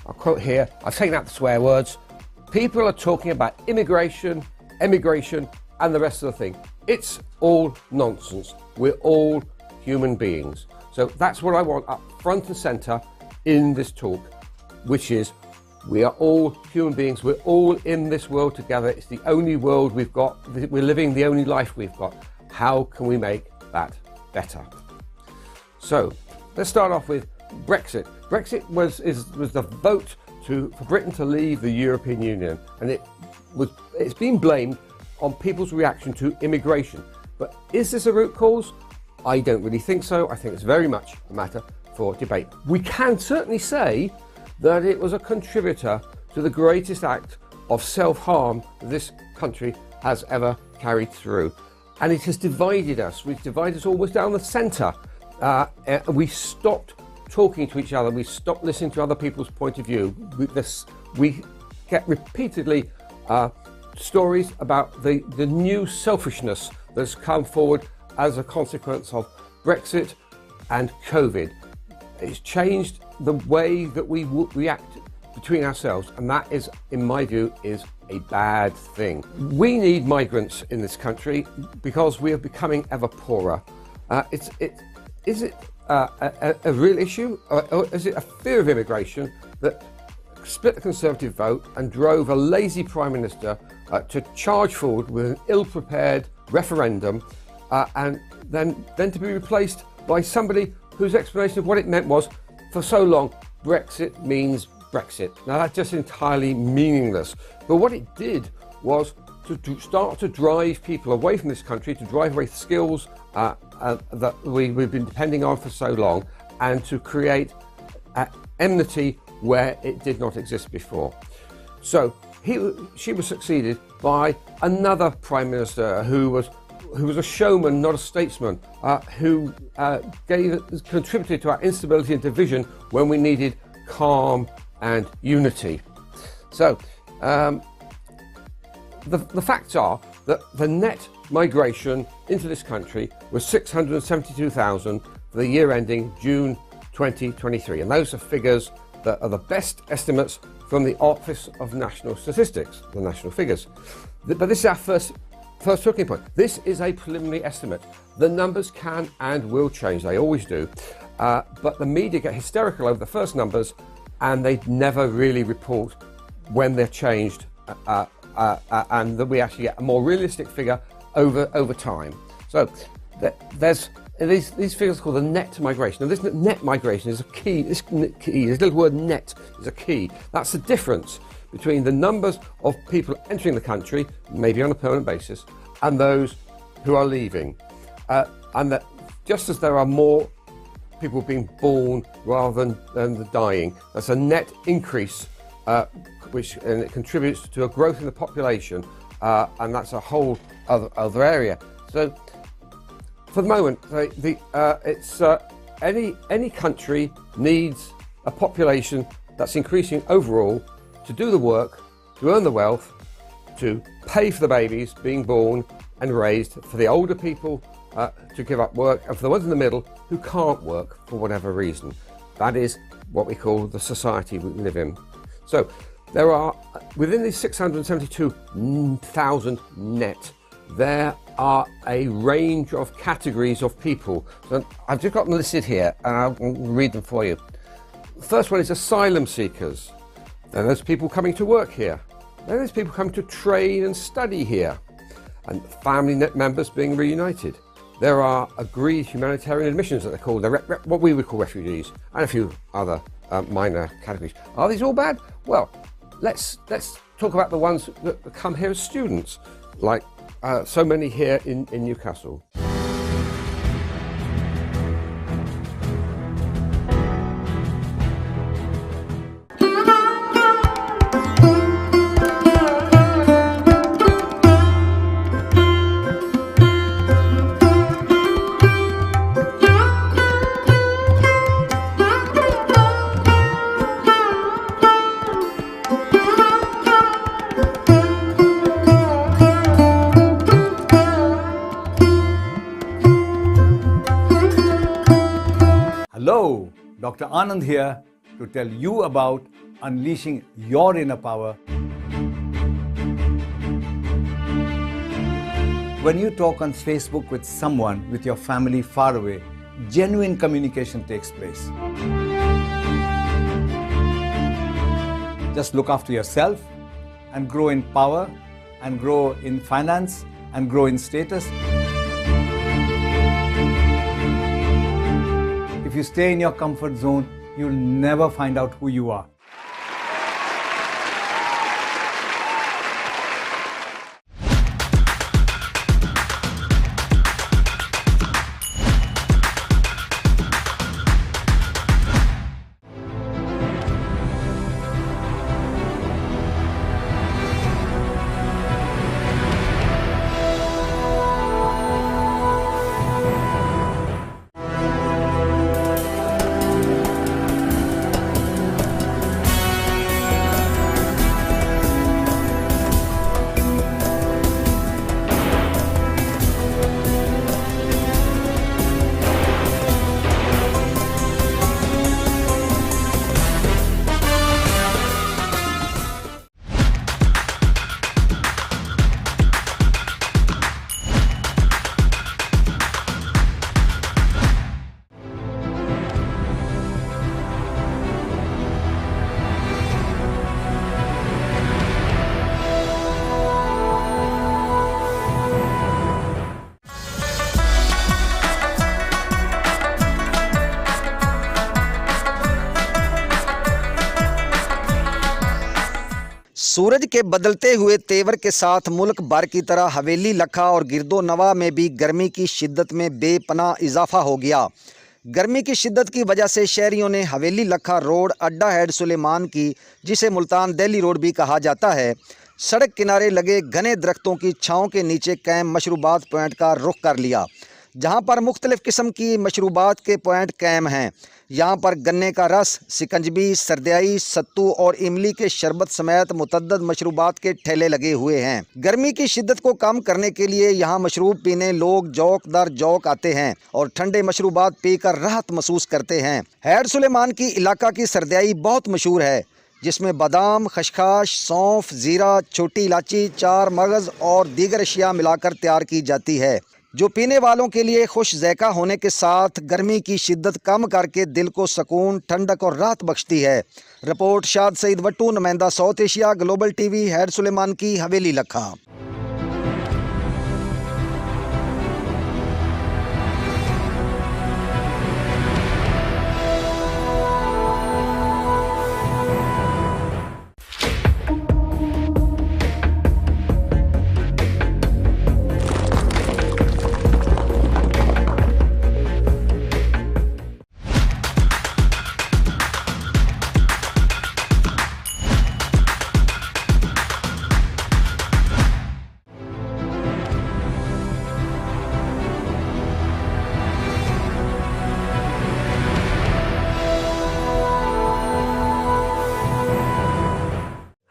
I'll quote here, I've taken out the swear words, "People are talking about immigration, emigration, and the rest of the thing. It's all nonsense. We're all human beings." So that's what I want up front and centre in this talk, which is we are all human beings. We're all in this world together. It's the only world we've got. We're living the only life we've got. How can we make that better? So let's start off with Brexit. Brexit was the vote for Britain to leave the European Union, and it's been blamed on people's reaction to immigration. But is this a root cause? I don't really think so. I think it's very much a matter for debate. We can certainly say that it was a contributor to the greatest act of self-harm this country has ever carried through. And it has divided us. We've divided us almost down the centre. We stopped talking to each other. We stopped listening to other people's point of view. We get repeatedly stories about the new selfishness that's come forward as a consequence of Brexit and COVID. It's changed the way that we react between ourselves, and that is, in my view, is a bad thing. We need migrants in this country because we are becoming ever poorer. Is it a real issue, or is it a fear of immigration that split the Conservative vote and drove a lazy Prime Minister to charge forward with an ill-prepared referendum and then to be replaced by somebody whose explanation of what it meant was, for so long, Brexit means Brexit. Now that's just entirely meaningless. But what it did was to start to drive people away from this country, to drive away skills that we've been depending on for so long, and to create enmity where it did not exist before. So she was succeeded by another Prime Minister who was a showman, not a statesman, who contributed to our instability and division when we needed calm and unity. So the facts are that the net migration into this country was 672,000 for the year ending June 2023, and those are figures that are the best estimates from the Office of National Statistics, the national figures. But this is our first talking point. This is a preliminary estimate. The numbers can and will change, they always do, but the media get hysterical over the first numbers and they never really report when they're changed, and that we actually get a more realistic figure over time. So there's these figures called the net migration. Now this net migration is a key, this little word net is a key. That's the difference between the numbers of people entering the country, maybe on a permanent basis, and those who are leaving. And that just as there are more people being born rather than dying, that's a net increase which it contributes to a growth in the population, and that's a whole other area. So for the moment, any country needs a population that's increasing overall to do the work, to earn the wealth, to pay for the babies being born and raised, for the older people to give up work, and for the ones in the middle who can't work for whatever reason. That is what we call the society we live in. So there are, within these 672,000 net, there are a range of categories of people. So I've just got them listed here and I'll read them for you. The first one is asylum seekers. Then there's people coming to work here. Then there's people coming to train and study here. And family members being reunited. There are agreed humanitarian admissions that they're called, what we would call refugees, and a few other minor categories. Are these all bad? Well, let's talk about the ones that come here as students, like so many here in Newcastle. Hello, Dr. Anand here to tell you about unleashing your inner power. When you talk on Facebook with someone with your family far away, genuine communication takes place. Just look after yourself and grow in power and grow in finance and grow in status. If you stay in your comfort zone, you'll never find out who you are. सूरज के बदलते हुए तेवर के साथ मुल्क भर की तरह हवेली लखा और गिरदो नवा में भी गर्मी की शिद्दत में बेपनाह इजाफा हो गया। गर्मी की शिद्दत की वजह से शहरियों ने हवेली लखा रोड अड्डा हेड सुलेमान की, जिसे मुल्तान दिल्ली रोड भी कहा जाता है, सड़क किनारे लगे घने दरख्तों की छाँव के नीचे कैम मशरूबात पॉइंट का रुख कर लिया, जहाँ पर मुख्तलिफ़ किस्म की मशरूबात के पॉइंट कैम हैं। यहाँ पर गन्ने का रस, सिकंजबी, सरदियाई, सत्तू और इमली के शरबत समेत मुतद्दद मशरूबात के ठेले लगे हुए हैं। गर्मी की शिद्दत को कम करने के लिए यहाँ मशरूब पीने लोग जौक दर जौक आते हैं और ठंडे मशरूबात पीकर राहत महसूस करते हैं। हेड सुलेमान की इलाका की सरदियाई बहुत मशहूर है, जिसमें बादाम, खशखाश, सौंफ, ज़ीरा, छोटी इलायची, चार मगज़ और दीगर अशिया मिलाकर तैयार की जाती है, जो पीने वालों के लिए खुश ज़ैक़ा होने के साथ गर्मी की शिद्दत कम करके दिल को सुकून, ठंडक और राहत बख्शती है। रिपोर्ट शाद सईद वट्टू, नुमाइंदा South Asia, global TV, head Suleman की हवेली लखा।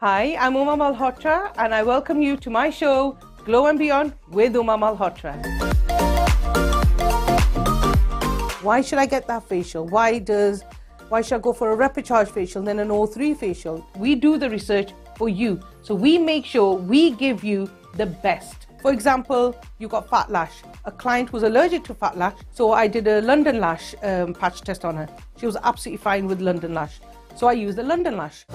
Hi, I'm Uma Malhotra and I welcome you to my show, Glow and Beyond with Uma Malhotra. Why should I get that facial? Why should I go for a rapid charge facial then an O3 facial? We do the research for you. So we make sure we give you the best. For example, you got fat lash. A client was allergic to fat lash, so I did a London lash patch test on her. She was absolutely fine with London lash. So I used the London lash.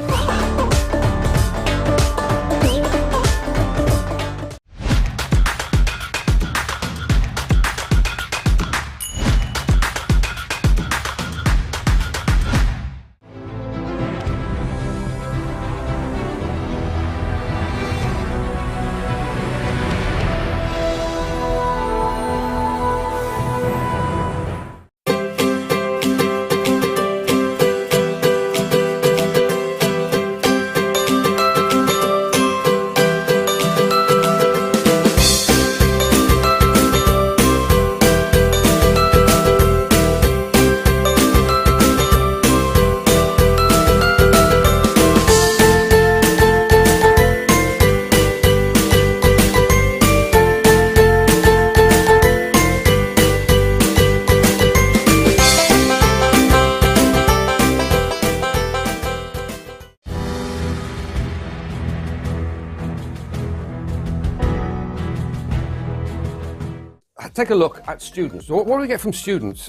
Take a look at students. What do we get from students?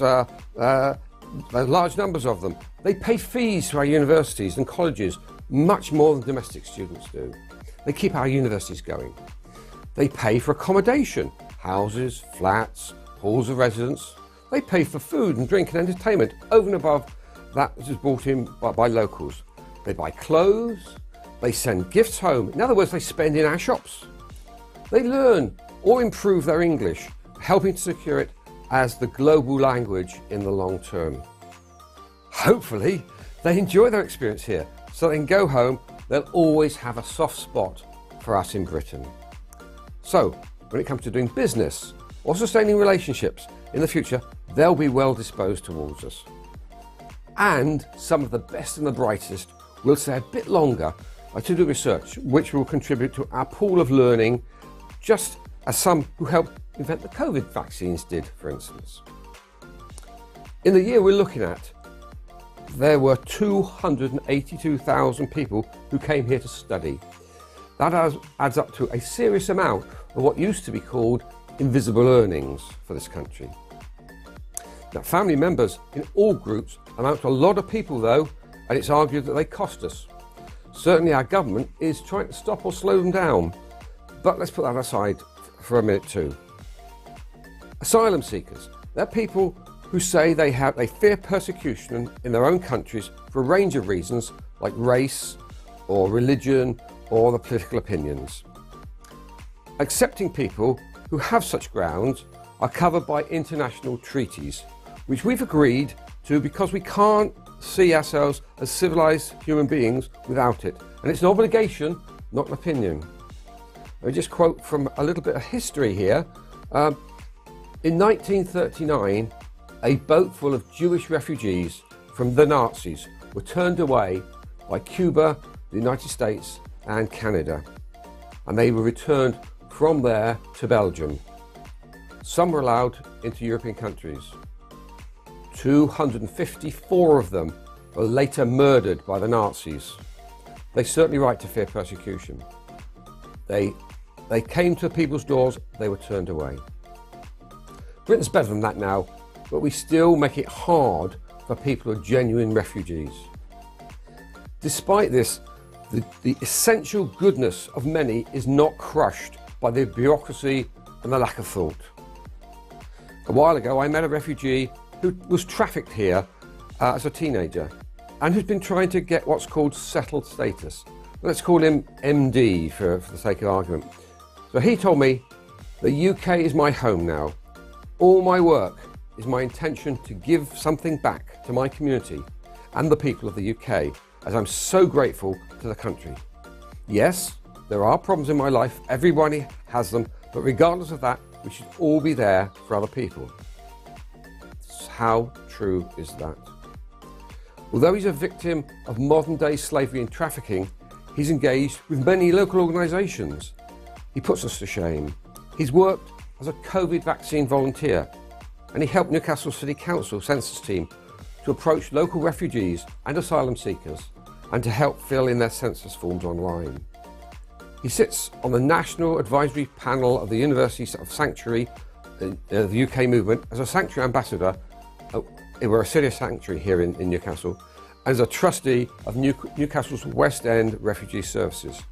Large numbers of them. They pay fees to our universities and colleges much more than domestic students do. They keep our universities going. They pay for accommodation, houses, flats, halls of residence. They pay for food and drink and entertainment over and above that which is brought in by locals. They buy clothes. They send gifts home. In other words, they spend in our shops. They learn or improve their English, helping to secure it as the global language in the long term. Hopefully, they enjoy their experience here, so they can go home, they'll always have a soft spot for us in Britain. So, when it comes to doing business or sustaining relationships in the future, they'll be well disposed towards us. And some of the best and the brightest will stay a bit longer to do research, which will contribute to our pool of learning, just as some who helped invent the COVID vaccines did, for instance. In the year we're looking at, there were 282,000 people who came here to study. That adds up to a serious amount of what used to be called invisible earnings for this country. Now, family members in all groups amount to a lot of people though, and it's argued that they cost us. Certainly our government is trying to stop or slow them down, but let's put that aside for a minute too. Asylum seekers, they're people who say they fear persecution in their own countries for a range of reasons like race or religion or the political opinions. Accepting people who have such grounds are covered by international treaties, which we've agreed to because we can't see ourselves as civilized human beings without it. And it's an obligation, not an opinion. I'll just quote from a little bit of history here. In 1939, a boat full of Jewish refugees from the Nazis were turned away by Cuba, the United States and Canada, and they were returned from there to Belgium. Some were allowed into European countries. 254 of them were later murdered by the Nazis. They certainly right to fear persecution. They came to people's doors, they were turned away. Britain's better than that now, but we still make it hard for people who are genuine refugees. Despite this, the essential goodness of many is not crushed by the bureaucracy and the lack of thought. A while ago, I met a refugee who was trafficked here as a teenager and who's been trying to get what's called settled status. Let's call him MD for the sake of argument. So he told me, the UK is my home now. All my work is my intention to give something back to my community and the people of the UK, as I'm so grateful to the country. Yes, there are problems in my life, everybody has them, but regardless of that, we should all be there for other people. How true is that? Although he's a victim of modern-day slavery and trafficking, he's engaged with many local organisations. He puts us to shame. He's worked as a COVID vaccine volunteer, and he helped Newcastle City Council census team to approach local refugees and asylum seekers and to help fill in their census forms online. He sits on the National Advisory Panel of the University of Sanctuary, the UK movement, as a sanctuary ambassador. We're a serious sanctuary here in Newcastle, as a trustee of Newcastle's West End Refugee Services.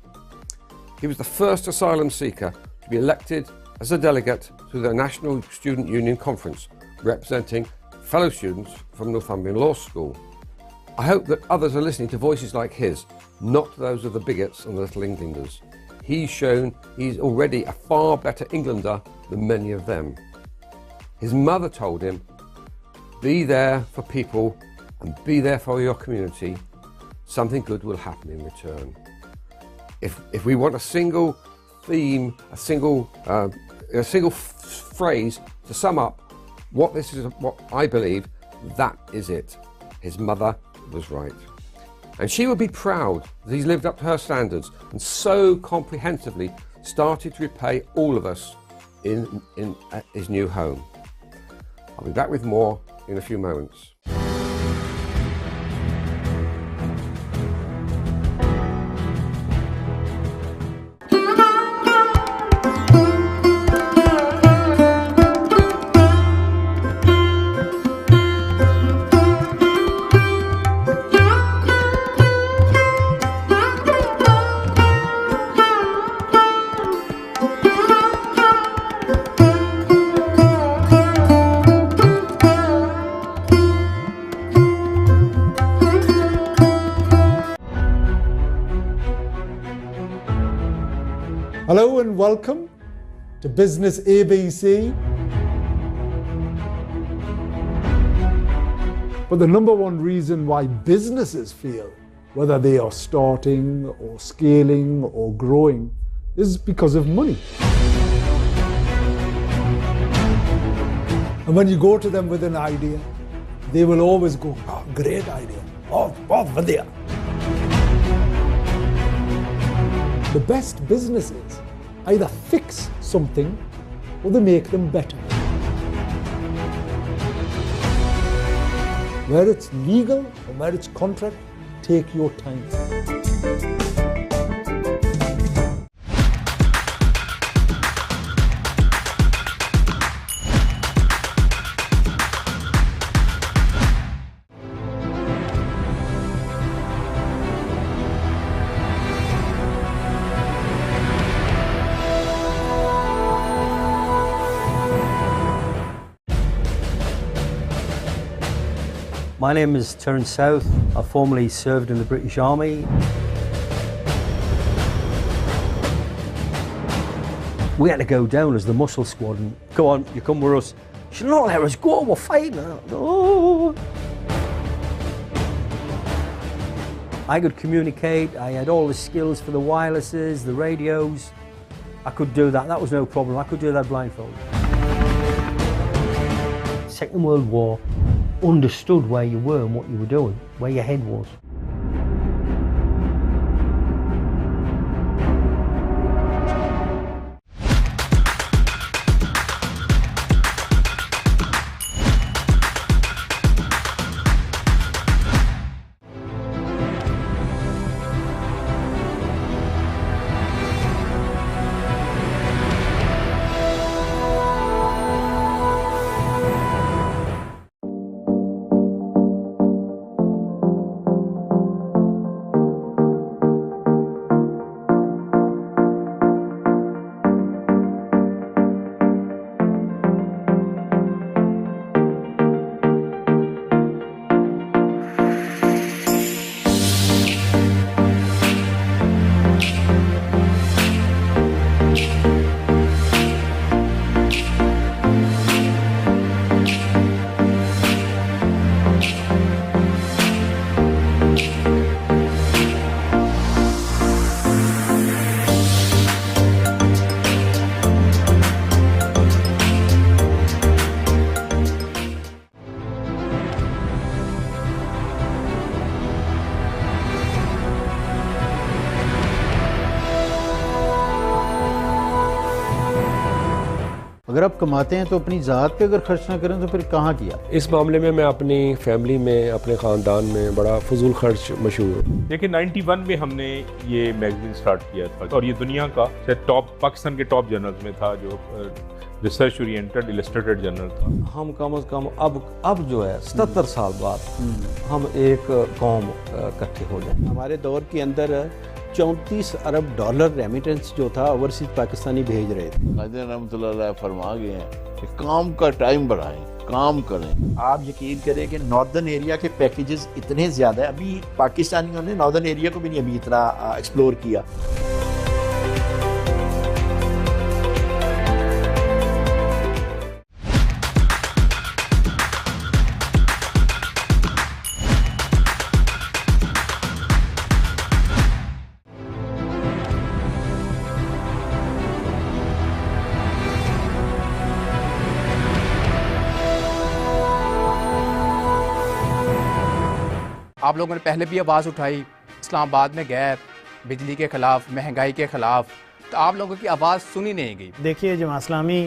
He was the first asylum seeker to be elected as a delegate to the National Student Union Conference, representing fellow students from Northumberland Law School. I hope that others are listening to voices like his, not those of the bigots and the Little Englanders. He's shown he's already a far better Englander than many of them. His mother told him, be there for people and be there for your community. Something good will happen in return. If we want a single theme, a single phrase to sum up what I believe, that is it. His mother was right. And she would be proud that he's lived up to her standards and so comprehensively started to repay all of us in his new home. I'll be back with more in a few moments. Hello and welcome to Business ABC. But the number one reason why businesses fail, whether they are starting or scaling or growing, is because of money. And when you go to them with an idea, they will always go, oh, great idea, oh, vadya. The best businesses either fix something or they make them better. Where it's legal or where it's contract, take your time. My name is Terence South. I formerly served in the British Army. We had to go down as the muscle squad and go on, you come with us. She said, "No, let us go, we're fighting." Oh. I could communicate, I had all the skills for the wirelesses, the radios. I could do that was no problem. I could do that blindfolded. Second World War, understood where you were and what you were doing, where your head was. اگر آپ کماتے ہیں تو اپنی ذات پہ اگر خرچ نہ کریں تو پھر کہاں کیا؟ اس معاملے میں اپنی فیملی میں اپنے خاندان میں بڑا فضول خرچ مشہور ہوں. دیکھیں 91 میں ہم نے یہ میگزین سٹارٹ کیا تھا اور یہ دنیا کا ٹاپ پاکستان کے ٹاپ جرنلز میں تھا جو ریسرچ اورینٹڈ السٹریٹڈ جرنل تھا. ہم کم از کم اب جو ہے 77 سال بعد ہم ایک قوم اکٹھے ہو جائیں. ہمارے دور کے اندر 34 ارب ڈالر ریمیٹنس جو تھا اوورسیز پاکستانی بھیج رہے تھے. قائد رحمۃ اللہ علیہ فرما گئے ہیں کہ کام کا ٹائم بڑھائیں، کام کریں. آپ یقین کریں کہ ناردرن ایریا کے پیکیجز اتنے زیادہ ہیں، ابھی پاکستانیوں نے ناردرن ایریا کو بھی نہیں ابھی اتنا ایکسپلور کیا. آپ لوگوں نے پہلے بھی آواز اٹھائی اسلام آباد میں گئے بجلی کے خلاف، مہنگائی کے خلاف، تو آپ لوگوں کی آواز سنی نہیں گئی. دیکھیے جماعت اسلامی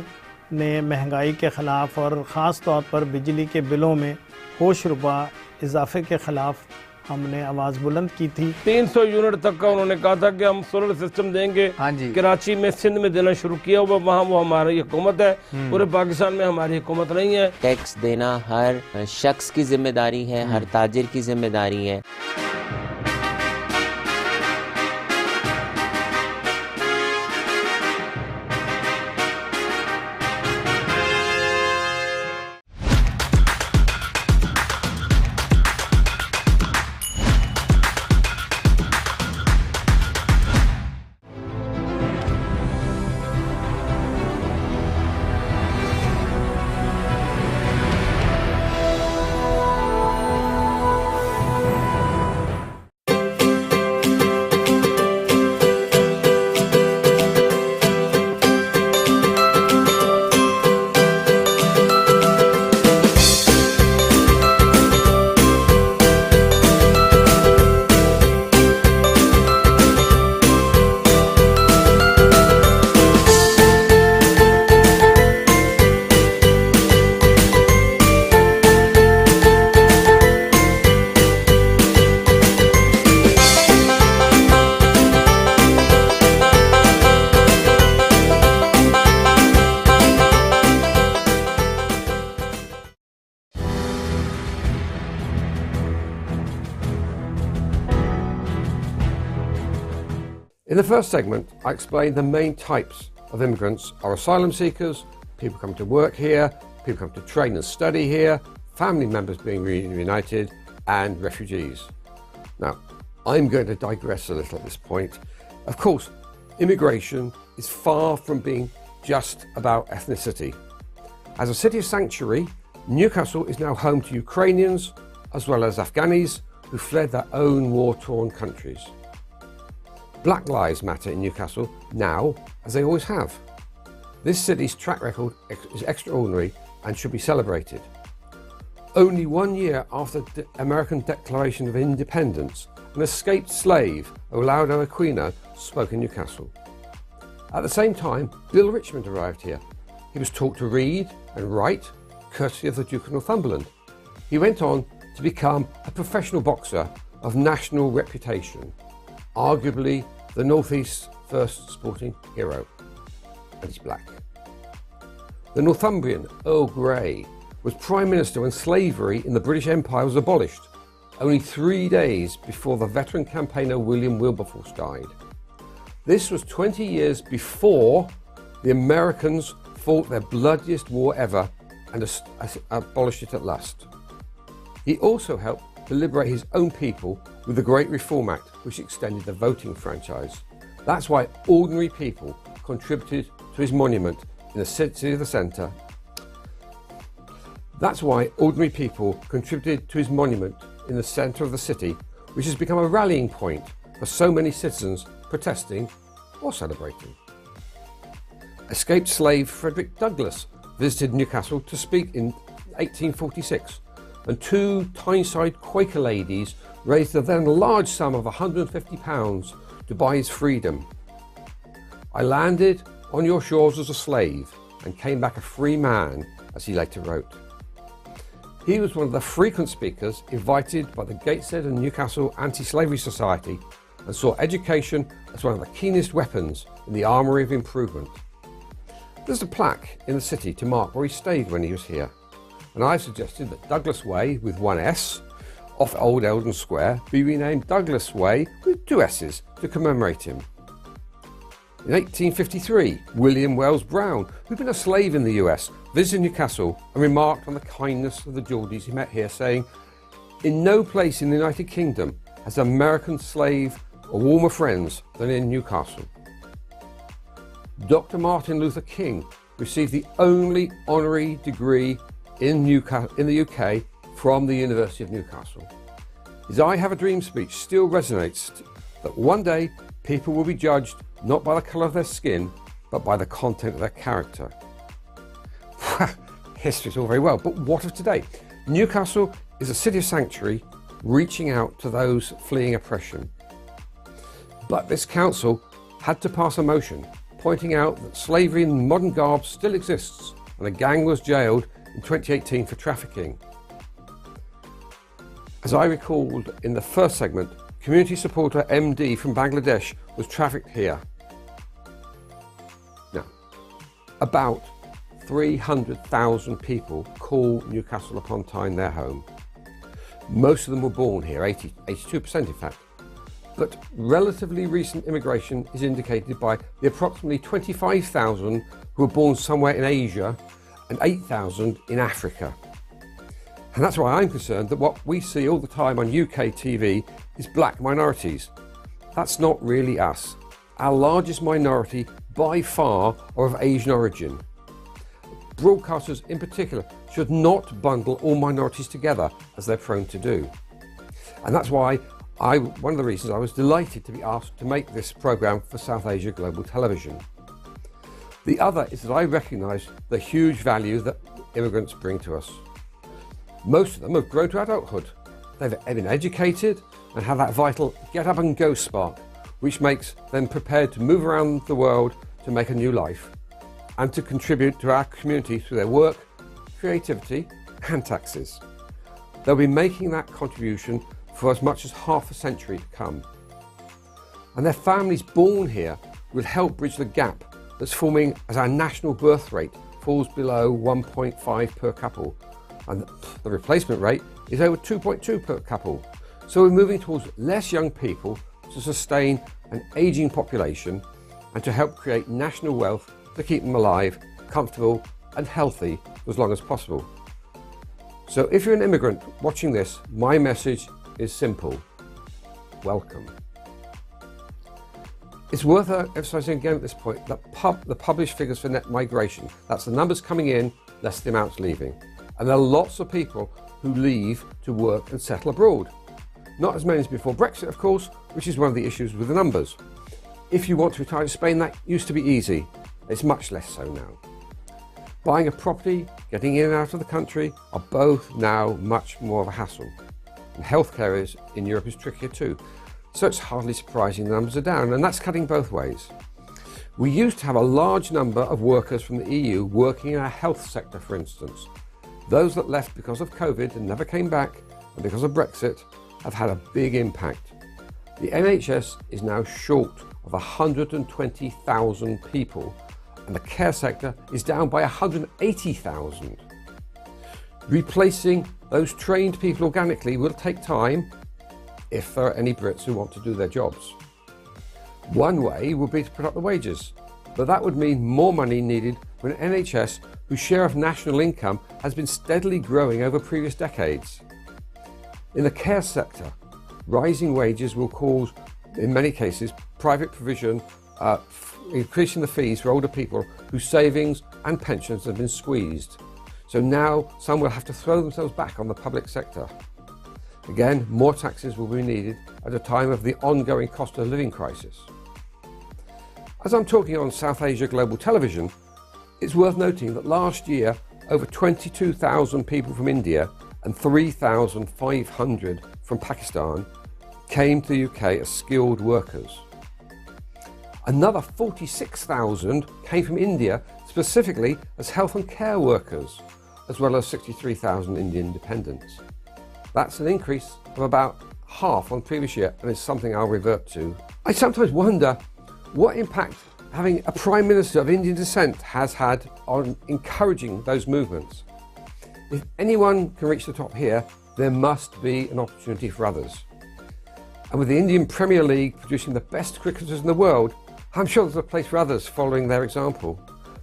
نے مہنگائی کے خلاف اور خاص طور پر بجلی کے بلوں میں ہوش ربا اضافے کے خلاف ہم نے آواز بلند کی تھی. 300 یونٹ تک کا انہوں نے کہا تھا کہ ہم سولر سسٹم دیں گے. کراچی میں سندھ میں دینا شروع کیا ہوا، وہاں وہ ہماری حکومت ہے. پورے پاکستان میں ہماری حکومت نہیں ہے. ٹیکس دینا ہر شخص کی ذمہ داری ہے، ہر تاجر کی ذمہ داری ہے. In the first segment, I explained the main types of immigrants are asylum seekers, people come to work here, people come to train and study here, family members being reunited, and refugees. Now, I'm going to digress a little at this point. Of course, immigration is far from being just about ethnicity. As a city of sanctuary, Newcastle is now home to Ukrainians as well as Afghanis who fled their own war-torn countries. Black lives matter in Newcastle now, as they always have. This city's track record is extraordinary and should be celebrated. Only 1 year after the American Declaration of Independence, an escaped slave, Olaudah Equiano, spoke in Newcastle. At the same time, Bill Richmond arrived here. He was taught to read and write, courtesy of the Duke of Northumberland. He went on to become a professional boxer of national reputation, arguably the North East's first sporting hero, and he's black. The Northumbrian Earl Grey was Prime Minister when slavery in the British Empire was abolished, only 3 days before the veteran campaigner William Wilberforce died. This was 20 years before the Americans fought their bloodiest war ever and abolished it at last. He also helped to liberate his own people with the Great Reform Act, which extended the voting franchise. That's why ordinary people contributed to his monument in the city of the centre. That's why ordinary people contributed to his monument in the centre of the city, which has become a rallying point for so many citizens protesting or celebrating. Escaped slave Frederick Douglass visited Newcastle to speak in 1846, and 2 Tyneside Quaker ladies raised the then large sum of £150 to buy his freedom. I landed on your shores as a slave and came back a free man, as he later wrote. He was one of the frequent speakers invited by the Gateshead and Newcastle Anti-Slavery Society and saw education as one of the keenest weapons in the armoury of improvement. There's a plaque in the city to mark where he stayed when he was here, and I've suggested that Douglas Way with 1 S off Old Eldon Square be renamed Douglas Way with 2 S's to commemorate him. In 1853, William Wells Brown, who'd been a slave in the US, visited Newcastle and remarked on the kindness of the Geordies he met here, saying, "In no place in the United Kingdom has an American slave or warmer friends than in Newcastle." Dr. Martin Luther King received the only honorary degree in the UK from the University of Newcastle. His I Have a Dream speech still resonates that one day people will be judged not by the colour of their skin, but by the content of their character. History's all very well, but what of today? Newcastle is a city of sanctuary reaching out to those fleeing oppression. But this council had to pass a motion pointing out that slavery in modern garb still exists, and a gang was jailed in 2018 for trafficking. As I recalled in the first segment, community supporter MD from Bangladesh was trafficked here. Now, about 300,000 people call Newcastle upon Tyne their home. Most of them were born here, 82% in fact. But relatively recent immigration is indicated by the approximately 25,000 who were born somewhere in Asia and 8,000 in Africa. And that's why I'm concerned that what we see all the time on UK TV is black minorities. That's not really us. Our largest minority by far are of Asian origin. Broadcasters in particular should not bundle all minorities together as they're prone to do. And that's why one of the reasons I was delighted to be asked to make this programme for South Asia Global Television. The other is that I recognise the huge value that immigrants bring to us. Most of them have grown to adulthood. They've been educated and have that vital get up and go spark, which makes them prepared to move around the world to make a new life and to contribute to our community through their work, creativity and taxes. They'll be making that contribution for as much as half a century to come. And their families born here will help bridge the gap that's forming as our national birth rate falls below 1.5 per couple, and the replacement rate is over 2.2 per couple. So we're moving towards less young people to sustain an ageing population and to help create national wealth to keep them alive, comfortable and healthy for as long as possible. So if you're an immigrant watching this, my message is simple: welcome. It's worth emphasising again at this point that the published figures for net migration, that's the numbers coming in less the amounts leaving. And there are lots of people who leave to work and settle abroad. Not as many as before Brexit, of course, which is one of the issues with the numbers. If you want to retire to Spain, that used to be easy. It's much less so now. Buying a property, getting in and out of the country are both now much more of a hassle. And healthcare in Europe is trickier too. So it's hardly surprising the numbers are down, and that's cutting both ways. We used to have a large number of workers from the EU working in our health sector, for instance. Those that left because of COVID and never came back, and because of Brexit, have had a big impact. The NHS is now short of 120,000 people, and the care sector is down by 180,000. Replacing those trained people organically will take time, if there are any Brits who want to do their jobs. One way would be to put up the wages, but that would mean more money needed for an NHS whose share of national income has been steadily growing over previous decades. In the care sector, rising wages will cause, in many cases, private provision, increasing the fees for older people whose savings and pensions have been squeezed. So now some will have to throw themselves back on the public sector. Again, more taxes will be needed at a time of the ongoing cost of living crisis. As I'm talking on South Asia Global Television, it's worth noting that last year over 22,000 people from India and 3,500 from Pakistan came to the UK as skilled workers. Another 46,000 came from India specifically as health and care workers, as well as 63,000 Indian dependents. That's an increase of about half on the previous year, and it's something I'll revert to. I sometimes wonder what impact having a Prime Minister of Indian descent has had on encouraging those movements. If anyone can reach the top here, there must be an opportunity for others. And with the Indian Premier League producing the best cricketers in the world, I'm sure there's a place for others following their example.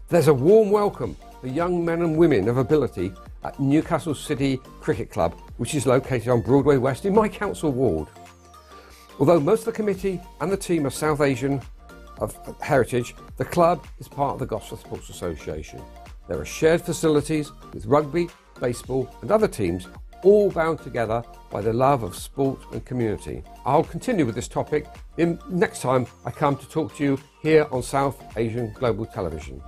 There's a warm welcome for young men and women of ability at Newcastle City Cricket Club, which is located on Broadway West in my council ward. Although most of the committee and the team are South Asian of heritage, the club is part of the Gosforth Sports Association. There are shared facilities with rugby, baseball and other teams, all bound together by the love of sport and community. I'll continue with this topic next time I come to talk to you here on South Asian Global Television.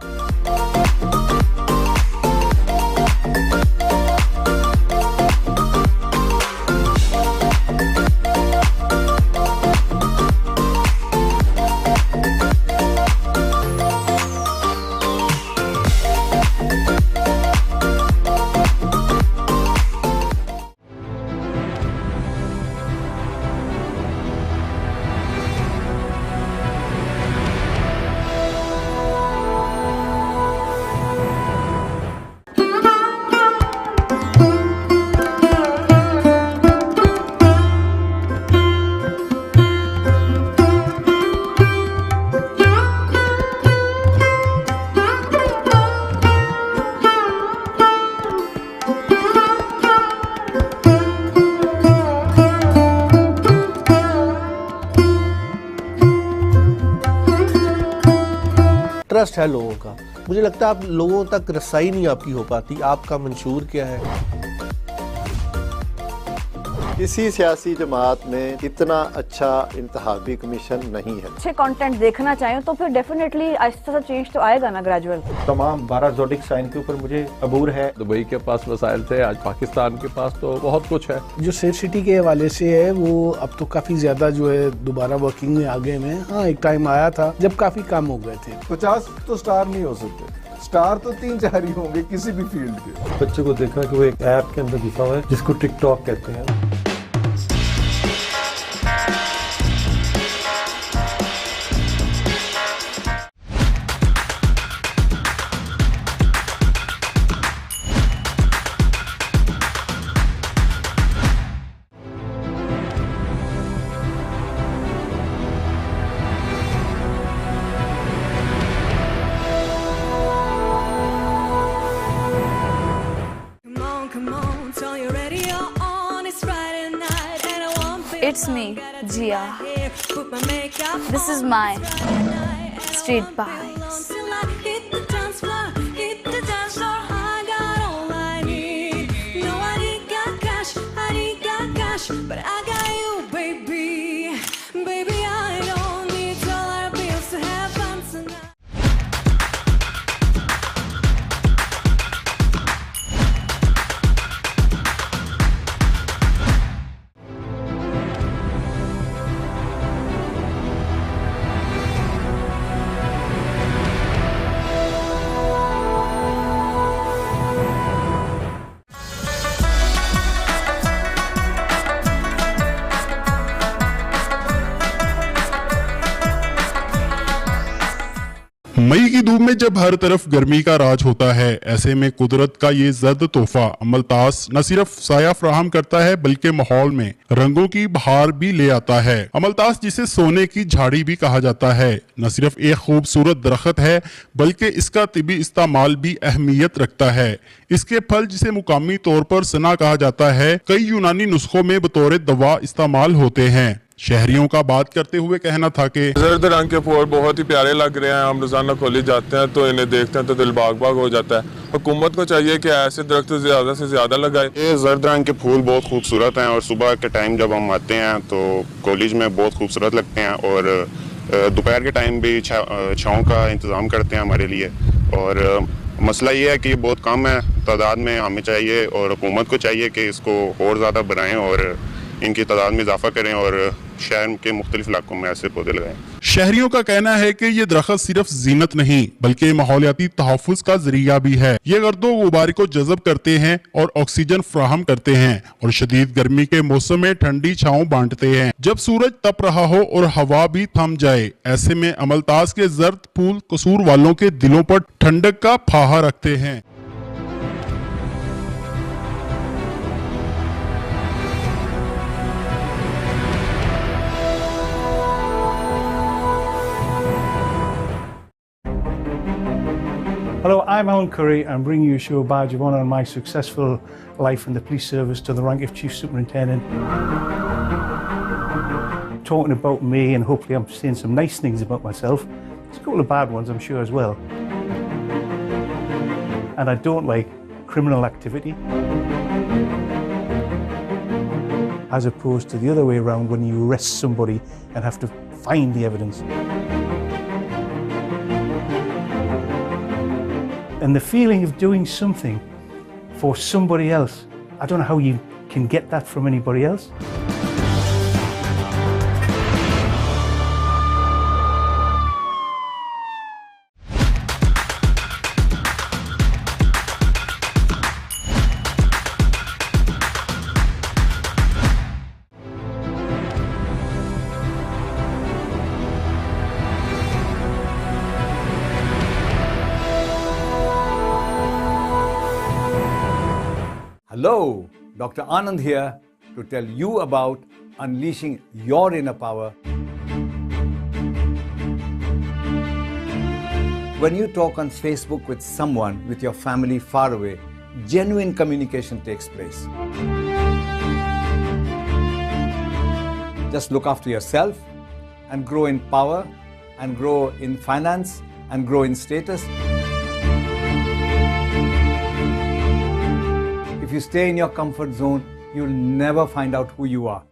Trust है लोगों का। मुझे लगता है आप लोगों तक रसाई नहीं आपकी हो पाती। आपका मंशूर क्या है? किसी सियासी जमात में इतना अच्छा इंतखाबी कमीशन नहीं है। अच्छे कंटेंट देखना चाहें तो फिर डेफिनेटली आहिस्ता सा चेंज तो आएगा ना, ग्रेजुअल। तमाम 12 ज़ोडिक साइन के ऊपर मुझे अबूर है। दुबई के पास वसाइल थे, आज पाकिस्तान के पास तो बहुत कुछ है। जो सेफ सिटी के हवाले से है वो अब तो काफी ज्यादा जो है दोबारा वर्किंग में आ गए हैं। हाँ, एक टाइम आया था जब काफी कम हो गए थे। 50 तो स्टार नहीं हो सकते, स्टार तो 3-4 ही होंगे किसी भी फील्ड के। बच्चे को देखा कि वो एक ऐप के अंदर घुसा हुआ है जिसको टिकटॉक कहते हैं। It's me, Jia. This is my street vibes. But I got you, baby. Baby, I don't need dollar bills to have fun tonight. मई की धूप में जब हर तरफ गर्मी का राज होता है, ऐसे में कुदरत का ये जर्द तोहफा अमलतास न सिर्फ साया फराहम करता है बल्कि माहौल में रंगों की बहार भी ले आता है। अमलतास जिसे सोने की झाड़ी भी कहा जाता है, न सिर्फ एक खूबसूरत दरख्त है बल्कि इसका तिबी इस्तेमाल भी अहमियत रखता है। इसके फल जिसे मुकामी तौर पर सना कहा जाता है, कई यूनानी नुस्खों में बतौर दवा इस्तेमाल होते हैं। शहरियों का बात करते हुए कहना था कि जर्द रंग के फूल बहुत ही प्यारे लग रहे हैं। हम रोजाना कॉलेज जाते हैं तो इन्हें देखते हैं तो दिल बाग बाग हो जाता है। हुकूमत को चाहिए कि ऐसे दरख्त ज्यादा से ज्यादा लगाए। ये जर्द रंग के फूल बहुत खूबसूरत हैं और सुबह के टाइम जब हम आते हैं तो कॉलेज में बहुत खूबसूरत लगते हैं और दोपहर के टाइम भी छाँव का इंतज़ाम करते हैं हमारे लिए। और मसला ये है कि ये बहुत कम है तादाद में, हमें चाहिए और हुकूमत को चाहिए कि इसको और ज़्यादा बढ़ाएं और इनकी तादाद में इजाफा करें और शहर के मुख्तलिफ इलाकों में ऐसे पौधे लगाएं। शहरियों का कहना है कि ये दरख्त सिर्फ जीनत नहीं बल्कि माहौलियाती तहफ़्फ़ुज़ का जरिया भी है। ये गर्दो गुबार को जज़ब करते हैं और ऑक्सीजन फ्राहम करते हैं और शदीद गर्मी के मौसम में ठंडी छाँव बांटते हैं। जब सूरज तप रहा हो और हवा भी थम जाए, ऐसे में अमलतास के जर्द फूल कसूर वालों के दिलों पर ठंडक का फाहा रखते हैं। Hello, I'm Alan Curry. I'm bringing you a show badge of honour on my successful life in the police service to the rank of Chief Superintendent. Talking about me, and hopefully I'm saying some nice things about myself. There's a couple of bad ones, I'm sure, as well. And I don't like criminal activity. As opposed to the other way around when you arrest somebody and have to find the evidence. And the feeling of doing something for somebody else, I don't know how you can get that from anybody else. Hello, Dr. Anand here to tell you about unleashing your inner power. When you talk on Facebook with someone with your family far away, genuine communication takes place. Just look after yourself and grow in power and grow in finance and grow in status. If you stay in your comfort zone, you'll never find out who you are.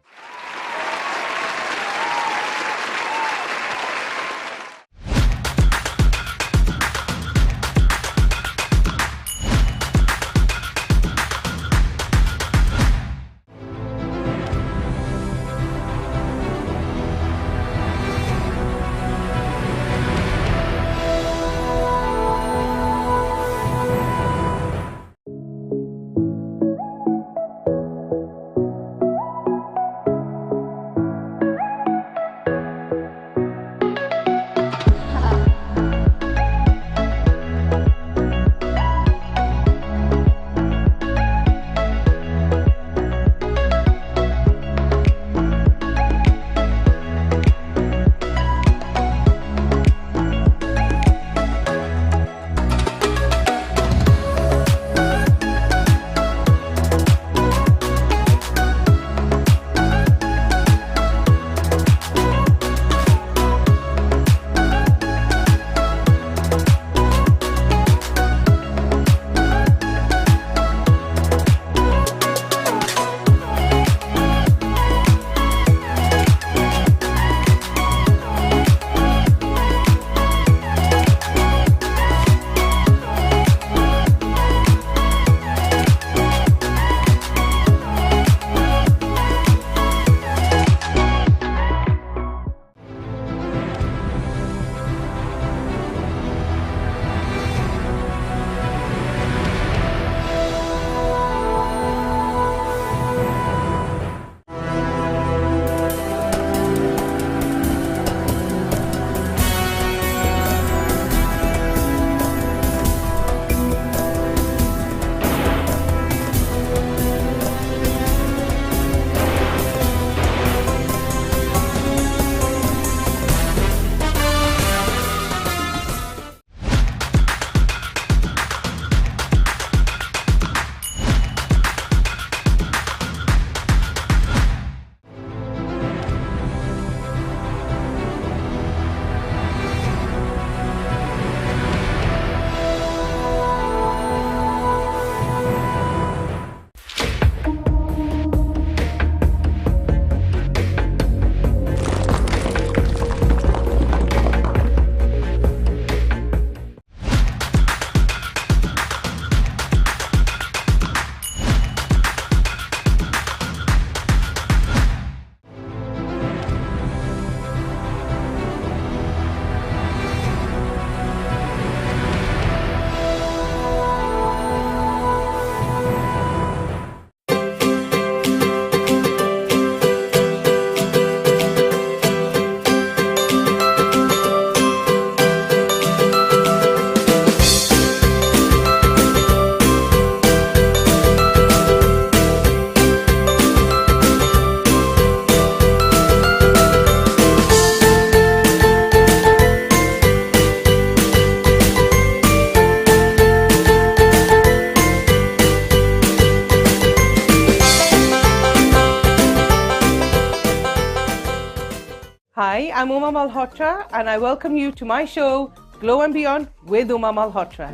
I'm Uma Malhotra and I welcome you to my show, Glow and Beyond with Uma Malhotra.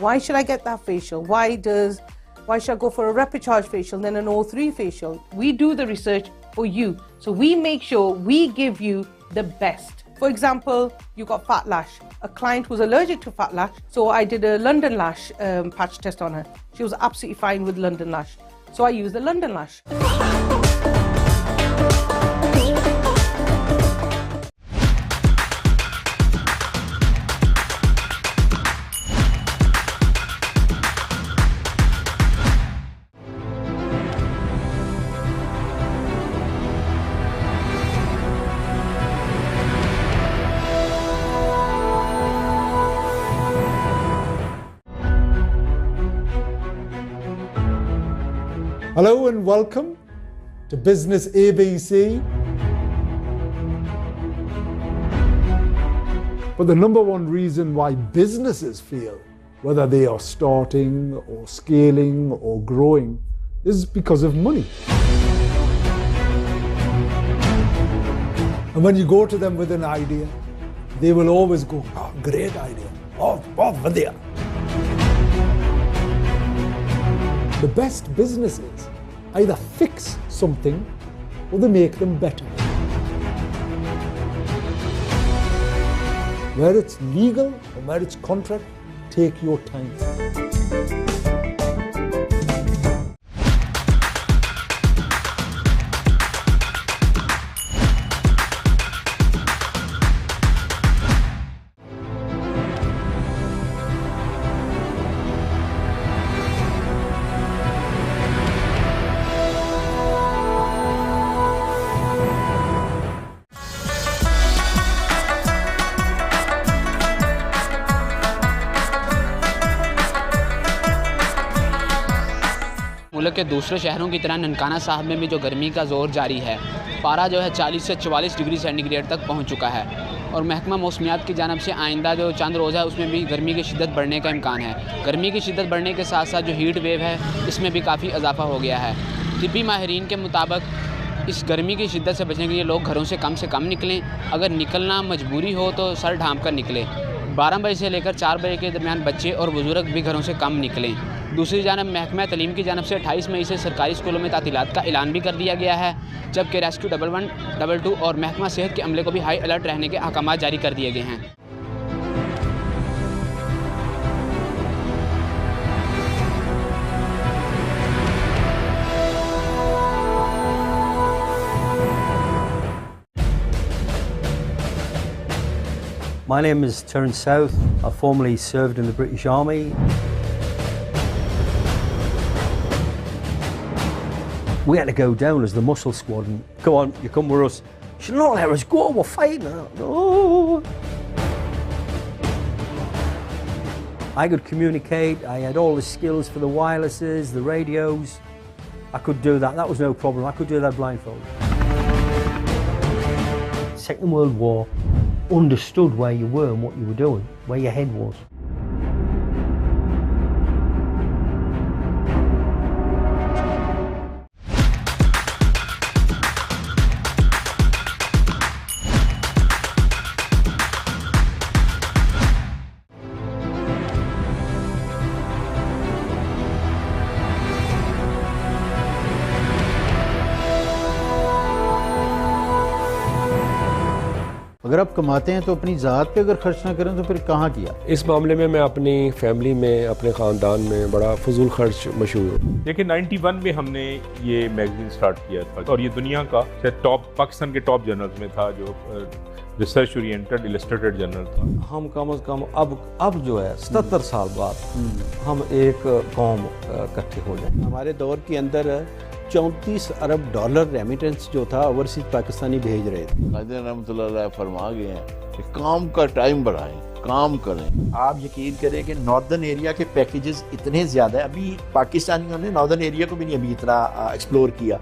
Why should I get that facial? Why should I go for a rapid charge facial then an O3 facial? We do the research for you. So we make sure we give you the best. For example, you got fat lash. A client was allergic to fat lash, so I did a London lash patch test on her. She was absolutely fine with London lash. So I used the London lash. Hello and welcome to Business ABC. But the number one reason why businesses fail, whether they are starting or scaling or growing, is because of money. And when you go to them with an idea, they will always go, "Oh, great idea. Oh, vadya." The best businesses either fix something or they make them better. Where it's legal or where it's contract, take your time. मुल्क के दूसरे शहरों की तरह ननकाना साहब में भी जो गर्मी का ज़ोर जारी है, पारा जो है 40 से 44 डिग्री सेंटीग्रेड तक पहुंच चुका है और महकमा मौसमियात की जानब से आइंदा जो चंद रोज़ है उसमें भी गर्मी की शिद्दत बढ़ने का इम्कान है। गर्मी की शिद्दत बढ़ने के साथ साथ जो हीट वेव है इसमें भी काफ़ी इजाफा हो गया है। तिब्बी माहिरीन के मुताबिक इस गर्मी की शिद्दत से बचने के लिए लोग घरों से कम निकलें, अगर निकलना मजबूरी हो तो सर ढाँप कर निकलें। 12 बजे से लेकर 4 बजे के दरमियान बच्चे और बुजुर्ग भी घरों से कम निकलें। दूसरी जानब महकमा तलीम की जानब से 28 मई से सरकारी स्कूलों में तातीलात का ऐलान भी कर दिया गया है, जबकि रेस्क्यू 11, 22 और महकमा सेहत के अमले को भी हाई अलर्ट रहने के अहकाम जारी कर दिए गए हैं। My name is Terence South. I formerly served in the British Army. We had to go down as the muscle squad and come on, you come with us. She said, "No, let us go, we're fighting." No. I could communicate, I had all the skills for the wirelesses, the radios. I could do that, that was no problem. I could do that blindfolded. Second World War, understood where you were and what you were doing, where your head was. अगर आप कमाते हैं तो अपनी ज़ात पे अगर खर्च ना करें तो फिर कहाँ किया? इस मामले में मैं अपनी फैमिली में, अपने ख़ानदान में बड़ा फजूल खर्च मशहूर हूँ। देखिए 91 में हमने ये मैगजीन स्टार्ट किया था और ये दुनिया का टॉप, पाकिस्तान के टॉप जर्नल्स में था, जो रिसर्च ओरिएंटेड इलस्ट्रेटेड जर्नल था। हम कम अज़ कम अब जो है 77 साल बाद हम एक कौम इकट्ठे हो जाए। हमारे दौर के अंदर 34 अरब डॉलर रेमिटेंस जो था ओवरसीज पाकिस्तानी भेज रहे थे। कायदे रहमतुल्लाह अलैह फरमा गए हैं कि काम का टाइम बढ़ाएं, काम करें। आप यकीन करें कि नॉर्दर्न एरिया के पैकेजेस इतने ज़्यादा है, अभी पाकिस्तानियों ने नॉर्दर्न एरिया को भी नहीं अभी इतना एक्सप्लोर किया।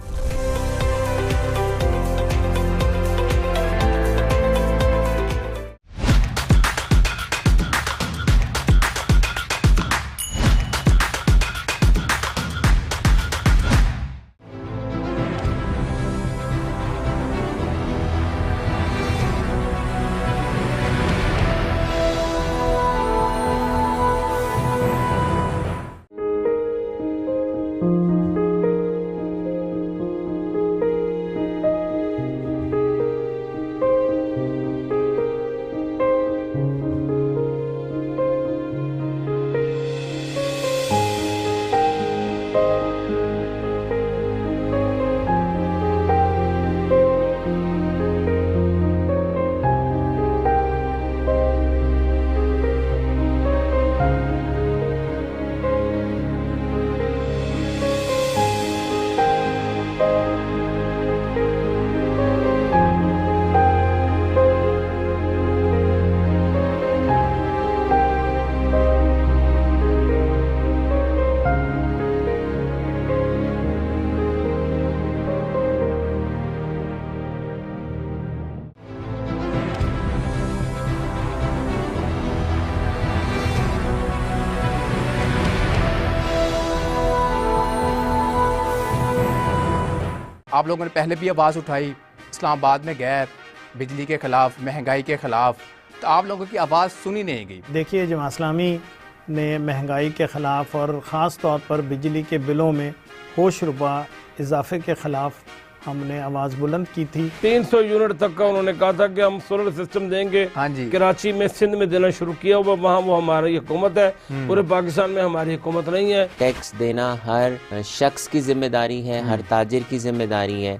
آپ لوگوں نے پہلے بھی آواز اٹھائی اسلام آباد میں گئے بجلی کے خلاف، مہنگائی کے خلاف، تو آپ لوگوں کی آواز سنی نہیں گئی. دیکھیے جماعت اسلامی نے مہنگائی کے خلاف اور خاص طور پر بجلی کے بلوں میں ہوش ربا اضافے کے خلاف ہم نے آواز بلند کی تھی. 300 یونٹ تک کا انہوں نے کہا تھا کہ ہم سولر سسٹم دیں گے. کراچی میں، سندھ میں دینا شروع کیا ہوا، وہاں وہ ہماری حکومت ہے. پورے پاکستان میں ہماری حکومت نہیں ہے. ٹیکس دینا ہر شخص کی ذمہ داری ہے، ہر تاجر کی ذمہ داری ہے.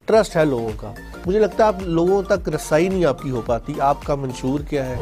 ٹرسٹ ہے لوگوں کا. مجھے لگتا ہے آپ لوگوں تک رسائی نہیں آپ کی ہو پاتی. آپ کا منشور کیا ہے؟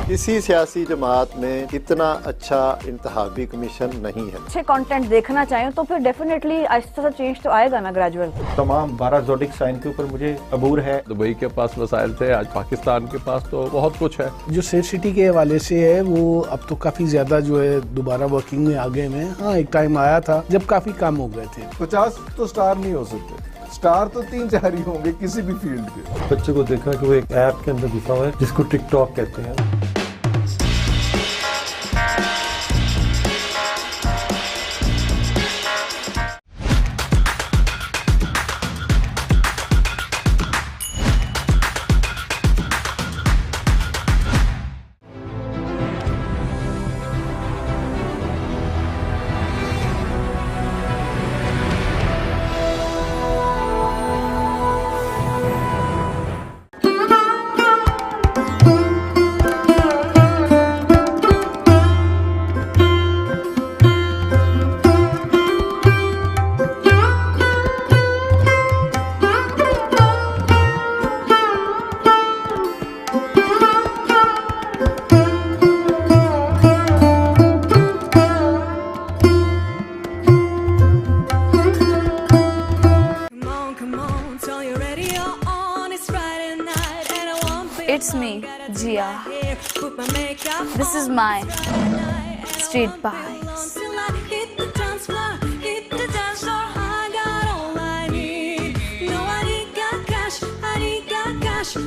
کسی سیاسی جماعت میں اتنا اچھا انتخابی کمیشن نہیں ہے. اچھے کانٹینٹ دیکھنا چاہیں تو پھر ڈیفینیٹلی آہستہ سا چینج تو آئے گا نا گریجول. تمام 12 زوڈک سائن کے اوپر مجھے عبور ہے. دبئی کے پاس وسائل تھے، آج پاکستان کے پاس تو بہت کچھ ہے. جو سیف سٹی کے حوالے سے ہے وہ اب تو کافی زیادہ جو ہے دوبارہ ورکنگ میں آگے میں. ہاں ایک ٹائم آیا تھا جب کافی کام ہو گئے تھے. 50 تو سٹار نہیں ہو سکتے، سٹار تو 3-4 ہی ہوں گے کسی بھی فیلڈ کے. بچے کو دیکھا کہ وہ ایک ایپ کے اندر گھسا ہوا ہے جس کو ٹک ٹاک کہتے ہیں. It's me, Jia. This is my Street Vibes.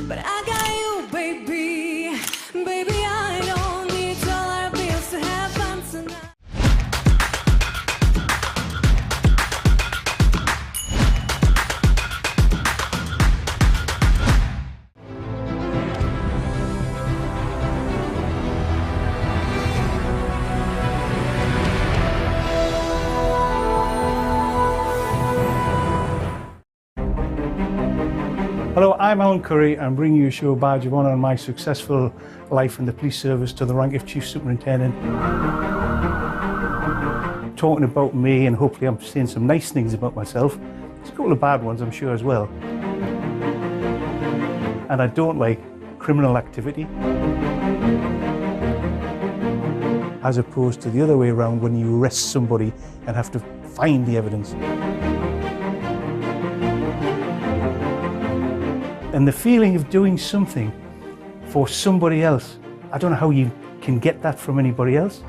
But I got you, baby. Baby, I don't need dollar bills to have fun tonight. Hello, I'm Alan Curry. I'm bringing you a show badge of honour on my successful life in the police service to the rank of Chief Superintendent. Talking about me, and hopefully I'm saying some nice things about myself. There's a couple of bad ones, I'm sure, as well. And I don't like criminal activity. As opposed to the other way around, when you arrest somebody and have to find the evidence. And the feeling of doing something for somebody else, I don't know how you can get that from anybody else.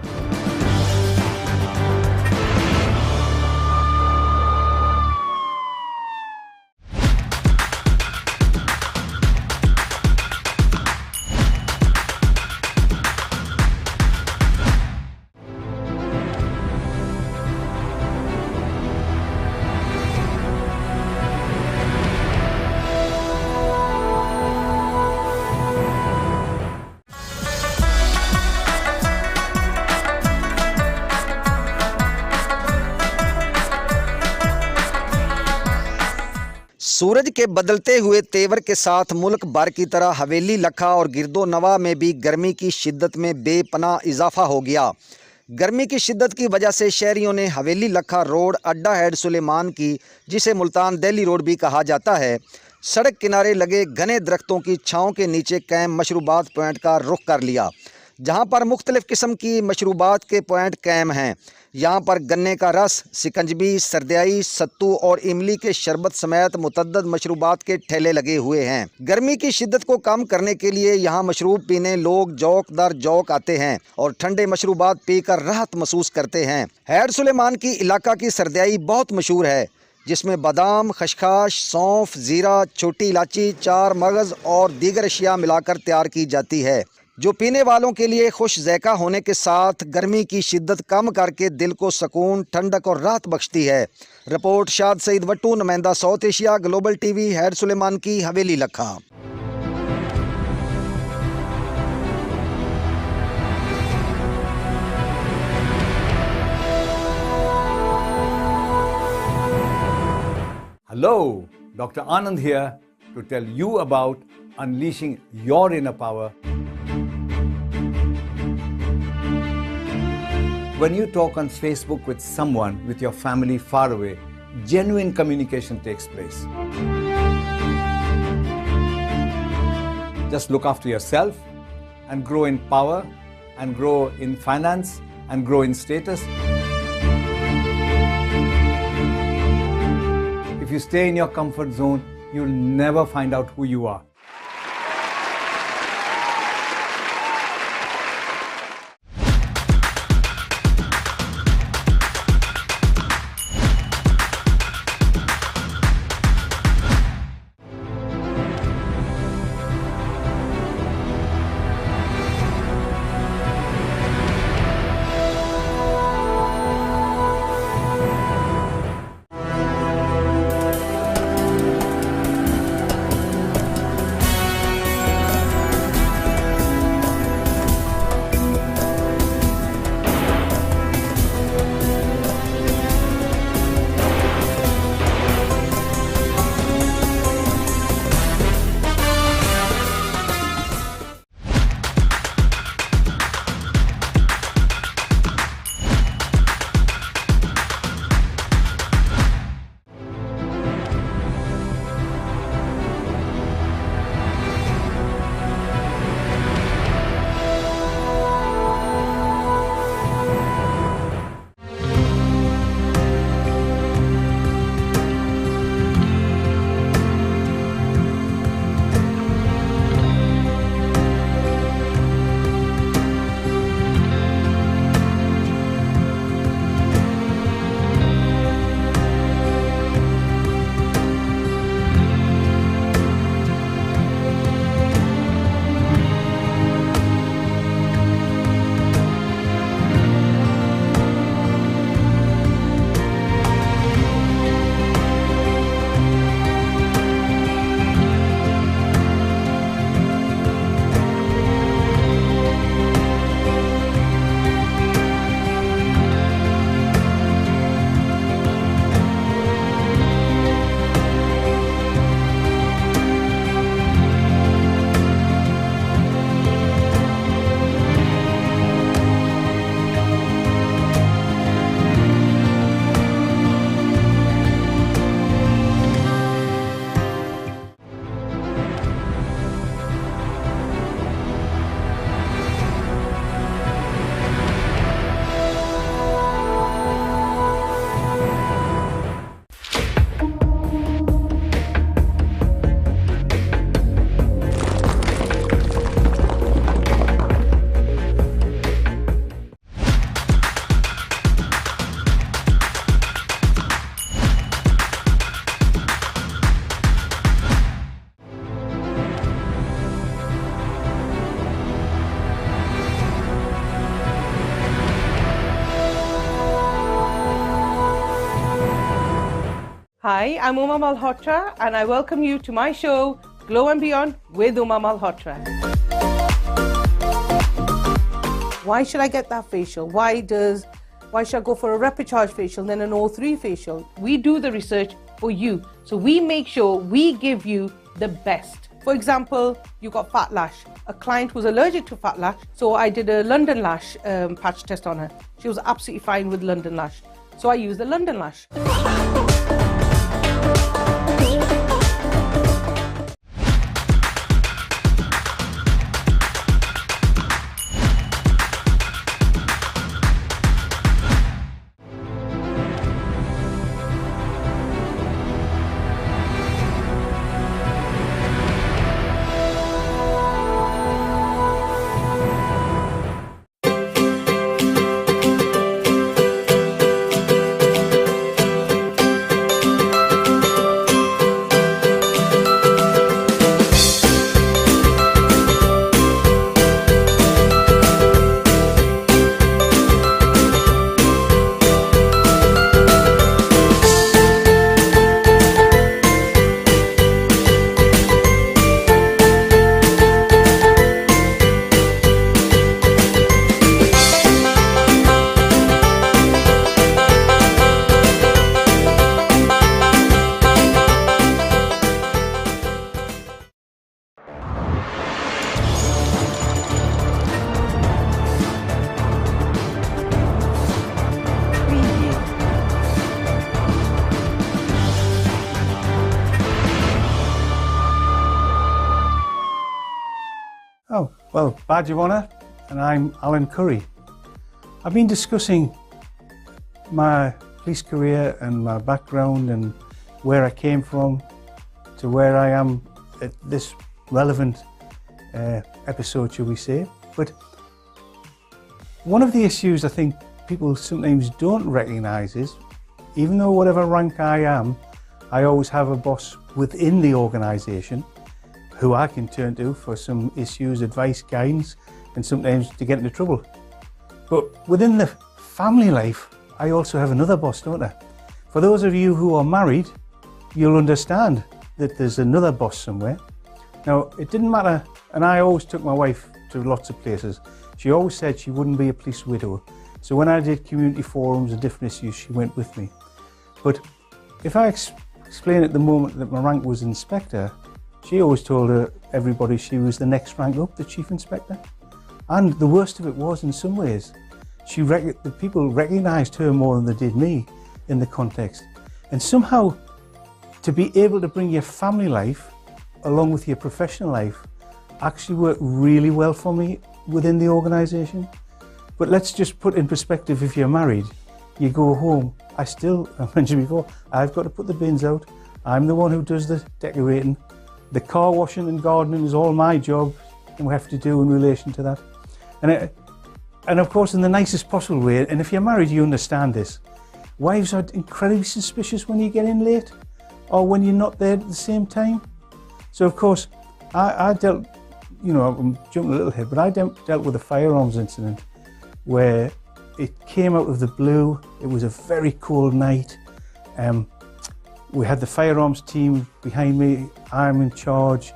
سورج کے بدلتے ہوئے تیور کے ساتھ ملک بھر کی طرح حویلی لکھا اور گرد و نواح میں بھی گرمی کی شدت میں بے پناہ اضافہ ہو گیا۔ گرمی کی شدت کی وجہ سے شہریوں نے حویلی لکھا روڈ، اڈا ہیڈ سلیمان کی، جسے ملتان دہلی روڈ بھی کہا جاتا ہے، سڑک کنارے لگے گھنے درختوں کی چھاؤں کے نیچے قائم مشروبات پوائنٹ کا رخ کر لیا، जहां पर मुख्तलिफ किस्म की मशरूबात के पॉइंट कायम हैं। यहाँ पर गन्ने का रस, सिकंजबी, सरदियाई, सत्तू और इमली के शरबत समेत मुतद्दद मशरूबात के ठेले लगे हुए हैं। गर्मी की शिद्दत को कम करने के लिए यहाँ मशरूब पीने लोग जौक दर जौक आते हैं और ठंडे मशरूबात पीकर राहत महसूस करते हैं। हैड सुलेमान की इलाका की सरदियाई बहुत मशहूर है, जिसमें बादाम, खशखाश, सौंफ, ज़ीरा, छोटी इलायची, चार मगज़ और दीगर अशिया मिलाकर तैयार की जाती है, जो पीने वालों के लिए खुश ज़ैक़ा होने के साथ गर्मी की शिद्दत कम करके दिल को सुकून, ठंडक और राहत बख्शती है। रिपोर्ट शाद सईद वट्टू, नुमाइंदा South Asia, global TV, head Suleman की हवेली लखा। Hello, Dr. Anand here to tell you about unleashing your inner power. When you talk on Facebook with someone with your family far away, genuine communication takes place. Just look after yourself and grow in power and grow in finance and grow in status. If you stay in your comfort zone, you'll never find out who you are. Hi, I'm Uma Malhotra and I welcome you to my show, Glow and Beyond with Uma Malhotra. Why should I get that facial? Why should I go for a rapid charge facial then an O3 facial? We do the research for you. So we make sure we give you the best. For example, you got fat lash. A client was allergic to fat lash, so I did a London lash patch test on her. She was absolutely fine with London lash. So I used the London lash. Oh, well, Badge of Honour, and I'm Alan Curry. I've been discussing my police career and my background and where I came from to where I am at this relevant episode, shall we say. But one of the issues I think people sometimes don't recognise is, even though whatever rank I am, I always have a boss within the organisation who I can turn to for some issues, advice, guidance, and sometimes to get into trouble. But within the family life, I also have another boss, don't I? For those of you who are married, you'll understand that there's another boss somewhere. Now, it didn't matter, and I always took my wife to lots of places. She always said she wouldn't be a police widow. So when I did community forums and different issues, she went with me. But if I explain at the moment that my rank was inspector, she always told everybody she was the next rank up, the chief inspector. And the worst of it was, in some ways, the people recognised her more than they did me in the context. And somehow, to be able to bring your family life along with your professional life actually worked really well for me within the organisation. But let's just put in perspective, if you're married, you go home, I mentioned before, I've got to put the bins out, I'm the one who does the decorating, the car washing and gardening is all my job and we have to do in relation to that. And of course, in the nicest possible way, and if you're married, you understand this, wives are incredibly suspicious when you get in late or when you're not there at the same time. So of course, I dealt, I'm jumping a little ahead, but I dealt with a firearms incident where it came out of the blue. It was a very cold night. We had the firearms team behind me. I'm in charge.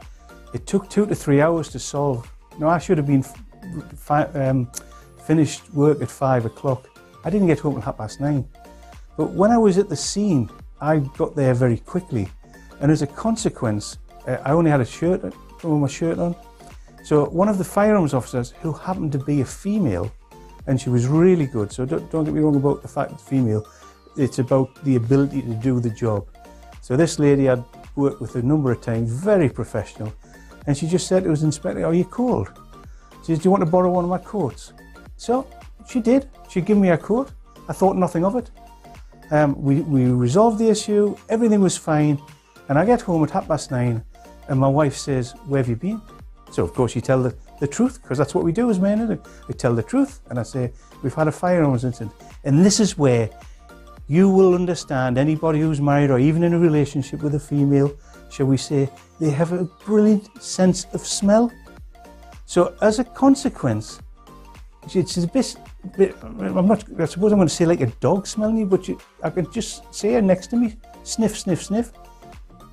It took 2 to 3 hours to solve. Now, I should have been finished work at 5 o'clock. I didn't get home until 9:30. But when I was at the scene, I got there very quickly. And as a consequence, I only had my shirt on. So one of the firearms officers, who happened to be a female, and she was really good, so don't get me wrong about the fact it's female, it's about the ability to do the job. So this lady I'd worked with a number of times, very professional, and she just said to us, Inspector, are you cold? She said, do you want to borrow one of my coats? So she did. She gave me a coat. I thought nothing of it. We resolved the issue, everything was fine, and I get home at 9:30, and my wife says, where have you been? So of course you tell the truth, because that's what we do as men, isn't it? We tell the truth, and I say, we've had a firearms incident. And this is where you will understand, anybody who's married or even in a relationship with a female, shall we say, they have a brilliant sense of smell. So as a consequence, it's a bit I suppose I'm going to say like a dog smelling you, but I can just say her next to me, sniff, sniff, sniff.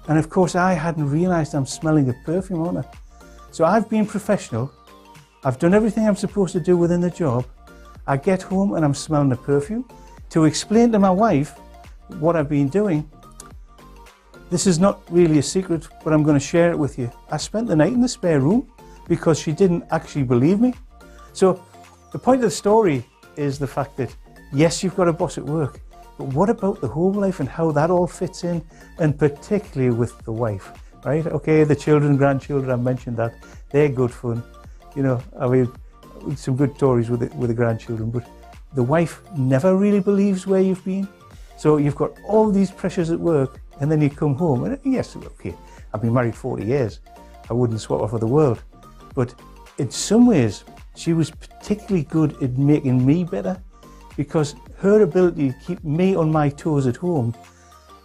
And of course I hadn't realised I'm smelling a perfume, aren't I? So I've been professional, I've done everything I'm supposed to do within the job, I get home and I'm smelling a perfume. To explain to my wife what I've been doing, this is not really a secret, but I'm going to share it with you. I spent the night in the spare room because she didn't actually believe me. So the point of the story is the fact that, yes, you've got a boss at work, but what about the home life and how that all fits in, and particularly with the wife, right? Okay, the children, grandchildren, I mentioned that, they're good fun. I mean, some good stories with the grandchildren, but the wife never really believes where you've been. So you've got all these pressures at work, and then you come home, and yes, okay, I've been married 40 years. I wouldn't swap her for the world. But in some ways, she was particularly good at making me better, because her ability to keep me on my toes at home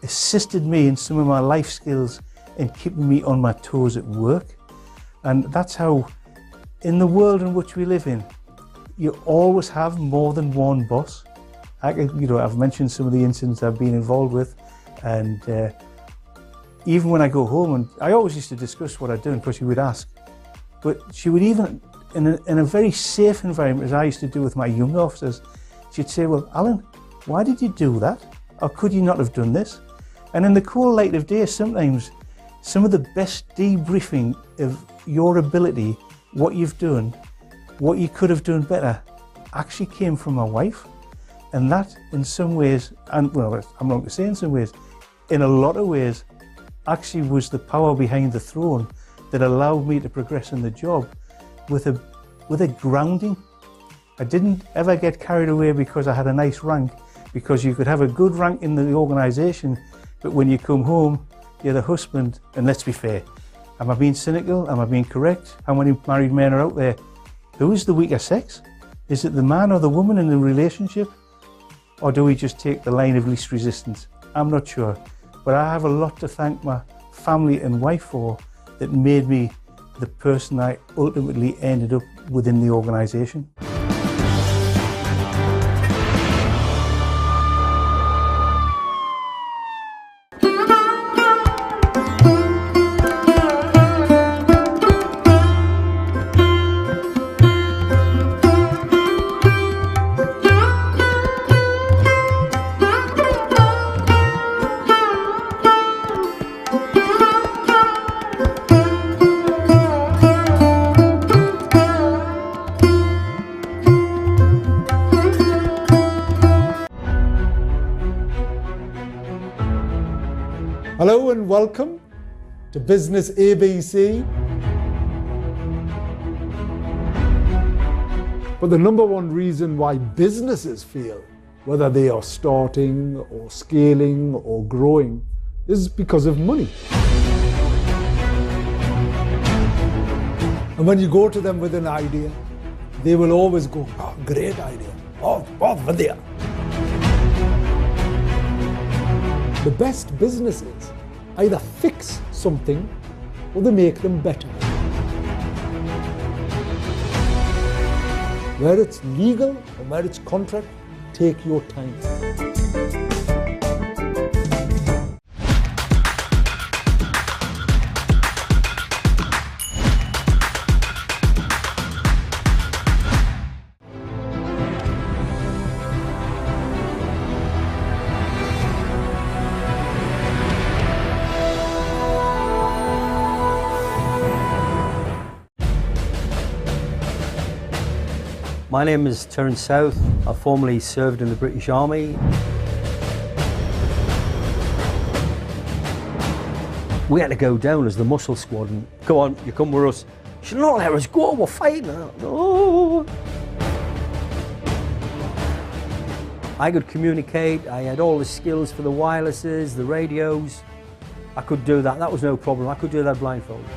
assisted me in some of my life skills and keeping me on my toes at work. And that's how, in the world in which we live in, you always have more than one boss. I've mentioned some of the incidents I've been involved with, and even when I go home, and I always used to discuss what I'd done because she would ask, but she would even, in a very safe environment, as I used to do with my young officers, she'd say, well, Alan, why did you do that? Or could you not have done this? And in the cold light of day, sometimes some of the best debriefing of your ability, what you've done, what you could have done better, actually came from my wife. And that, in some ways, and well, I'm not going to say in some ways, in a lot of ways, actually was the power behind the throne that allowed me to progress in the job. with a grounding. I didn't ever get carried away because I had a nice rank, because you could have a good rank in the organisation, but when you come home, you're the husband, and let's be fair. Am I being cynical? Am I being correct? How many married men are out there? Who is the weaker sex? Is it the man or the woman in the relationship? Or do we just take the line of least resistance? I'm not sure. But I have a lot to thank my family and wife for that made me the person I ultimately ended up within the organisation. Hello and welcome to Business ABC. But the number one reason why businesses fail, whether they are starting or scaling or growing, is because of money. And when you go to them with an idea, they will always go, "Oh, great idea. Oh, vadya." The best businesses either fix something or they make them better. Where it's legal or where it's contract, take your time. My name is Terence South. I formerly served in the British Army. We had to go down as the muscle squad and go on, you come with us. She said, "No, let us go, we're fighting." No. I could communicate, I had all the skills for the wirelesses, the radios. I could do that, that was no problem. I could do that blindfolded.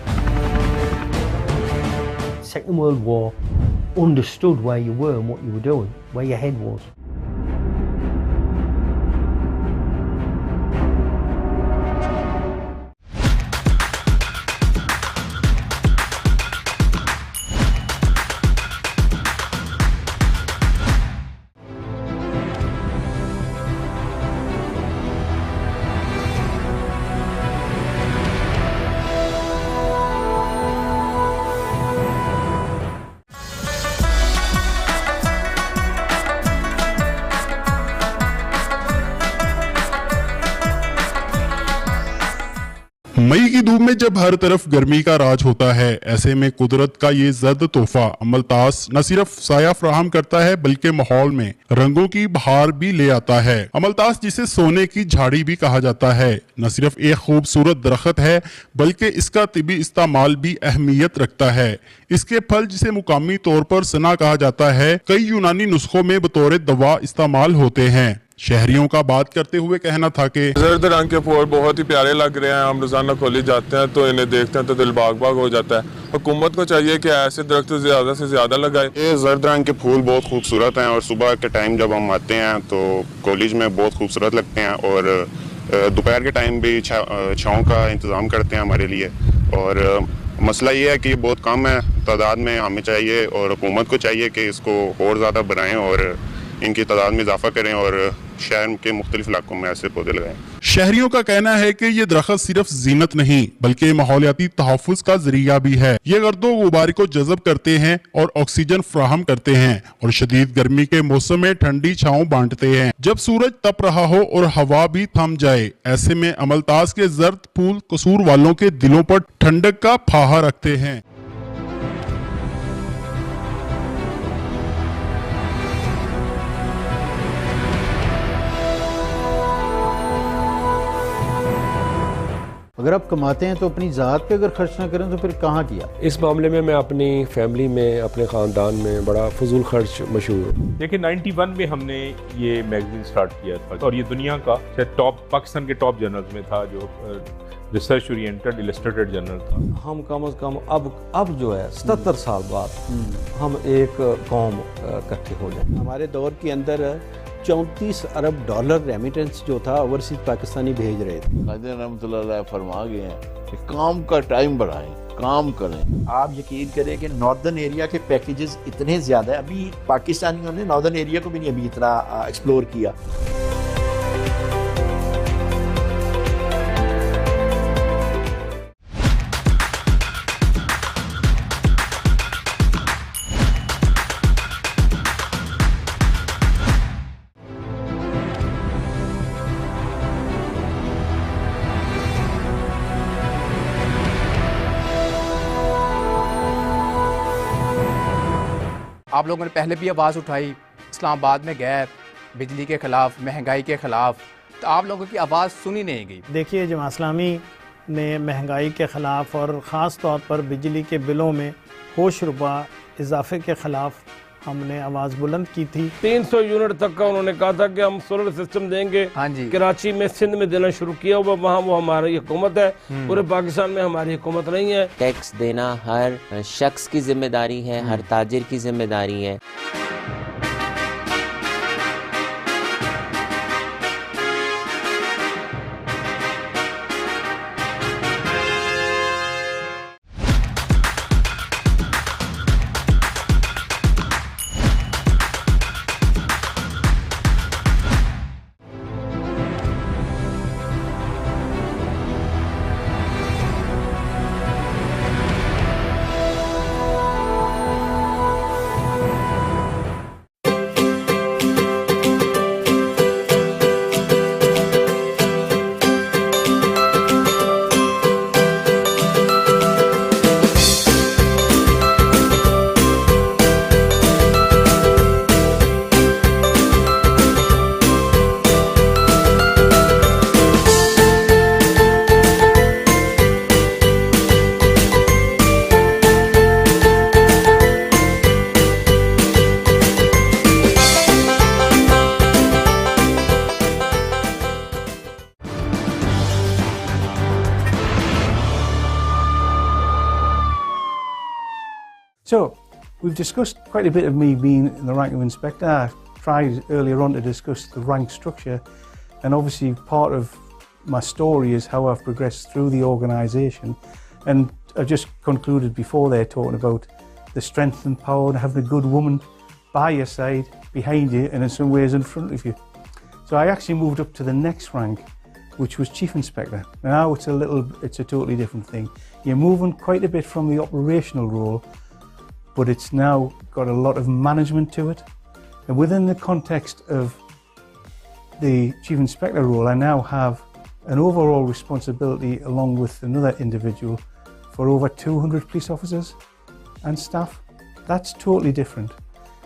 Second World War, understood where you were and what you were doing, where your head was. मई की धूप में जब हर तरफ गर्मी का राज होता है, ऐसे में कुदरत का ये जर्द तोहफा अमलतास न सिर्फ साया फराहम करता है बल्कि माहौल में रंगों की बहार भी ले आता है। अमलतास जिसे सोने की झाड़ी भी कहा जाता है, न सिर्फ एक खूबसूरत दरख्त है बल्कि इसका तिबी इस्तेमाल भी अहमियत रखता है। इसके फल जिसे मुकामी तौर पर सना कहा जाता है, कई यूनानी नुस्खों में बतौर दवा इस्तेमाल होते हैं। शहरियों का बात करते हुए कहना था कि जर्द रंग के फूल बहुत ही प्यारे लग रहे हैं। हम रोजाना कॉलेज जाते हैं तो इन्हें देखते हैं तो दिल बाग बाग हो जाता है। हुकूमत को चाहिए कि ऐसे दरख्त ज्यादा से ज्यादा लगाए। ये जर्द रंग के फूल बहुत खूबसूरत हैं और सुबह के टाइम जब हम आते हैं तो कॉलेज में बहुत खूबसूरत लगते हैं और दोपहर के टाइम भी छाँव का इंतज़ाम करते हैं हमारे लिए। और मसला ये है कि ये बहुत कम है तादाद में, हमें चाहिए और हुकूमत को चाहिए कि इसको और ज़्यादा बढ़ाएं और इनकी तादाद में इजाफा करें और शहर के मुख्तलिफ इलाकों में ऐसे पौधे लगाएं। शहरियों का कहना है कि ये दरख्त सिर्फ जीनत नहीं बल्कि माहौलियाती तहफ़्फ़ुज़ का जरिया भी है। ये गर्दो गुबार को जज़ब करते हैं और ऑक्सीजन फ्राहम करते हैं और शदीद गर्मी के मौसम में ठंडी छाँव बांटते हैं। जब सूरज तप रहा हो और हवा भी थम जाए, ऐसे में अमलतास के जर्द फूल कसूर वालों के दिलों पर ठंडक का फाहा रखते हैं। अगर आप कमाते हैं तो अपनी ज़ात पे अगर खर्च ना करें तो फिर कहाँ किया? इस मामले में मैं अपनी फैमिली में, अपने ख़ानदान में बड़ा फजूल खर्च मशहूर हूँ। देखिए 91 में हमने ये मैगजीन स्टार्ट किया था और ये दुनिया का टॉप, पाकिस्तान के टॉप जर्नल्स में था, जो रिसर्च ओरिएंटेड इलस्ट्रेटेड जर्नल था। हम कम अज़ कम अब जो है 77 साल बाद हम एक कौम इकट्ठे हो जाए। हमारे दौर के अंदर 34 अरब डॉलर रेमिटेंस जो था ओवरसीज पाकिस्तानी भेज रहे थे। कादिर रहमतुल्लाह अलैह फरमा गए हैं कि काम का टाइम बढ़ाएं, काम करें। आप यकीन करें कि नॉर्दर्न एरिया के पैकेजेस इतने ज़्यादा है, अभी पाकिस्तानियों ने नॉर्दर्न एरिया को भी नहीं अभी इतना एक्सप्लोर किया। आप लोगों ने पहले भी आवाज़ उठाई, इस्लामाबाद में गए बिजली के ख़िलाफ़, महंगाई के ख़िलाफ़, तो आप लोगों की आवाज़ सुनी नहीं गई। देखिए, जमात इस्लामी ने महंगाई के ख़िलाफ़ और ख़ास तौर पर बिजली के बिलों में होश रुबा इजाफे के ख़िलाफ़ हमने आवाज़ बुलंद की थी। 300 यूनिट तक का उन्होंने कहा था कि हम सोलर सिस्टम देंगे। हाँ जी। कराची में, सिंध में देना शुरू किया हुआ, वहाँ वो हमारी हुकूमत है, पूरे पाकिस्तान में हमारी हुकूमत नहीं है। टैक्स देना हर शख्स की जिम्मेदारी है, हर ताजिर की जिम्मेदारी है। So, we've discussed quite a bit of me being in the rank of inspector. I tried earlier on to discuss the rank structure, and obviously part of my story is how I've progressed through the organisation. And I just concluded before there talking about the strength and power and having a good woman by your side, behind you, and in some ways in front of you. So I actually moved up to the next rank, which was Chief Inspector. Now it's a totally different thing. You're moving quite a bit from the operational role, but it's now got a lot of management to it. And within the context of the Chief Inspector role, I now have an overall responsibility along with another individual for over 200 police officers and staff. That's totally different,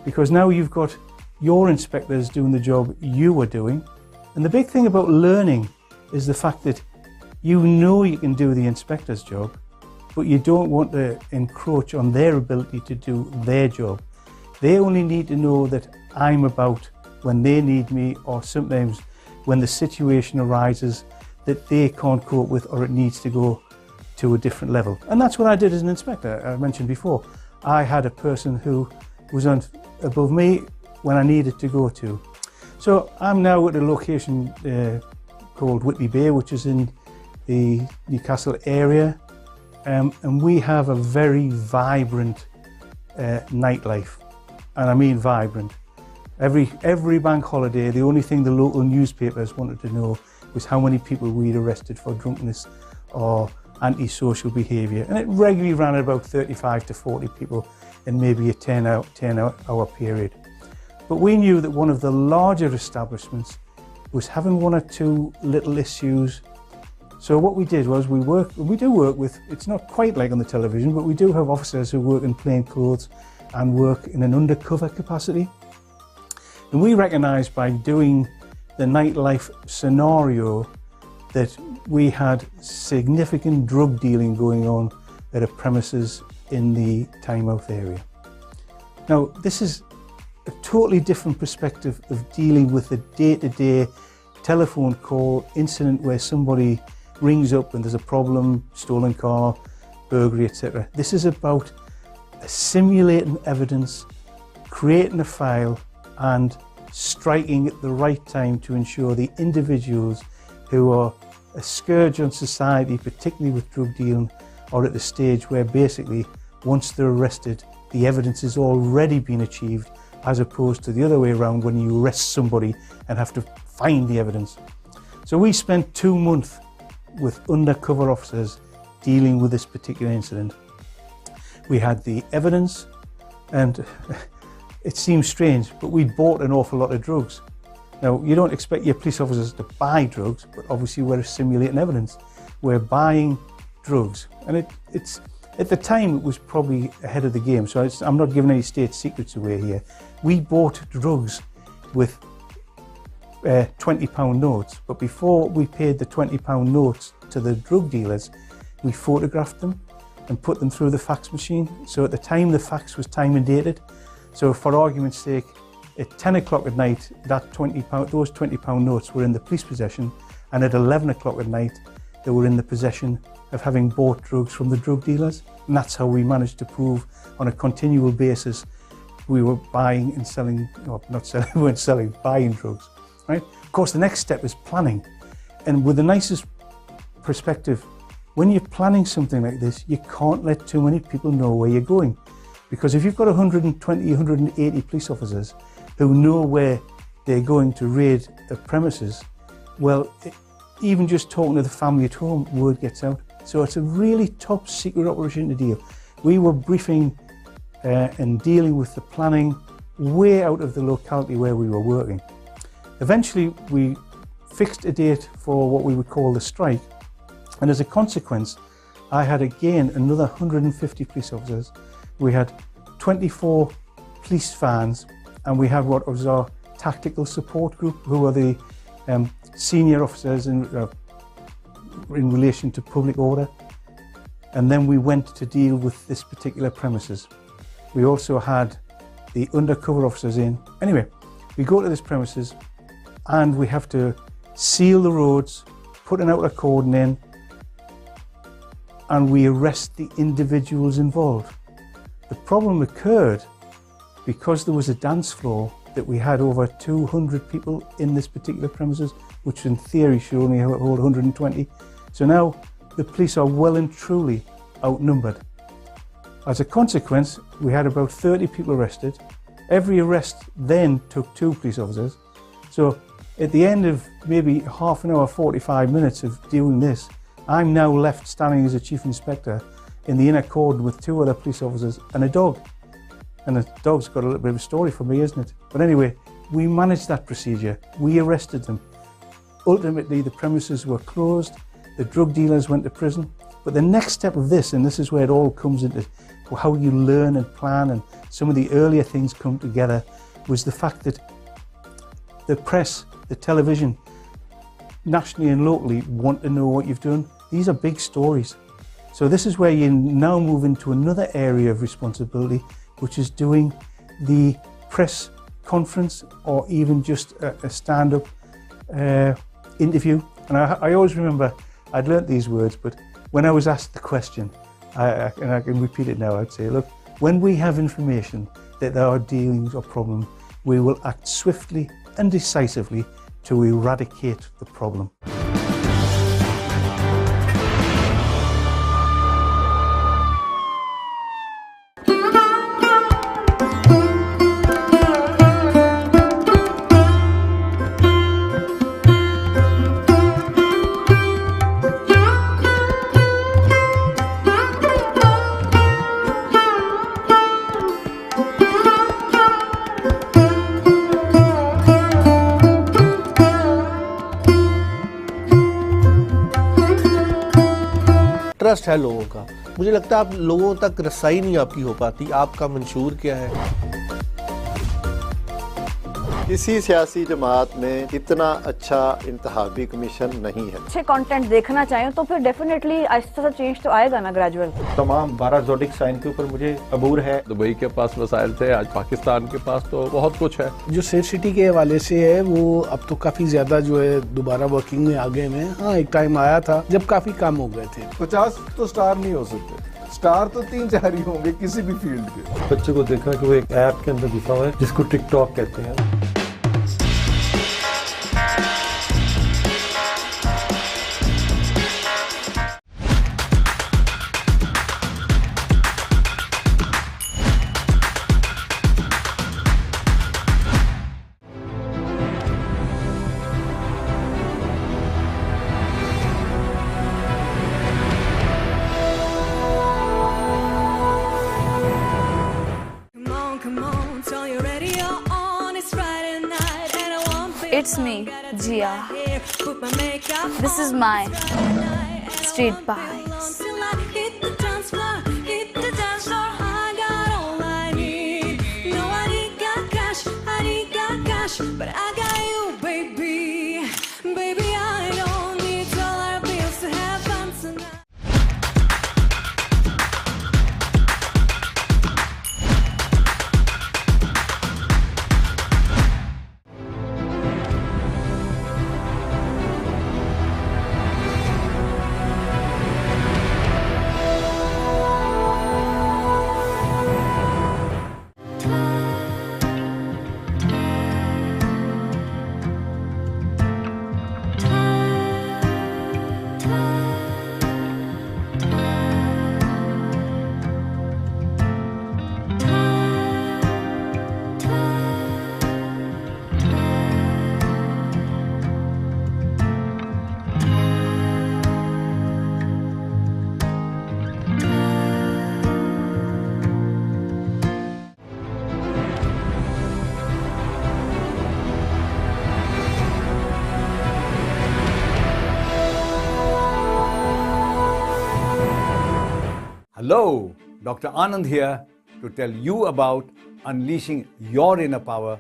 because now you've got your inspectors doing the job you were doing. And the big thing about learning is the fact that you know you can do the inspector's job, but you don't want to encroach on their ability to do their job. They only need to know that I'm about when they need me, or sometimes when the situation arises that they can't cope with or it needs to go to a different level. And that's what I did as an inspector. I mentioned before, I had a person who was above me when I needed to go to. So I'm now at a location called Whitley Bay, which is in the Newcastle area. And we have a very vibrant nightlife, and I mean vibrant. Every bank holiday, the only thing the local newspapers wanted to know was how many people we'd arrested for drunkenness or antisocial behaviour, and it regularly ran at about 35 to 40 people in maybe a 10-hour period. But we knew that one of the larger establishments was having one or two little issues. So what we did was we do work with, it's not quite like on the television, but we do have officers who work in plain clothes and work in an undercover capacity. And we recognised by doing the nightlife scenario that we had significant drug dealing going on at a premises in the Tynemouth area. Now, this is a totally different perspective of dealing with a day-to-day telephone call incident where somebody rings up and there's a problem, stolen car, burglary, etc. This is about assimilating evidence, creating a file and striking at the right time to ensure the individuals who are a scourge on society, particularly with drug dealing, are at the stage where basically once they're arrested, the evidence has already been achieved, as opposed to the other way around when you arrest somebody and have to find the evidence. So we spent 2 months with undercover officers dealing with this particular incident. We had the evidence, and it seems strange, but we'd bought an awful lot of drugs. Now, you don't expect your police officers to buy drugs, but obviously we're assimilating evidence. We're buying drugs, and it's at the time it was probably ahead of the game, so I'm not giving any state secrets away here. We bought drugs with £20 notes, but before we paid the £20 notes to the drug dealers, we photographed them and put them through the fax machine. So at the time the fax was time and dated, so for argument's sake, at 10 o'clock at night, those £20 notes were in the police possession, and at 11 o'clock at night, they were in the possession of having bought drugs from the drug dealers. And that's how we managed to prove on a continual basis we were buying and selling, no, not selling, we weren't selling, buying drugs, right? Of course, the next step is planning. And with the nicest perspective, when you're planning something like this, you can't let too many people know where you're going. Because if you've got 120, 180 police officers who know where they're going to raid a premises, well, even just talking to the family at home, word gets out. So it's a really top secret operation to deal. We were briefing and dealing with the planning way out of the locality where we were working. Eventually, we fixed a date for what we would call the strike. And as a consequence, I had again another 150 police officers. We had 24 police vans, and we had what was our tactical support group, who were the senior officers in relation to public order. And then we went to deal with this particular premises. We also had the undercover officers in. Anyway, we go to this premises and we have to seal the roads, put an outer cordon in, and we arrest the individuals involved. The problem occurred because there was a dance floor that we had over 200 people in this particular premises, which in theory should only hold 120. So now the police are well and truly outnumbered. As a consequence, we had about 30 people arrested. Every arrest then took 2 police officers. So at the end of maybe half an hour, 45 minutes of doing this, I'm now left standing as a chief inspector in the inner cordon with 2 other police officers and a dog. And the dog's got a little bit of a story for me, isn't it? But anyway, we managed that procedure. We arrested them. Ultimately, the premises were closed. The drug dealers went to prison. But the next step of this, and this is where it all comes into how you learn and plan, and some of the earlier things come together, was the fact that the press, the television, nationally and locally, want to know what you've done. These are big stories. So this is where you now move into another area of responsibility, which is doing the press conference or even just a stand-up interview. And I always remember, I'd learnt these words, but when I was asked the question, and I can repeat it now, I'd say, look, when we have information that there are dealings or problems, we will act swiftly and decisively to eradicate the problem. Trust है लोगों का। मुझे लगता है आप लोगों तक रसाई नहीं आपकी हो पाती। आपका मंशूर क्या है? किसी सियासी जमात में इतना अच्छा इंतखाबी कमीशन नहीं है। अच्छे कंटेंट देखना चाहें तो फिर डेफिनेटली आहिस्ता सा चेंज तो आएगा ना, ग्रेजुअल। तमाम 12 ज़ोडिक साइन के ऊपर मुझे अबूर है। दुबई के पास वसाइल थे, आज पाकिस्तान के पास तो बहुत कुछ है। जो सेफ सिटी के हवाले से है वो अब तो काफी ज्यादा जो है दोबारा वर्किंग में आ गए हैं। हाँ, एक टाइम आया था जब काफी कम हो गए थे। 50 तो स्टार नहीं हो सकते, स्टार तो 3-4 ही होंगे किसी भी फील्ड के। बच्चे को देखा कि वो एक ऐप के अंदर घुसा हुआ है जिसको टिकटॉक कहते हैं। It's me, Jia. This is my street vibes. Hit the dance floor, I got all I need. No, I need got cash, but I got you, baby. Baby, I don't need dollar bills to have fun tonight. Hello, Dr. Anand here to tell you about unleashing your inner power.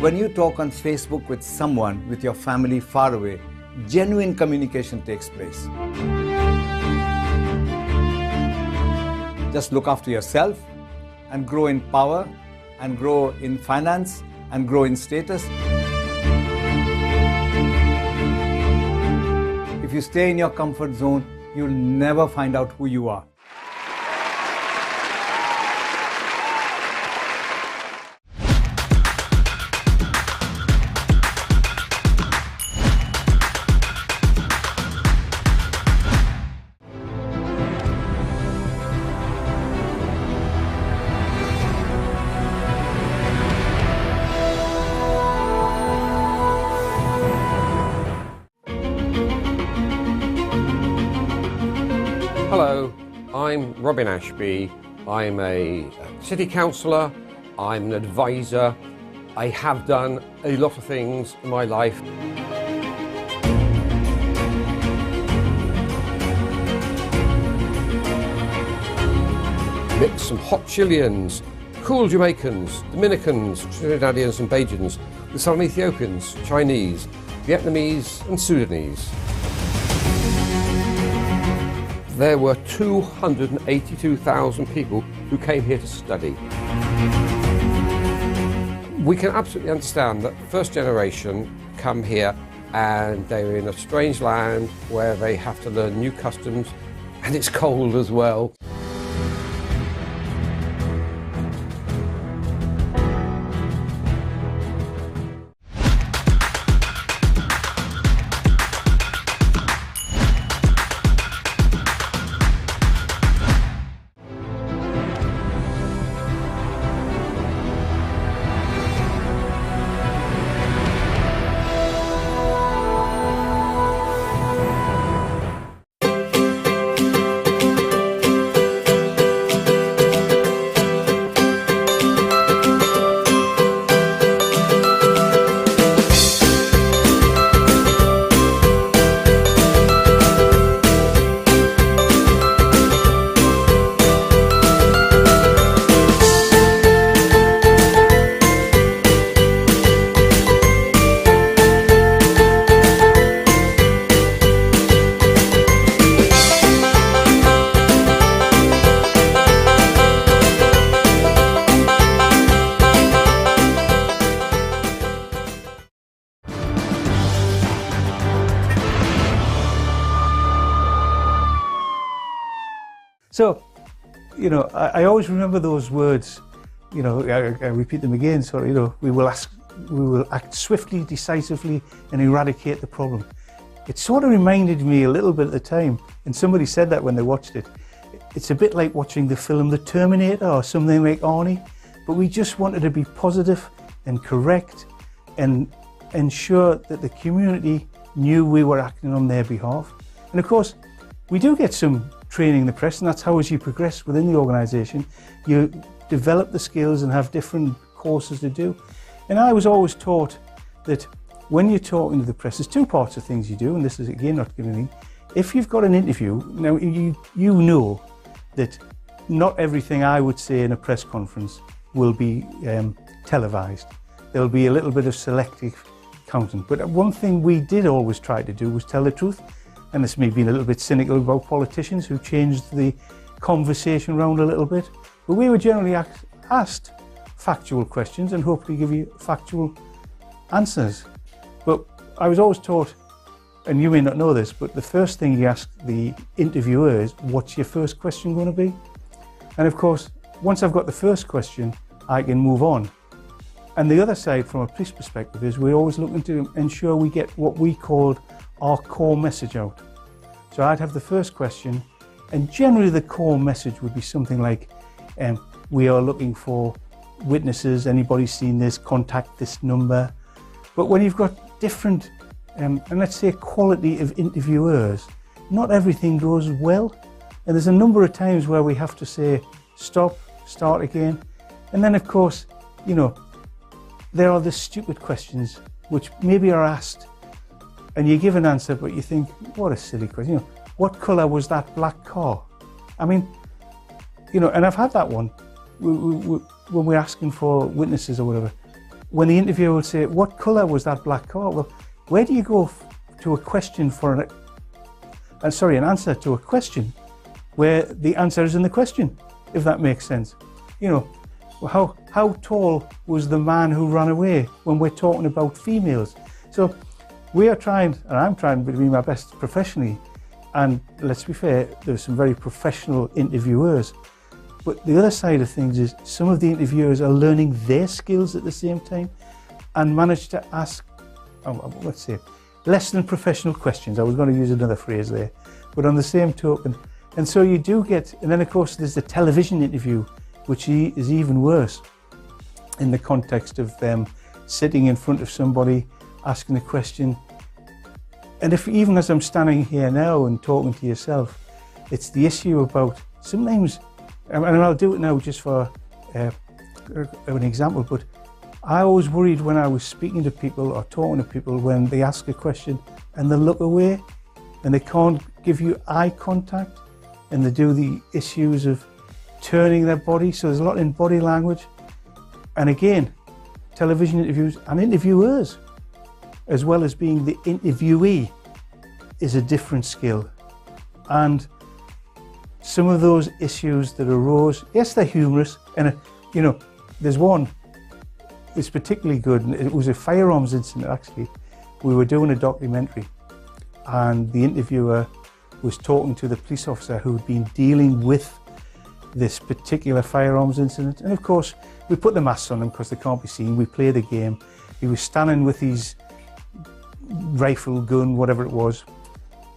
When you talk on Facebook with someone with your family far away, genuine communication takes place. Just look after yourself and grow in power and grow in finance and grow in status. If you stay in your comfort zone, you'll never find out who you are. Hello, I'm Robin Ashby. I'm a city councillor, I'm an advisor. I have done a lot of things in my life. Mix some hot Chileans, cool Jamaicans, Dominicans, Trinidadians and Bajans, with some Ethiopians, Chinese, Vietnamese and Sudanese. There were 282,000 people who came here to study. We can absolutely understand that first generation come here and they're in a strange land where they have to learn new customs and it's cold as well. So, you know, I always remember those words. You know, I repeat them again. So, you know, we will act swiftly, decisively, and eradicate the problem. It sort of reminded me a little bit at the time, and somebody said that when they watched it. It's a bit like watching the film The Terminator or something like Arnie, but we just wanted to be positive and correct and ensure that the community knew we were acting on their behalf. And of course, we do get some training in the press, and that's how, as you progress within the organisation, you develop the skills and have different courses to do. And I was always taught that when you're talking to the press, there's two parts of things you do, and this is again not giving anything. If you've got an interview, now you know that not everything I would say in a press conference will be televised. There'll be a little bit of selective counting. But one thing we did always try to do was tell the truth. And this may be a little bit cynical about politicians who changed the conversation around a little bit. But we were generally asked factual questions and hopefully give you factual answers. But I was always taught, and you may not know this, but the first thing you ask the interviewer is, what's your first question going to be? And of course, once I've got the first question, I can move on. And the other side, from a police perspective, is we're always looking to ensure we get what we called our core message out. So I'd have the first question, and generally the core message would be something like, we are looking for witnesses, anybody seen this, contact this number. But when you've got different, and let's say quality of interviewers, not everything goes well. And there's a number of times where we have to say, stop, start again. And then of course, you know, there are the stupid questions which maybe are asked and you give an answer, but you think, what a silly question. You know, what colour was that black car? I mean, you know, and I've had that one when we're asking for witnesses or whatever. When the interviewer would say, what colour was that black car? Well, where do you go to a question for an answer to a question where the answer is in the question, if that makes sense? You know, how tall was the man who ran away when we're talking about females? So we are trying, and I'm trying to be my best professionally, and let's be fair, there's some very professional interviewers. But the other side of things is some of the interviewers are learning their skills at the same time and manage to ask, let's say, less than professional questions. I was going to use another phrase there, but on the same token. And so you do get, and then of course there's the television interview, which is even worse in the context of them sitting in front of somebody, asking a question. And if even as I'm standing here now and talking to yourself, it's the issue about sometimes, and I'll do it now just for an example, but I always worried when I was speaking to people or talking to people when they ask a question and they look away and they can't give you eye contact and they do the issues of turning their body. So there's a lot in body language. And again, television interviews and interviewers, as well as being the interviewee, is a different skill. And some of those issues that arose, yes, they're humorous. And, you know, there's one that's particularly good. And it was a firearms incident, actually. We were doing a documentary and the interviewer was talking to the police officer who'd been dealing with this particular firearms incident. And of course, we put the masks on them because they can't be seen. We play the game. He was standing with his rifle, gun, whatever it was.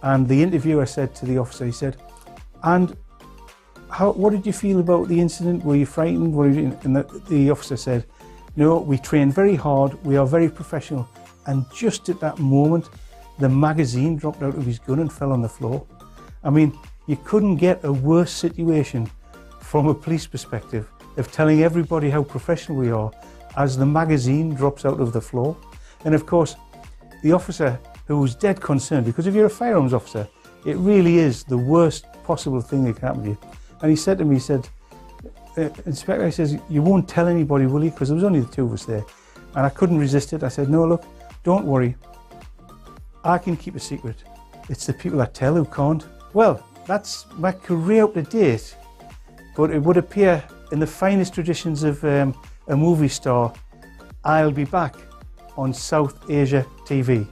And the interviewer said to the officer, he said, and what did you feel about the incident? Were you frightened? And the officer said, no, we train very hard. We are very professional. And just at that moment, the magazine dropped out of his gun and fell on the floor. I mean, you couldn't get a worse situation from a police perspective of telling everybody how professional we are as the magazine drops out of the floor. And of course, the officer who was dead concerned, because if you're a firearms officer, it really is the worst possible thing that can happen to you. And he said to me, he said, Inspector, he says, you won't tell anybody, will you? Because there was only the two of us there. And I couldn't resist it. I said, no, look, don't worry. I can keep a secret. It's the people that tell who can't. Well, that's my career up to date. But it would appear in the finest traditions of a movie star, I'll be back on South Asia TV.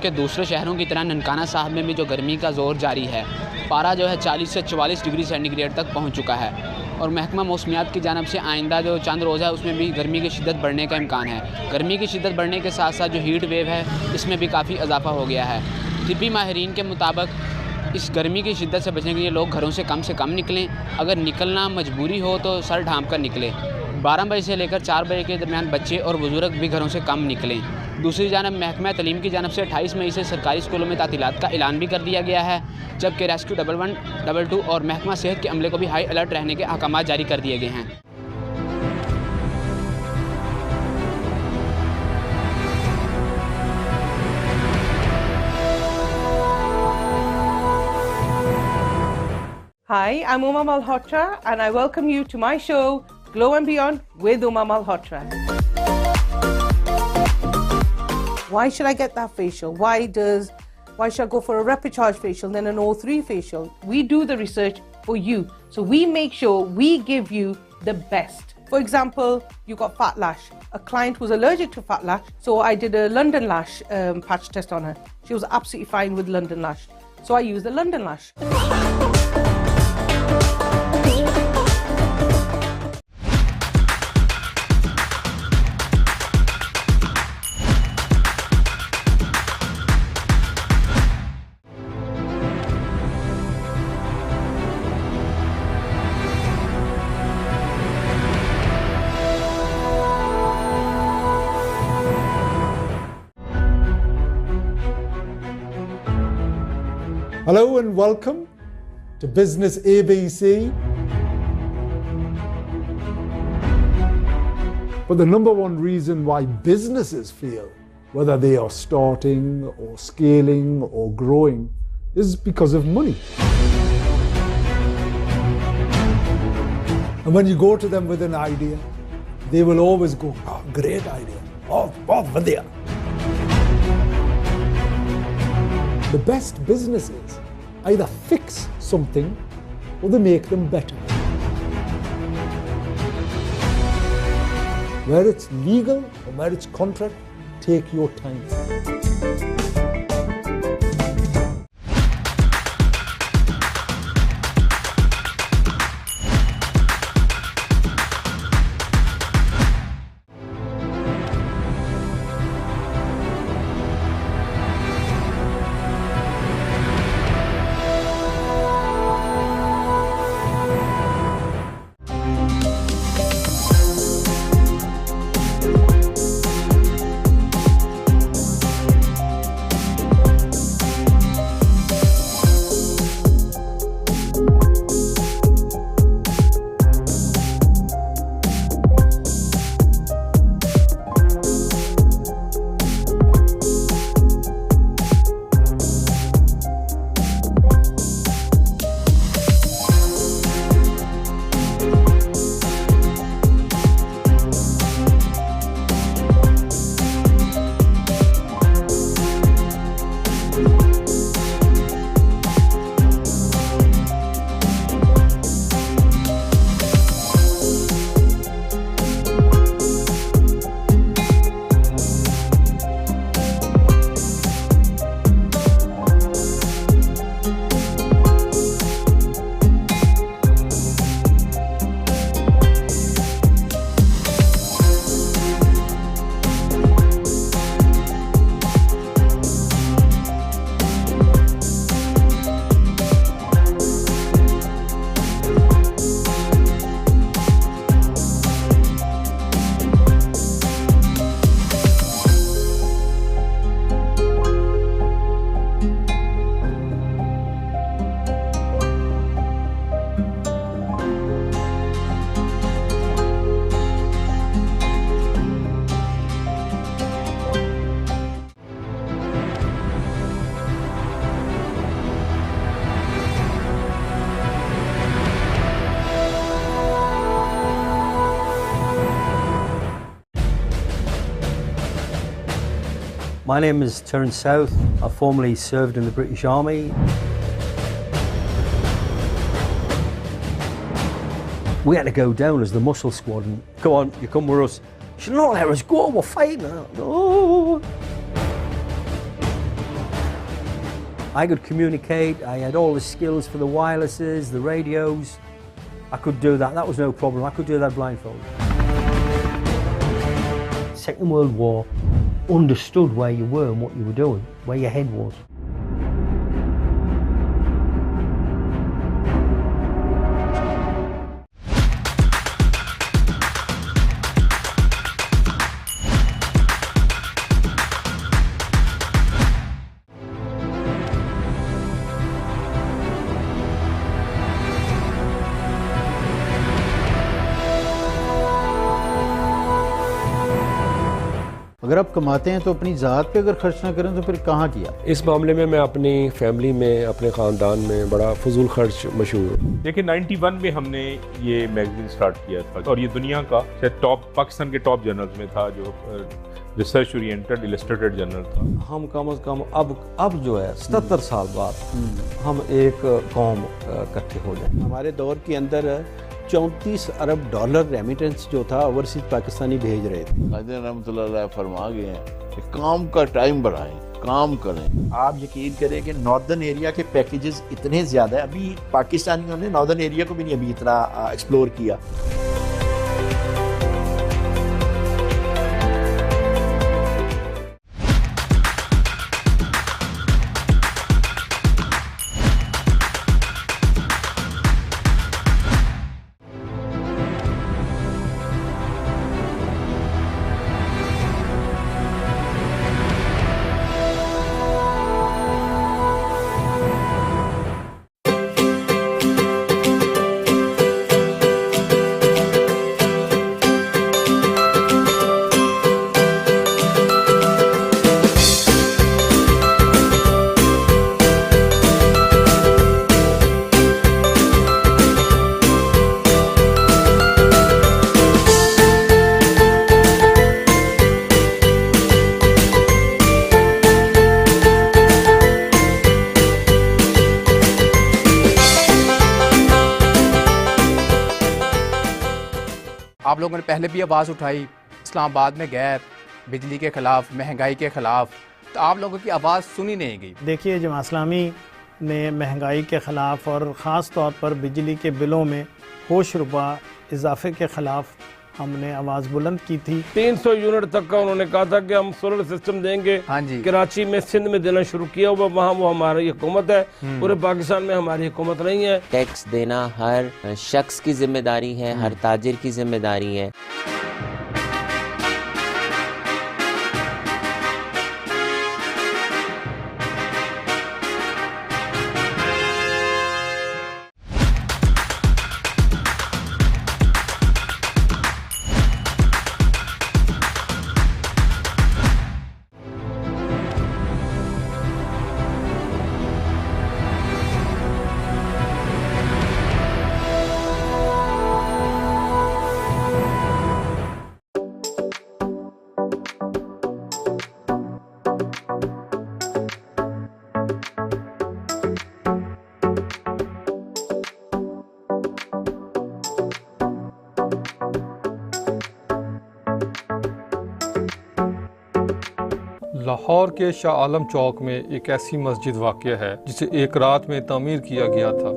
के दूसरे शहरों की तरह ननकाना साहब में भी जो गर्मी का ज़ोर जारी है, पारा जो है 40 से 44 डिग्री सेंटीग्रेड तक पहुंच चुका है और महकमा मौसमियात की जानब से आइंदा जो चंद रोज़ है उसमें भी गर्मी की शिद्दत बढ़ने का इम्कान है। गर्मी की शिद्दत बढ़ने के साथ साथ जो हीट वेव है इसमें भी काफ़ी इजाफा हो गया है। तिब्बी माहिरीन के मुताबिक इस गर्मी की शिद्दत से बचने के लिए लोग घरों से कम निकलें। अगर निकलना मजबूरी हो तो सर ढाँप कर निकलें। 12 बजे से लेकर 4 बजे के दरमियान बच्चे और बुजुर्ग भी घरों से कम निकलें। दूसरी जानब महकमा तलीम की जानब से 28 मई से सरकारी स्कूलों में तातीलात का ऐलान भी कर दिया गया है, जबकि रेस्क्यू 11, 22 और महकमा सेहत के अमले को भी हाई अलर्ट रहने के अहकाम जारी कर दिए गए हैं। Hi, I'm Uma Malhotra and I welcome you to my show, Glow and Beyond with Uma Malhotra. Why should I get that facial? Why should I go for a Repicharge facial then an O3 facial? We do the research for you. So we make sure we give you the best. For example, you got fat lash. A client was allergic to fat lash, so I did a London lash patch test on her. She was absolutely fine with London lash. So I used the London lash. Hello and welcome to Business ABC. But the number one reason why businesses fail, whether they are starting or scaling or growing, is because of money. And when you go to them with an idea, they will always go, "Oh, great idea. Oh, vadya." The best businesses either fix something or they make them better. Where it's legal or where it's contract, take your time. My name is Terence South. I formerly served in the British Army. We had to go down as the muscle squad and come on, you come with us. She said, "No, let us go, we're fighting." No. I could communicate, I had all the skills for the wirelesses, the radios. I could do that, that was no problem. I could do that blindfolded. Second World War, understood where you were and what you were doing, where your head was. अगर आप कमाते हैं तो अपनी ज़ात पे अगर खर्च ना करें तो फिर कहाँ किया? इस मामले में मैं अपनी फैमिली में, अपने ख़ानदान में बड़ा फजूल खर्च मशहूर हूँ। देखिए 91 में हमने ये मैगज़ीन स्टार्ट किया था और ये दुनिया का टॉप, पाकिस्तान के टॉप जर्नल्स में था, जो रिसर्च ओरिएंटेड इलस्ट्रेटेड जर्नल था। हम कम अज़ कम अब जो है 77 साल बाद हम एक कौम इकट्ठे हो जाए। हमारे दौर के अंदर 34 अरब डॉलर रेमिटेंस जो था ओवरसीज पाकिस्तानी भेज रहे थे। कादिर रहमतुल्लाह अलैह फरमा गए हैं कि काम का टाइम बढ़ाएं, काम करें। आप यकीन करें कि नॉर्दर्न एरिया के पैकेजेस इतने ज़्यादा है, अभी पाकिस्तानियों ने नॉर्दर्न एरिया को भी नहीं अभी इतना एक्सप्लोर किया। आप लोगों ने पहले भी आवाज़ उठाई इस्लामाबाद में गैर, बिजली के ख़िलाफ़, महंगाई के ख़िलाफ़, तो आप लोगों की आवाज़ सुनी नहीं गई। देखिए जमात इस्लामी ने महंगाई के ख़िलाफ़ और ख़ास तौर पर बिजली के बिलों में होश रुबा इजाफे के ख़िलाफ़ हमने आवाज़ बुलंद की थी। 300 यूनिट तक का उन्होंने कहा था कि हम सोलर सिस्टम देंगे। हाँ जी। कराची में, सिंध में देना शुरू किया हुआ, वहाँ वो हमारी हुकूमत है, पूरे पाकिस्तान में हमारी हुकूमत नहीं है। टैक्स देना हर शख्स की जिम्मेदारी है, हर ताजिर की जिम्मेदारी है। लाहौर के शाह आलम चौक में एक ऐसी मस्जिद वाक़या है जिसे एक रात में तामीर किया गया था।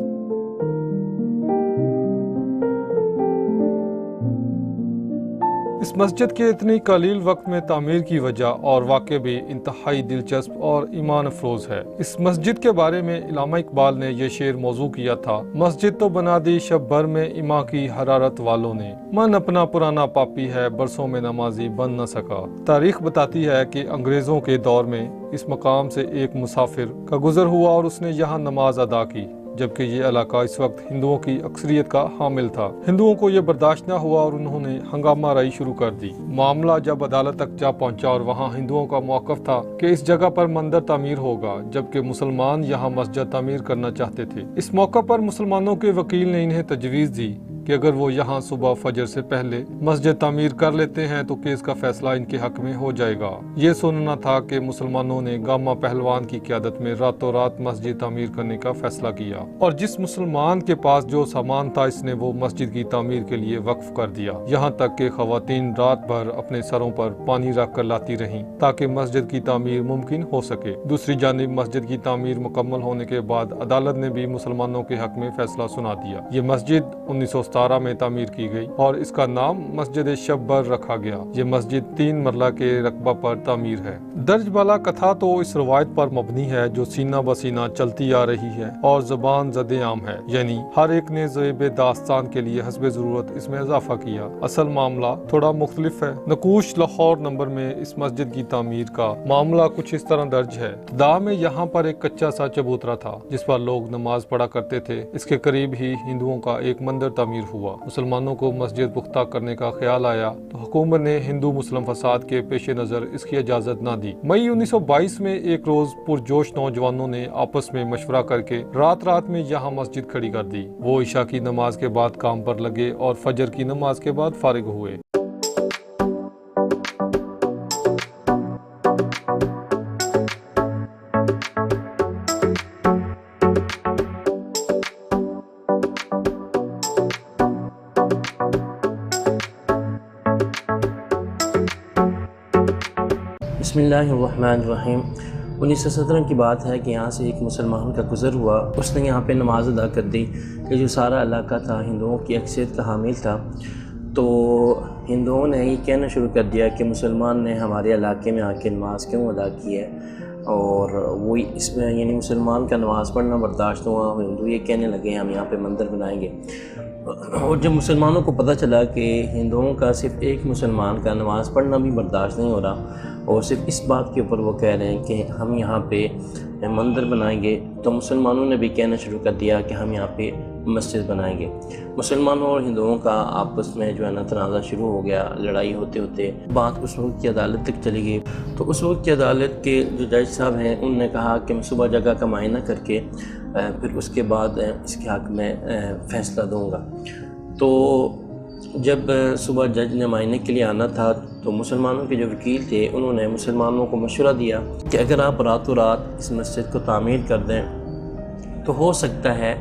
इस मस्जिद के इतनी कलील वक्त में तामीर की वजह और वाक़या भी इंतहाई दिलचस्प और ईमान अफरोज है। इस मस्जिद के बारे में इल्लामा इकबाल ने यह शेर मौजू किया था, मस्जिद तो बना दी शब भर में इमा की हरारत वालों ने, मन अपना पुराना पापी है बरसों में नमाजी बन न सका। तारीख बताती है कि अंग्रेज़ों के दौर में इस मकाम से एक मुसाफिर का गुजर हुआ और उसने यहाँ नमाज अदा की, जबकि ये इलाका इस वक्त हिंदुओं की अक्सरियत का हामिल था। हिंदुओं को ये बर्दाश्त न हुआ और उन्होंने हंगामा राई शुरू कर दी। मामला जब अदालत तक जा पहुंचा और वहां हिंदुओं का मौक़िफ़ था कि इस जगह पर मंदिर तामीर होगा, जबकि मुसलमान यहां मस्जिद तामीर करना चाहते थे। इस मौका पर मुसलमानों के वकील ने इन्हें तजवीज़ दी کہ اگر وہ یہاں صبح فجر سے پہلے مسجد تعمیر کر لیتے ہیں تو کیس کا فیصلہ ان کے حق میں ہو جائے گا۔ یہ سننا تھا کہ مسلمانوں نے گاما پہلوان کی قیادت میں راتوں رات مسجد تعمیر کرنے کا فیصلہ کیا، اور جس مسلمان کے پاس جو سامان تھا اس نے وہ مسجد کی تعمیر کے لیے وقف کر دیا، یہاں تک کہ خواتین رات بھر اپنے سروں پر پانی رکھ کر لاتی رہیں تاکہ مسجد کی تعمیر ممکن ہو سکے۔ دوسری جانب مسجد کی تعمیر مکمل ہونے کے بعد عدالت نے بھی مسلمانوں کے حق میں فیصلہ سنا دیا۔ یہ مسجد 1917 میں تعمیر کی گئی اور اس کا نام مسجد شبر رکھا گیا۔ یہ مسجد 3 مرلہ کے رقبہ پر تعمیر ہے۔ درج بالا کتھا تو اس روایت پر مبنی ہے جو سینہ بسینہ چلتی آ رہی ہے اور زبان زد عام ہے، یعنی ہر ایک نے ذیب داستان کے لیے حسب ضرورت اس میں اضافہ کیا۔ اصل معاملہ تھوڑا مختلف ہے۔ نقوش لاہور نمبر میں اس مسجد کی تعمیر کا معاملہ کچھ اس طرح درج ہے۔ ابتدا میں یہاں پر ایک کچا سا چبوترا تھا جس پر لوگ نماز پڑھا کرتے تھے۔ اس کے قریب ہی ہندوؤں کا ایک مندر تعمیر ہوا۔ مسلمانوں کو مسجد پختہ کرنے کا خیال آیا تو حکومت نے ہندو مسلم فساد کے پیش نظر اس کی اجازت نہ دی۔ مئی 1922 میں ایک روز پرجوش نوجوانوں نے آپس میں مشورہ کر کے رات میں یہاں مسجد کھڑی کر دی۔ وہ عشاء کی نماز کے بعد کام پر لگے اور فجر کی نماز کے بعد فارغ ہوئے۔ بسم اللہ الرحمن الرحیم۔ 1917 کی بات ہے کہ یہاں سے ایک مسلمان کا گزر ہوا، اس نے یہاں پہ نماز ادا کر دی کہ جو سارا علاقہ تھا ہندوؤں کی اکثریت کا حامل تھا، تو ہندوؤں نے یہ کہنا شروع کر دیا کہ مسلمان نے ہمارے علاقے میں آ کے نماز کیوں ادا کی ہے، اور وہ اس میں یعنی مسلمان کا نماز پڑھنا برداشت ہوا، ہندو یہ کہنے لگے ہم یہاں پہ مندر بنائیں گے۔ اور جب مسلمانوں کو پتہ چلا کہ ہندوؤں کا صرف ایک مسلمان کا نماز پڑھنا بھی برداشت نہیں ہو رہا اور صرف اس بات کے اوپر وہ کہہ رہے ہیں کہ ہم یہاں پہ مندر بنائیں گے، تو مسلمانوں نے بھی کہنا شروع کر دیا کہ ہم یہاں پہ مسجد بنائیں گے۔ مسلمانوں اور ہندوؤں کا آپس میں جو ہے نا تنازع شروع ہو گیا، لڑائی ہوتے ہوتے بات اس وقت کی عدالت تک چلی گئی۔ تو اس وقت کی عدالت کے جو جج صاحب ہیں انہوں نے کہا کہ میں صبح جگہ کا معائنہ کر کے پھر اس کے بعد اس کے حق میں فیصلہ دوں گا۔ تو جب صبح جج نے معائنے کے لیے آنا تھا تو مسلمانوں کے جو وکیل تھے انہوں نے مسلمانوں کو مشورہ دیا کہ اگر آپ راتوں رات اس مسجد کو تعمیر کر دیں تو ہو سکتا ہے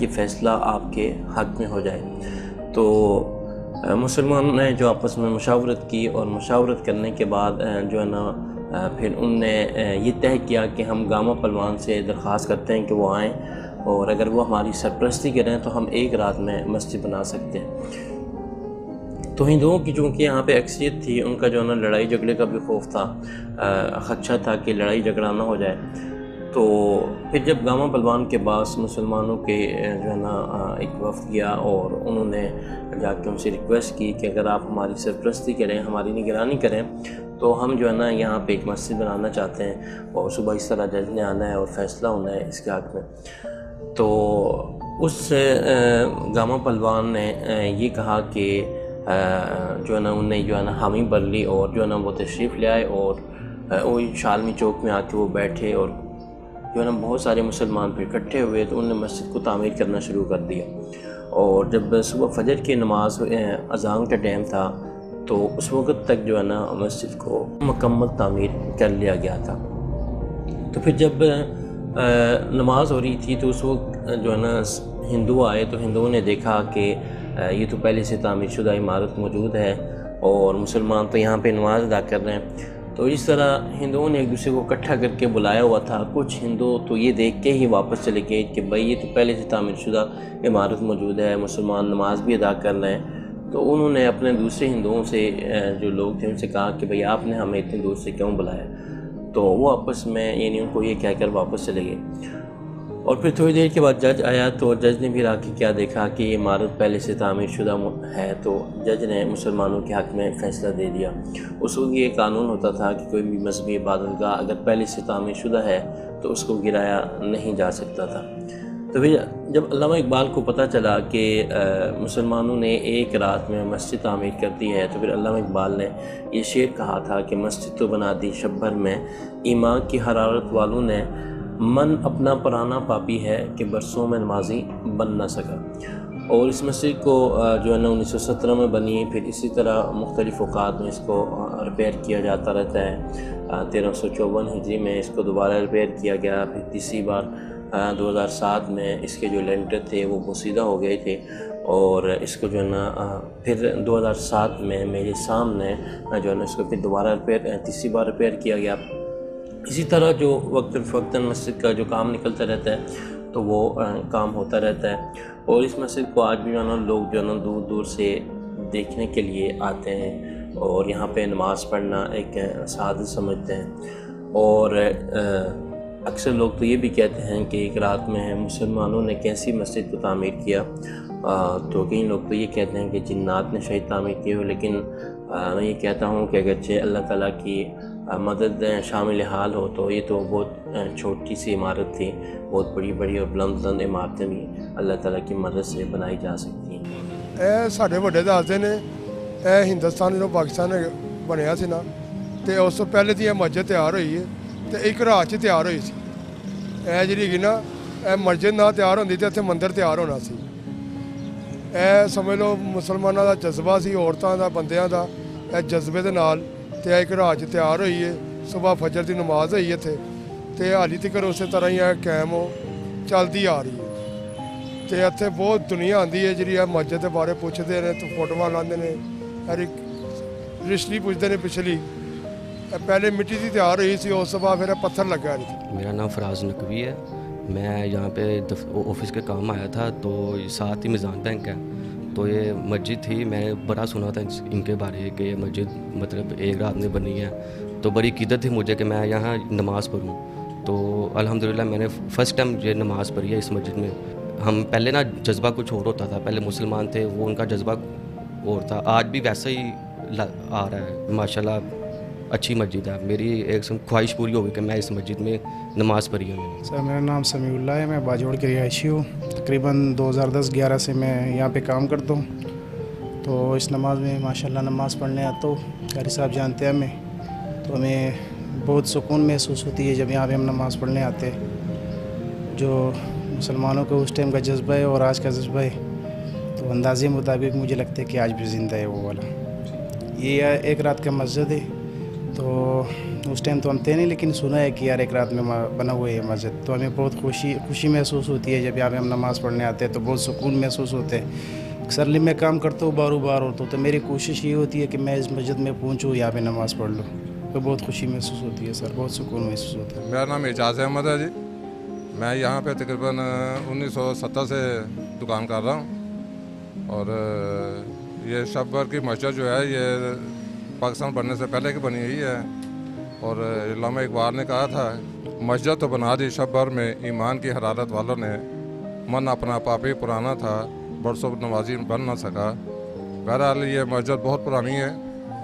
یہ فیصلہ آپ کے حق میں ہو جائے۔ تو مسلمانوں نے جو آپس میں مشاورت کی اور مشاورت کرنے کے بعد جو ہے نا پھر ان نے یہ طے کیا کہ ہم گاما پہلوان سے درخواست کرتے ہیں کہ وہ آئیں اور اگر وہ ہماری سرپرستی کریں تو ہم ایک رات میں مسجد بنا سکتے ہیں۔ تو ہندوؤں کی چونکہ یہاں پہ اکثریت تھی، ان کا جو ہے نا لڑائی جھگڑے کا بھی خوف تھا، خدشہ تھا کہ لڑائی جھگڑا نہ ہو جائے۔ تو پھر جب گاما پہلوان کے پاس مسلمانوں کے جو ہے نا ایک وفد گیا اور انہوں نے جا کے ان سے ریکویسٹ کی کہ اگر آپ ہماری سرپرستی کریں، ہماری نگرانی کریں تو ہم جو ہے نا یہاں پہ ایک مسجد بنانا چاہتے ہیں اور صبح اس طرح جج نے آنا ہے اور فیصلہ ہونا ہے اس کے حق میں۔ تو اس گاما پہلوان نے یہ کہا کہ جو ہے نا انہوں نے جو ہے نا حامی بھر لی اور جو ہے نا وہ تشریف لے آئے اور وہ شالمی چوک میں آ کے وہ بیٹھے اور جو ہے نا بہت سارے مسلمان پھر اکٹھے ہوئے تو انہوں نے مسجد کو تعمیر کرنا شروع کر دیا۔ اور جب صبح فجر کی نماز اذان کا ٹائم تھا تو اس وقت تک جو ہے نا مسجد کو مکمل تعمیر کر لیا گیا تھا۔ تو پھر جب نماز ہو رہی تھی تو اس وقت جو ہے نا ہندو آئے تو ہندوؤں نے دیکھا کہ یہ تو پہلے سے تعمیر شدہ عمارت موجود ہے اور مسلمان تو یہاں پہ نماز ادا کر رہے ہیں۔ تو اس طرح ہندوؤں نے ایک دوسرے کو اکٹھا کر کے بلایا ہوا تھا۔ کچھ ہندو تو یہ دیکھ کے ہی واپس چلے گئے کہ بھائی یہ تو پہلے سے تعمیر شدہ عمارت موجود ہے، مسلمان نماز بھی ادا کر رہے ہیں۔ تو انہوں نے اپنے دوسرے ہندوؤں سے جو لوگ تھے ان سے کہا کہ بھئی آپ نے ہمیں اتنی دور سے کیوں بلایا؟ تو وہ آپس میں یعنی ان کو یہ کہہ کر واپس چلے گئے۔ اور پھر تھوڑی دیر کے بعد جج آیا تو جج نے بھی آ کے کیا دیکھا کہ یہ عمارت پہلے سے تعمیر شدہ ہے، تو جج نے مسلمانوں کے حق میں فیصلہ دے دیا۔ اس وقت یہ قانون ہوتا تھا کہ کوئی بھی مذہبی عبادت گاہ اگر پہلے سے تعمیر شدہ ہے تو اس کو گرایا نہیں جا سکتا تھا۔ تو پھر جب علامہ اقبال کو پتہ چلا کہ مسلمانوں نے ایک رات میں مسجد تعمیر کر دی ہے تو پھر علامہ اقبال نے یہ شعر کہا تھا کہ مسجد تو بنا دی شب بھر میں، ایمان کی حرارت والوں نے، من اپنا پرانا پاپی ہے کہ برسوں میں نمازی بن نہ سکا۔ اور اس مسجد کو جو ہے نا 1917 میں بنی، پھر اسی طرح مختلف اوقات میں اس کو ریپیئر کیا جاتا رہتا ہے۔ 1354 ہجری میں اس کو دوبارہ ریپیئر کیا گیا، پھر تیسری بار 2007 میں اس کے جو لینٹر تھے وہ بوسیدہ ہو گئے تھے، اور اس کو جو ہے نا پھر 2007 میں میرے سامنے جو ہے نا اس کو پھر دوبارہ تیسری بار ریپیئر کیا گیا۔ اسی طرح جو وقتاً مسجد کا جو کام نکلتا رہتا ہے تو وہ کام ہوتا رہتا ہے، اور اس مسجد کو آج بھی جو ہے نا لوگ جو ہے نا دور دور سے دیکھنے کے لیے آتے ہیں، اور یہاں پہ نماز پڑھنا ایک سعادت سمجھتے ہیں۔ اور اکثر لوگ تو یہ بھی کہتے ہیں کہ ایک رات میں مسلمانوں نے کیسی مسجد کو تعمیر کیا، تو کئی لوگ تو یہ کہتے ہیں کہ جنات نے شاید تعمیر کی ہو، لیکن میں یہ کہتا ہوں کہ اگرچہ اللہ تعالیٰ کی مدد شامل حال ہو تو یہ تو بہت چھوٹی سی عمارت تھی، بہت بڑی بڑی اور بلند عمارتیں بھی اللہ تعالیٰ کی مدد سے بنائی جا سکتی ہیں۔ ਇਹ ਸਾਡੇ ਵੱਡੇ ਦੱਸਦੇ ਨੇ ਇਹ ਹਿੰਦੁਸਤਾਨ ਜਦੋਂ ਪਾਕਿਸਤਾਨ ਬਣਿਆ ਸੀ ਨਾ ਤੇ ਉਸ ਤੋਂ ਪਹਿਲੇ ਦੀ ਇਹ ਮਸਜਿਦ ਤਿਆਰ ਹੋਈ ਹੈ ਤੇ ਇੱਕ ਰਾਤ 'ਚ ਤਿਆਰ ਹੋਈ ਸੀ। ਇਹ ਜਿਹੜੀ ਹੈਗੀ ਨਾ ਇਹ ਮਸਜਿਦ ਨਾ ਤਿਆਰ ਹੁੰਦੀ ਤੇ ਇੱਥੇ ਮੰਦਿਰ ਤਿਆਰ ਹੋਣਾ ਸੀ। ਇਹ ਸਮਝ ਲਓ ਮੁਸਲਮਾਨਾਂ ਦਾ ਜਜ਼ਬਾ ਸੀ, ਔਰਤਾਂ ਦਾ, ਬੰਦਿਆਂ ਦਾ, ਇਹ ਜਜ਼ਬੇ ਦੇ ਨਾਲ ਤੇ ਇੱਕ ਰਾਤ 'ਚ ਤਿਆਰ ਹੋਈ ਹੈ। ਸੁਬਾਹ ਫਜਰ ਦੀ ਨਮਾਜ਼ ਹੋਈ ਇੱਥੇ ਤੇ ਹਾਲੀ ਤੱਕ ਉਸੇ ਤਰ੍ਹਾਂ ਹੀ ਇਹ ਕਾਇਮ ਹੋ ਚੱਲਦੀ ਆ ਰਹੀ ਹੈ। ਤੇ ਇੱਥੇ ਬਹੁਤ ਦੁਨੀਆ ਆਉਂਦੀ ਹੈ ਜਿਹੜੀ ਇਹ ਮਸਜਿਦ ਦੇ ਬਾਰੇ ਪੁੱਛਦੇ ਨੇ ਤੇ ਫੋਟੋਆਂ ਲਾਉਂਦੇ ਨੇ, ਹਰ ਇੱਕ ਹਿਸਟਰੀ ਪੁੱਛਦੇ ਨੇ ਪਿਛਲੀ। ਇਹ ਪਹਿਲੇ ਮਿੱਟੀ ਦੀ ਤਿਆਰ ਹੋਈ ਸੀ, ਉਸ ਤੋਂ ਬਾਅਦ ਫਿਰ ਇਹ ਪੱਥਰ ਲੱਗਾ। मेरा नाम फराज नकवी है। मैं यहाँ पे ऑफिस के काम आया था, तो साथ ही मिज़ान बैंक है, तो ये मस्जिद थी। मैं बड़ा सुना था इनके बारे कि ये मस्जिद मतलब एक रात में बनी है, तो बड़ी क़िदत थी मुझे कि मैं यहाँ नमाज़ पढ़ूँ। तो अल्हम्दुलिल्लाह मैंने फ़र्स्ट टाइम ये नमाज़ पढ़ी है इस मस्जिद में। हम पहले ना जज्बा कुछ और होता था, पहले मुसलमान थे वो उनका जज्बा और था, आज भी वैसा ही आ रहा है माशाल्लाह। अच्छी मस्जिद है, मेरी एक ख्वाहिश पूरी हो गई कि मैं इस मस्जिद में नमाज़ पढ़ी हूँ। सर मेरा नाम समीउल्लाह है, मैं बाजोड़ के रिहायशी हूँ। तकरीबन 2010-11 से मैं यहाँ पे काम करता हूँ, तो इस नमाज में माशाल्लाह नमाज़ पढ़ने आता हूँ। कारी साहब जानते हैं हमें, तो हमें बहुत सुकून महसूस होती है जब यहाँ पे हम नमाज़ पढ़ने आते हैं। जो मुसलमानों को उस टाइम का जज्बा है और आज का जज्बा है, तो अंदाज़े मुताबिक मुझे लगता है कि आज भी ज़िंदा है वो वाला। ये एक रात का मस्जिद है, तो उस टाइम तो हम थे नहीं, लेकिन सुना है कि यार एक रात में बना हुआ है मस्जिद, तो हमें बहुत खुशी महसूस होती है जब यहाँ पे हम नमाज़ पढ़ने आते हैं, तो बहुत सुकून महसूस होते हैं। अक्सर मैं काम करता हूँ बार होता हूँ, तो मेरी कोशिश ये होती है कि मैं इस मस्जिद में पहुँचूँ, यहाँ पे नमाज़ पढ़ लूँ, तो बहुत खुशी महसूस होती है सर, बहुत सुकून महसूस होता है। मेरा नाम एजाज़ अहमद है जी। मैं यहाँ पे तकरीबन 1970 से दुकान कर रहा हूँ, और ये शब्बर की मस्जिद जो है ये पाकिस्तान बनने से पहले की बनी हुई है। और अल्लामा इकबाल ने कहा था, मस्जिद तो बना दी शब्बर में ईमान की हरारत वालों ने, मन अपना पापी पुराना था बरसों नमाजी बन ना सका। बहरहाल ये मस्जिद बहुत पुरानी है,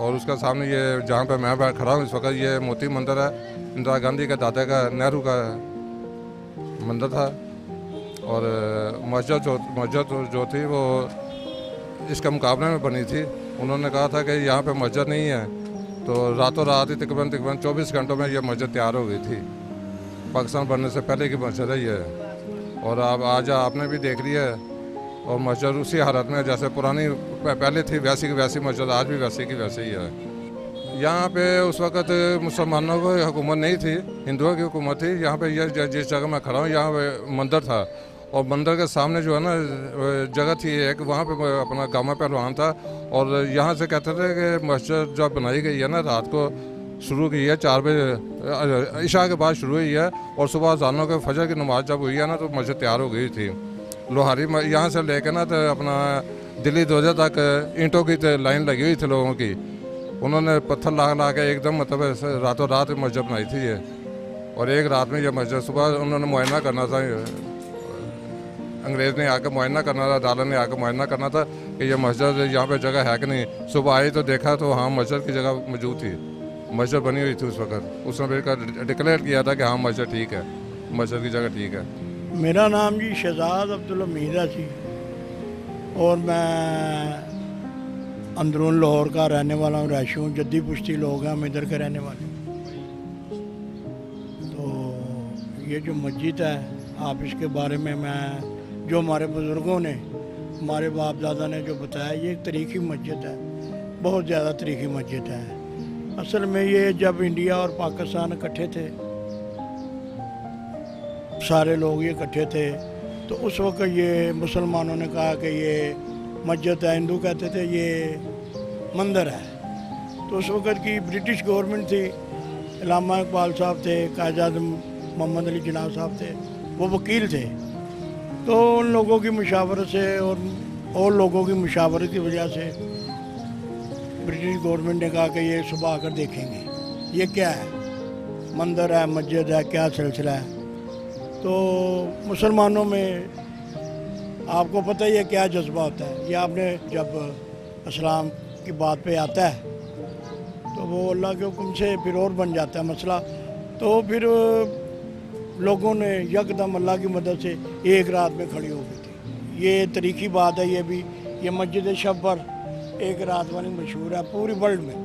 और उसके सामने ये जहाँ पे मैं खड़ा हूँ इस वक्त, ये मोती मंदिर है। इंदिरा गांधी के दादा का, नेहरू का मंदिर था। और मस्जिद जो थी वो इसके मुकाबले में बनी थी। उन्होंने कहा था कि यहाँ पे मस्जिद नहीं है, तो रातों रात ही तकरीबन 24 घंटों में ये मस्जिद तैयार हो गई थी। पाकिस्तान बनने से पहले की मस्जिद है ये, और अब आज आपने भी देख लिया है। और मस्जिद उसी हालत में जैसे पुरानी पहले थी, वैसी की वैसी मस्जिद आज भी वैसी की वैसे ही है। यहाँ पे उस वक़्त मुसलमानों की हुकूमत नहीं थी, हिंदुओं की हुकूमत थी। यहाँ पे ये जिस जगह मैं खड़ा हूँ यहाँ पे मंदिर था, और मंदिर के सामने जो है ना जगह थी एक, वहाँ पे अपना गामा पहलवान था। और यहाँ से कहते थे कि मस्जिद जब बनाई गई है ना, रात को शुरू की है 4 बजे इशा के बाद शुरू हुई है, और सुबह अज़ानों के फजर की नमाज जब हुई है ना तो मस्जिद तैयार हो गई थी। लोहारी यहाँ से लेकर ना तो अपना दिल्ली दौरे तक ईंटों की लाइन लगी हुई थी लोगों की। उन्होंने पत्थर ला के एकदम मतलब रातों रात मस्जिद बनाई थी ये। और एक रात में ये मस्जिद सुबह उन्होंने मुआयना करना था, अंग्रेज़ ने आकर मुआयना करना था, अदालत ने आकर मुआयना करना था कि ये मस्जिद यहाँ पे जगह है कि नहीं। सुबह आई तो देखा तो हाँ मस्जिद की जगह मौजूद थी, मस्जिद बनी हुई थी उस वक्त। उसने डिक्लेयर किया था कि हाँ मस्जिद ठीक है, मस्जिद की जगह ठीक है। मेरा नाम जी शहजाद अब्दुल हमीद है जी, और मैं अंदरून लाहौर का रहने वाला हूँ, रहायशी हूँ। जद्दी पुश्ती लोग हैं, हम इधर के रहने वाले। तो ये जो मस्जिद है, आप इसके बारे में, मैं जो हमारे बुज़ुर्गों ने हमारे बाप दादा ने जो बताया, ये एक तारीखी मस्जिद है, बहुत ज़्यादा तारीखी मस्जिद है। असल में ये जब इंडिया और पाकिस्तान इकट्ठे थे, सारे लोग ये इकट्ठे थे, तो उस वक्त ये मुसलमानों ने कहा कि ये मस्जिद है, हिंदू कहते थे ये मंदिर है। तो उस वक्त की ब्रिटिश गवर्नमेंट थी, अल्लामा इकबाल साहब थे, कायद-ए-आज़म मोहम्मद अली जिन्ना साहब थे, वो वकील थे। तो उन लोगों की मुशावरत से और लोगों की मुशावरत की वजह से ब्रिटिश गवर्नमेंट ने कहा कि ये सुबह आकर देखेंगे ये क्या है, मंदिर है, मस्जिद है, क्या सिलसिला है। तो मुसलमानों में आपको पता ही है क्या जज्बा होता है। ये आपने जब इस्लाम की बात पे आता है तो वो अल्लाह के हुक्म से फिर और बन जाता है मसला। तो फिर लोगों ने यकदम अल्लाह की मदद से एक रात में खड़ी हो गई थी। ये तारीखी बात है। ये भी ये मस्जिद शब्बर एक रात वाली मशहूर है पूरी वर्ल्ड में।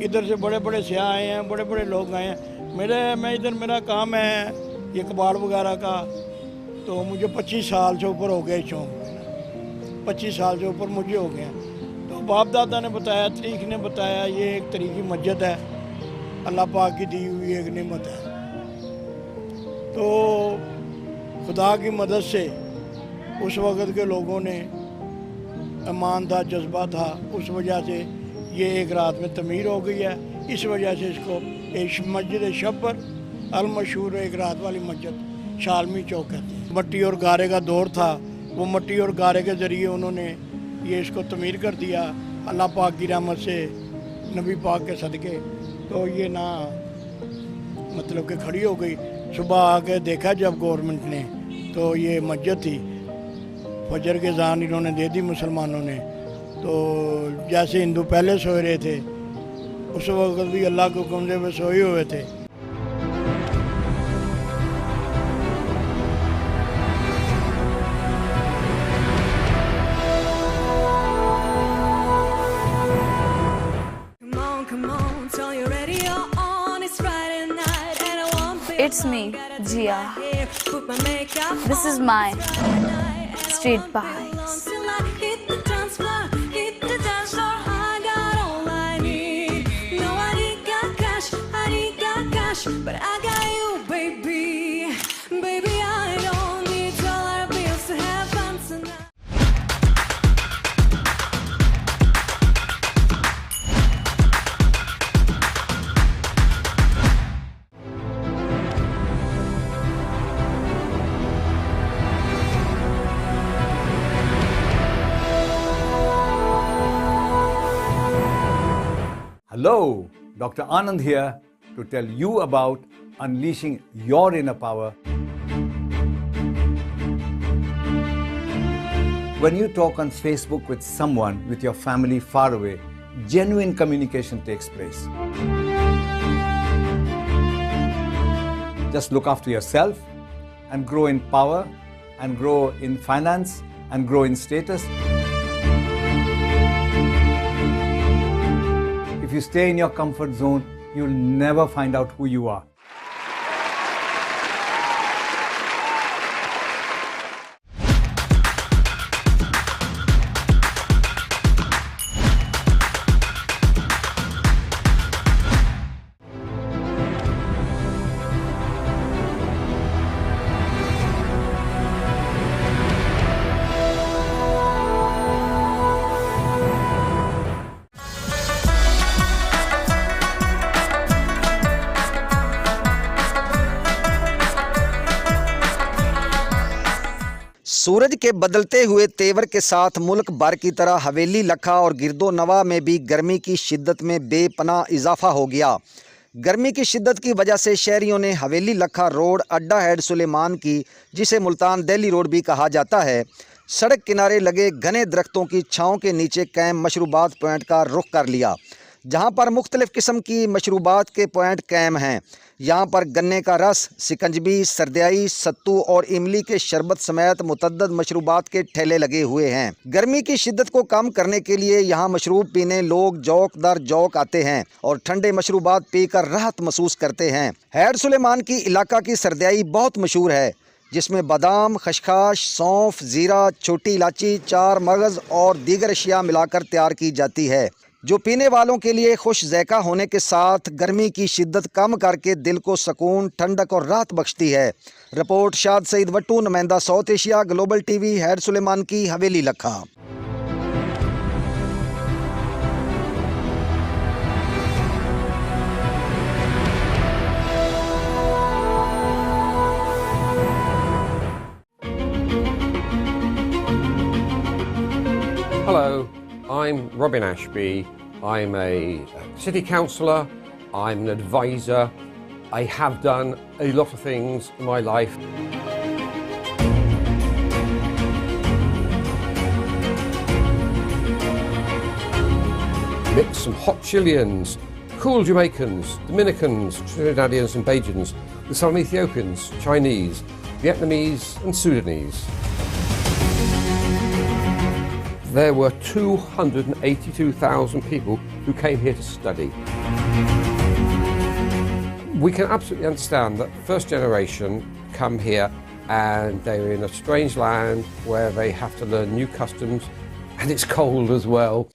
इधर से बड़े बड़े सियाह आए हैं, बड़े बड़े लोग आए हैं। मैं इधर मेरा काम है ये कबाड़ वगैरह का, तो मुझे 25 साल से ऊपर हो गए शौक में, 25 साल से ऊपर मुझे हो गए। तो बाप दादा ने बताया, तारीख ने बताया, ये एक तारीखी मस्जिद है, अल्लाह पाक की दी हुई एक नेमत है। तो खुदा की मदद से उस वक़्त के लोगों ने ईमान था, जज्बा था, उस वजह से ये एक रात में तमीर हो गई है। इस वजह से इसको एक मस्जिद शब्बर अलमशहूर एक रात वाली मस्जिद शालमी चौक कहते हैं। मट्टी और गारे का दौर था, वो मट्टी और गारे के ज़रिए उन्होंने ये इसको तमीर कर दिया अल्लाह पाक की रहमत से, नबी पाक के सदक़े। तो ये ना मतलब कि खड़ी हो गई। सुबह आके देखा जब गवर्नमेंट ने, तो ये मस्जिद थी। फजर के ज़ान इन्होंने दे दी मुसलमानों ने। तो जैसे हिंदू पहले सोए रहे थे, उस वक्त भी अल्लाह के हुक्म से वे सोए हुए थे। It's me, Jia. This is my street vibes. But I got you, baby. Baby, I don't need dollar bills to have fun tonight. Hello, Dr. Anand here to tell you about unleashing your inner power. When you talk on Facebook with someone with your family far away, genuine communication takes place. Just look after yourself and grow in power and grow in finance and grow in status. If you stay in your comfort zone, you'll never find out who you are. सूरज के बदलते हुए तेवर के साथ मुल्क भर की तरह हवेली लखा और गिरदो नवा में भी गर्मी की शिद्दत में बेपनाह इजाफा हो गया। गर्मी की शिद्दत की वजह से शहरियों ने हवेली लखा रोड अड्डा हेड सुलेमान की, जिसे मुल्तान दिल्ली रोड भी कहा जाता है, सड़क किनारे लगे घने दरख्तों की छाँव के नीचे कायम मशरूबात पॉइंट का रुख कर लिया, जहाँ पर मुख्तलिफ़ किस्म की मशरूबात के पॉइंट कायम हैं। यहाँ पर गन्ने का रस, सिकंजबी, सरदियाई, सत्तू और इमली के शरबत समेत मुतद्दद मशरूबात के ठेले लगे हुए हैं। गर्मी की शिद्दत को कम करने के लिए यहाँ मशरूब पीने लोग जौक दर जौक आते हैं और ठंडे मशरूबात पीकर राहत महसूस करते हैं। हेड सुलेमान की इलाका की सरदियाई बहुत मशहूर है। جس میں بادام، خشخاش، سونف، زیرہ، چھوٹی الائچی، 4 مغز اور دیگر اشیاء ملا کر تیار کی جاتی ہے، جو پینے والوں کے لیے خوش ذائقہ ہونے کے ساتھ گرمی کی شدت کم کر کے دل کو سکون، ٹھنڈک اور راحت بخشتی ہے۔ رپورٹ شاد سعید وٹو، نمائندہ South Asia, Global TV, head Suleman کی حویلی لکھا۔ Hello, I'm Robin Ashby. I'm a city councillor, I'm an advisor. I have done a lot of things in my life. Mix some hot Chileans, cool Jamaicans, Dominicans, Trinidadians and Bajans, with some Ethiopians, Chinese, Vietnamese and Sudanese. There were 282,000 people who came here to study. We can absolutely understand that first generation come here and they're in a strange land where they have to learn new customs and it's cold as well.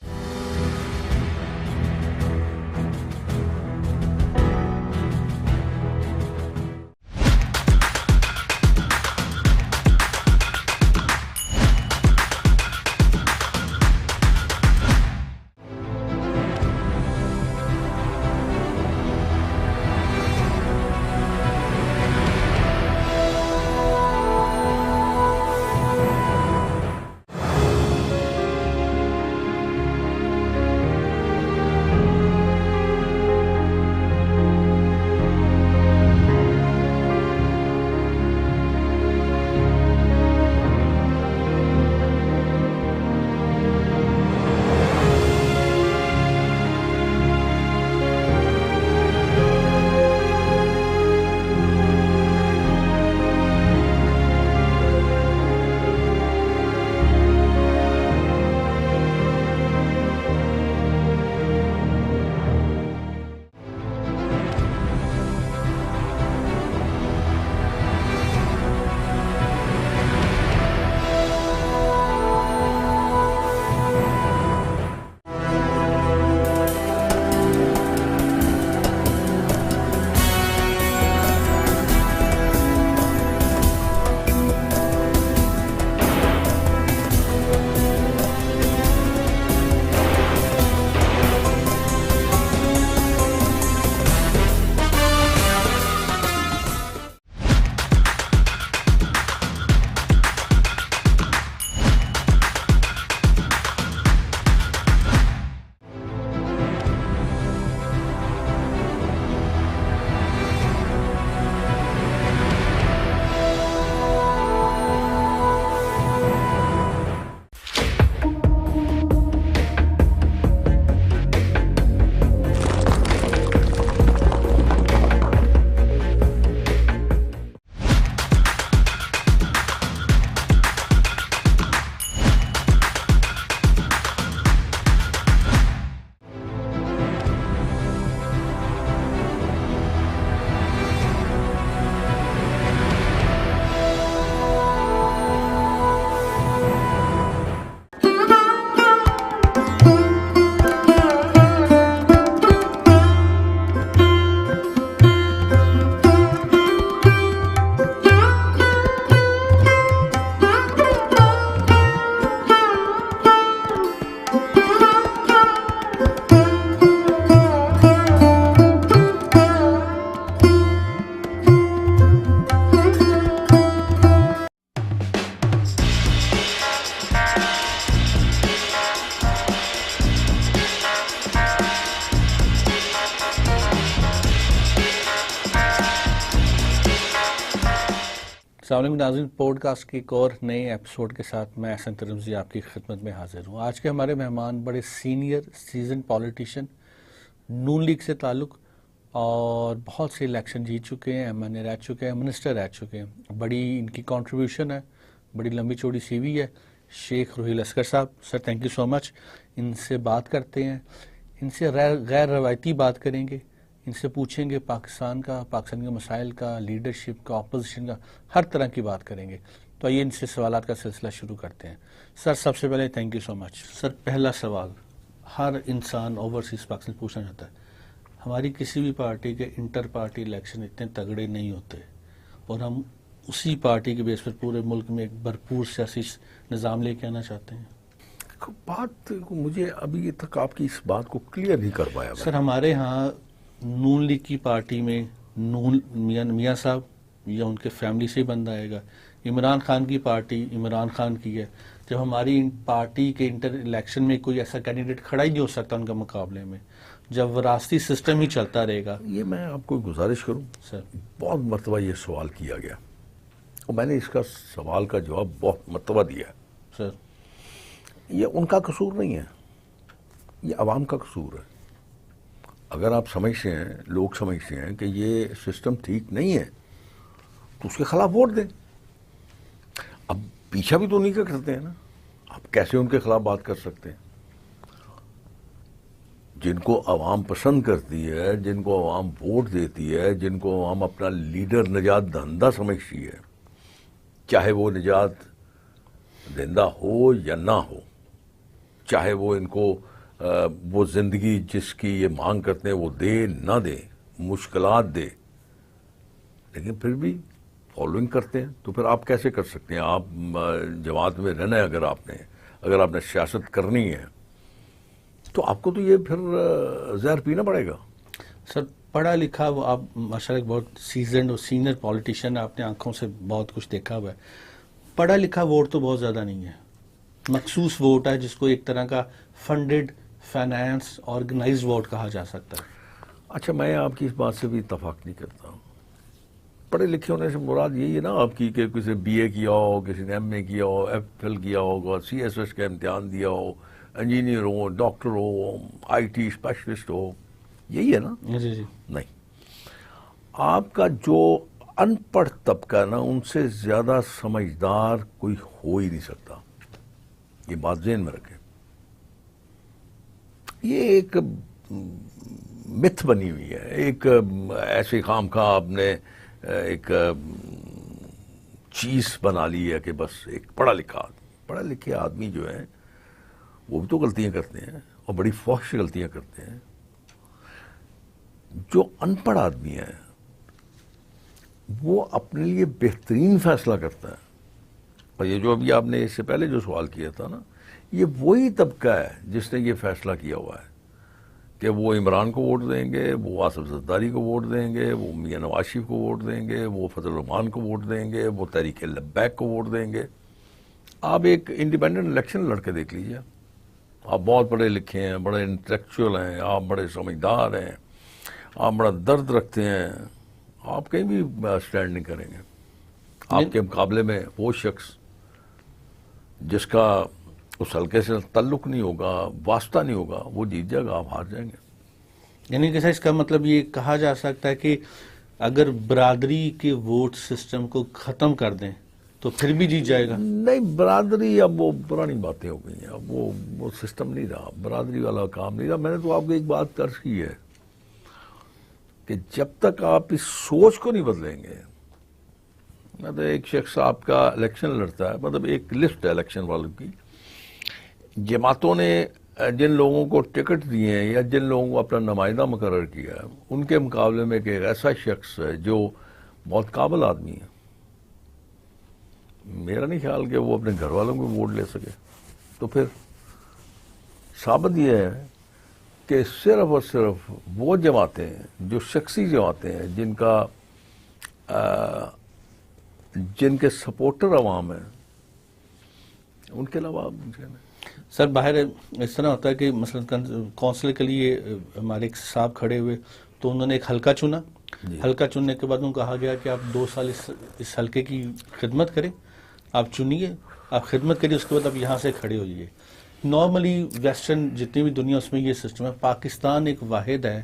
السلام علیکم ناظرین، pod cost کی ایک اور نئے episode کے ساتھ میں احسن ترمزی آپ کی خدمت میں حاضر ہوں۔ آج کے ہمارے مہمان بڑے سینئر سیزن پولیٹیشین، نون لیگ سے تعلق، اور بہت سے الیکشن جیت چکے ہیں، ایم این اے رہ چکے ہیں، منسٹر رہ چکے ہیں۔ بڑی ان کی کنٹریبیوشن ہے، بڑی لمبی چوڑی سی وی ہے۔ شیخ روحیل اصغر صاحب، سر تھینک یو سو مچ۔ ان سے بات کرتے ہیں، ان سے غیر روایتی بات کریں گے، ان سے پوچھیں گے پاکستان کا، پاکستان کے مسائل کا، لیڈرشپ کا، اپوزیشن کا، ہر طرح کی بات کریں گے. تو آئیے ان سے سوالات کا سلسلہ شروع کرتے ہیں. سر سب سے پہلے تھینک یو سو مچ. سر پہلا سوال ہر انسان اوورسیز پاکستان پوچھنا چاہتا ہے، ہماری کسی بھی پارٹی کے انٹر پارٹی الیکشن اتنے تگڑے نہیں ہوتے اور ہم اسی پارٹی کے بیس پر پورے ملک میں ایک بھرپور سیاسی نظام لے کے آنا چاہتے ہیں. بات مجھے ابھی تک آپ کی اس بات کو کلیئر نہیں کر پایا. سر ہمارے ہاں نون لیگ کی پارٹی میں میاں صاحب یا ان کے فیملی سے ہی بندہ آئے گا. عمران خان کی پارٹی عمران خان کی ہے. جب ہماری پارٹی کے انٹر الیکشن میں کوئی ایسا کینڈیڈیٹ کھڑا ہی نہیں ہو سکتا ان کے مقابلے میں، جب وراثتی سسٹم ہی چلتا رہے گا. یہ میں آپ کو گزارش کروں سر، بہت مرتبہ یہ سوال کیا گیا اور میں نے اس کا سوال کا جواب بہت مرتبہ دیا ہے. سر یہ ان کا قصور نہیں ہے، یہ عوام کا قصور ہے. اگر آپ سمجھتے ہیں، لوگ سمجھتے ہیں کہ یہ سسٹم ٹھیک نہیں ہے تو اس کے خلاف ووٹ دیں. اب پیچھا بھی تو نہیں کرتے ہیں نا، آپ کیسے ان کے خلاف بات کر سکتے ہیں؟ جن کو عوام پسند کرتی ہے، جن کو عوام ووٹ دیتی ہے، جن کو عوام اپنا لیڈر نجات دہندہ سمجھتی ہے، چاہے وہ نجات دہندہ ہو یا نہ ہو، چاہے وہ ان کو وہ زندگی جس کی یہ مانگ کرتے ہیں وہ دے نہ دے، مشکلات دے، لیکن پھر بھی فالوئنگ کرتے ہیں. تو پھر آپ کیسے کر سکتے ہیں؟ آپ جماعت میں رہنا ہے، اگر آپ نے سیاست کرنی ہے تو آپ کو تو یہ پھر زہر پینا پڑے گا. سر پڑھا لکھا وہ آپ ماشاء اللہ بہت سیزنڈ اور سینئر پولیٹیشین، آپ نے آنکھوں سے بہت کچھ دیکھا ہوا ہے. پڑھا لکھا ووٹ تو بہت زیادہ نہیں ہے، مخصوص ووٹ ہے جس کو ایک طرح کا فنڈڈ فائنانس آرگنائز ووٹ کہا جا سکتا ہے. اچھا، میں آپ کی اس بات سے بھی اتفاق نہیں کرتا ہوں. پڑھے لکھے ہونے سے مراد یہی ہے نا آپ کی کہ کسی بی اے کیا ہو، کسی نے ایم اے کیا ہو، ایف ایل کیا ہوگا، سی ایس ایس کا امتحان دیا ہو، انجینئر ہو، ڈاکٹر ہو، آئی ٹی اسپیشلسٹ ہو، یہی ہے نا؟ جی جی. نہیں، آپ کا جو ان پڑھ طبقہ ہے نا، ان سے زیادہ سمجھدار کوئی ہو ہی نہیں سکتا. یہ بات ذہن میں رکھیں. یہ ایک متھ بنی ہوئی ہے، ایک ایسے خام خواہ آپ نے ایک چیز بنا لی ہے کہ بس ایک پڑھا لکھے آدمی جو ہیں وہ بھی تو غلطیاں کرتے ہیں اور بڑی فحش غلطیاں کرتے ہیں. جو ان پڑھ آدمی ہے وہ اپنے لیے بہترین فیصلہ کرتا ہے. اور یہ جو ابھی آپ نے اس سے پہلے جو سوال کیا تھا نا، یہ وہی طبقہ ہے جس نے یہ فیصلہ کیا ہوا ہے کہ وہ عمران کو ووٹ دیں گے، وہ آصف زرداری کو ووٹ دیں گے، وہ میاں نواز شریف کو ووٹ دیں گے، وہ فضل الرحمان کو ووٹ دیں گے، وہ تحریک لبیک کو ووٹ دیں گے. آپ ایک انڈیپینڈنٹ الیکشن لڑ کے دیکھ لیجیے. آپ بہت پڑھے لکھے ہیں، بڑے انٹلیکچوئل ہیں، آپ بڑے سمجھدار ہیں، آپ بڑا درد رکھتے ہیں، آپ کہیں بھی اسٹینڈ نہیں کریں گے. آپ کے مقابلے میں وہ شخص جس کا اس حلقے سے تعلق نہیں ہوگا، واسطہ نہیں ہوگا، وہ جیت جائے گا، آپ ہار جائیں گے. یعنی کہ اس کا مطلب یہ کہا جا سکتا ہے کہ اگر برادری کے ووٹ سسٹم کو ختم کر دیں تو پھر بھی جیت جائے گا. نہیں، برادری اب وہ پرانی باتیں ہو گئی ہیں. اب وہ سسٹم نہیں رہا، برادری والا کام نہیں رہا. میں نے تو آپ کو ایک بات عرض کی ہے کہ جب تک آپ اس سوچ کو نہیں بدلیں گے، مطلب ایک شخص آپ کا الیکشن لڑتا ہے، مطلب ایک لسٹ ہے الیکشن والوں کی، جماعتوں نے جن لوگوں کو ٹکٹ دیے ہیں یا جن لوگوں کو اپنا نمائندہ مقرر کیا ہے، ان کے مقابلے میں ایک ایسا شخص ہے جو بہت قابل آدمی ہے. میرا نہیں خیال کہ وہ اپنے گھر والوں کو ووٹ لے سکے. تو پھر ثابت یہ ہے کہ صرف اور صرف وہ جماعتیں جو شخصی جماعتیں ہیں، جن کے سپورٹر عوام ہیں، ان کے علاوہ سر باہر اس طرح ہوتا ہے کہ مثلا کونسلر کے لیے ہمارے ایک صاحب کھڑے ہوئے تو انہوں نے ایک حلقہ چنا. حلقہ چننے کے بعد ان کو کہا گیا کہ آپ 2 سال اس حلقے کی خدمت کریں، آپ چنیے، آپ خدمت کریے، اس کے بعد آپ یہاں سے کھڑے ہوئیے. نارملی ویسٹرن جتنی بھی دنیا اس میں یہ سسٹم ہے. پاکستان ایک واحد ہے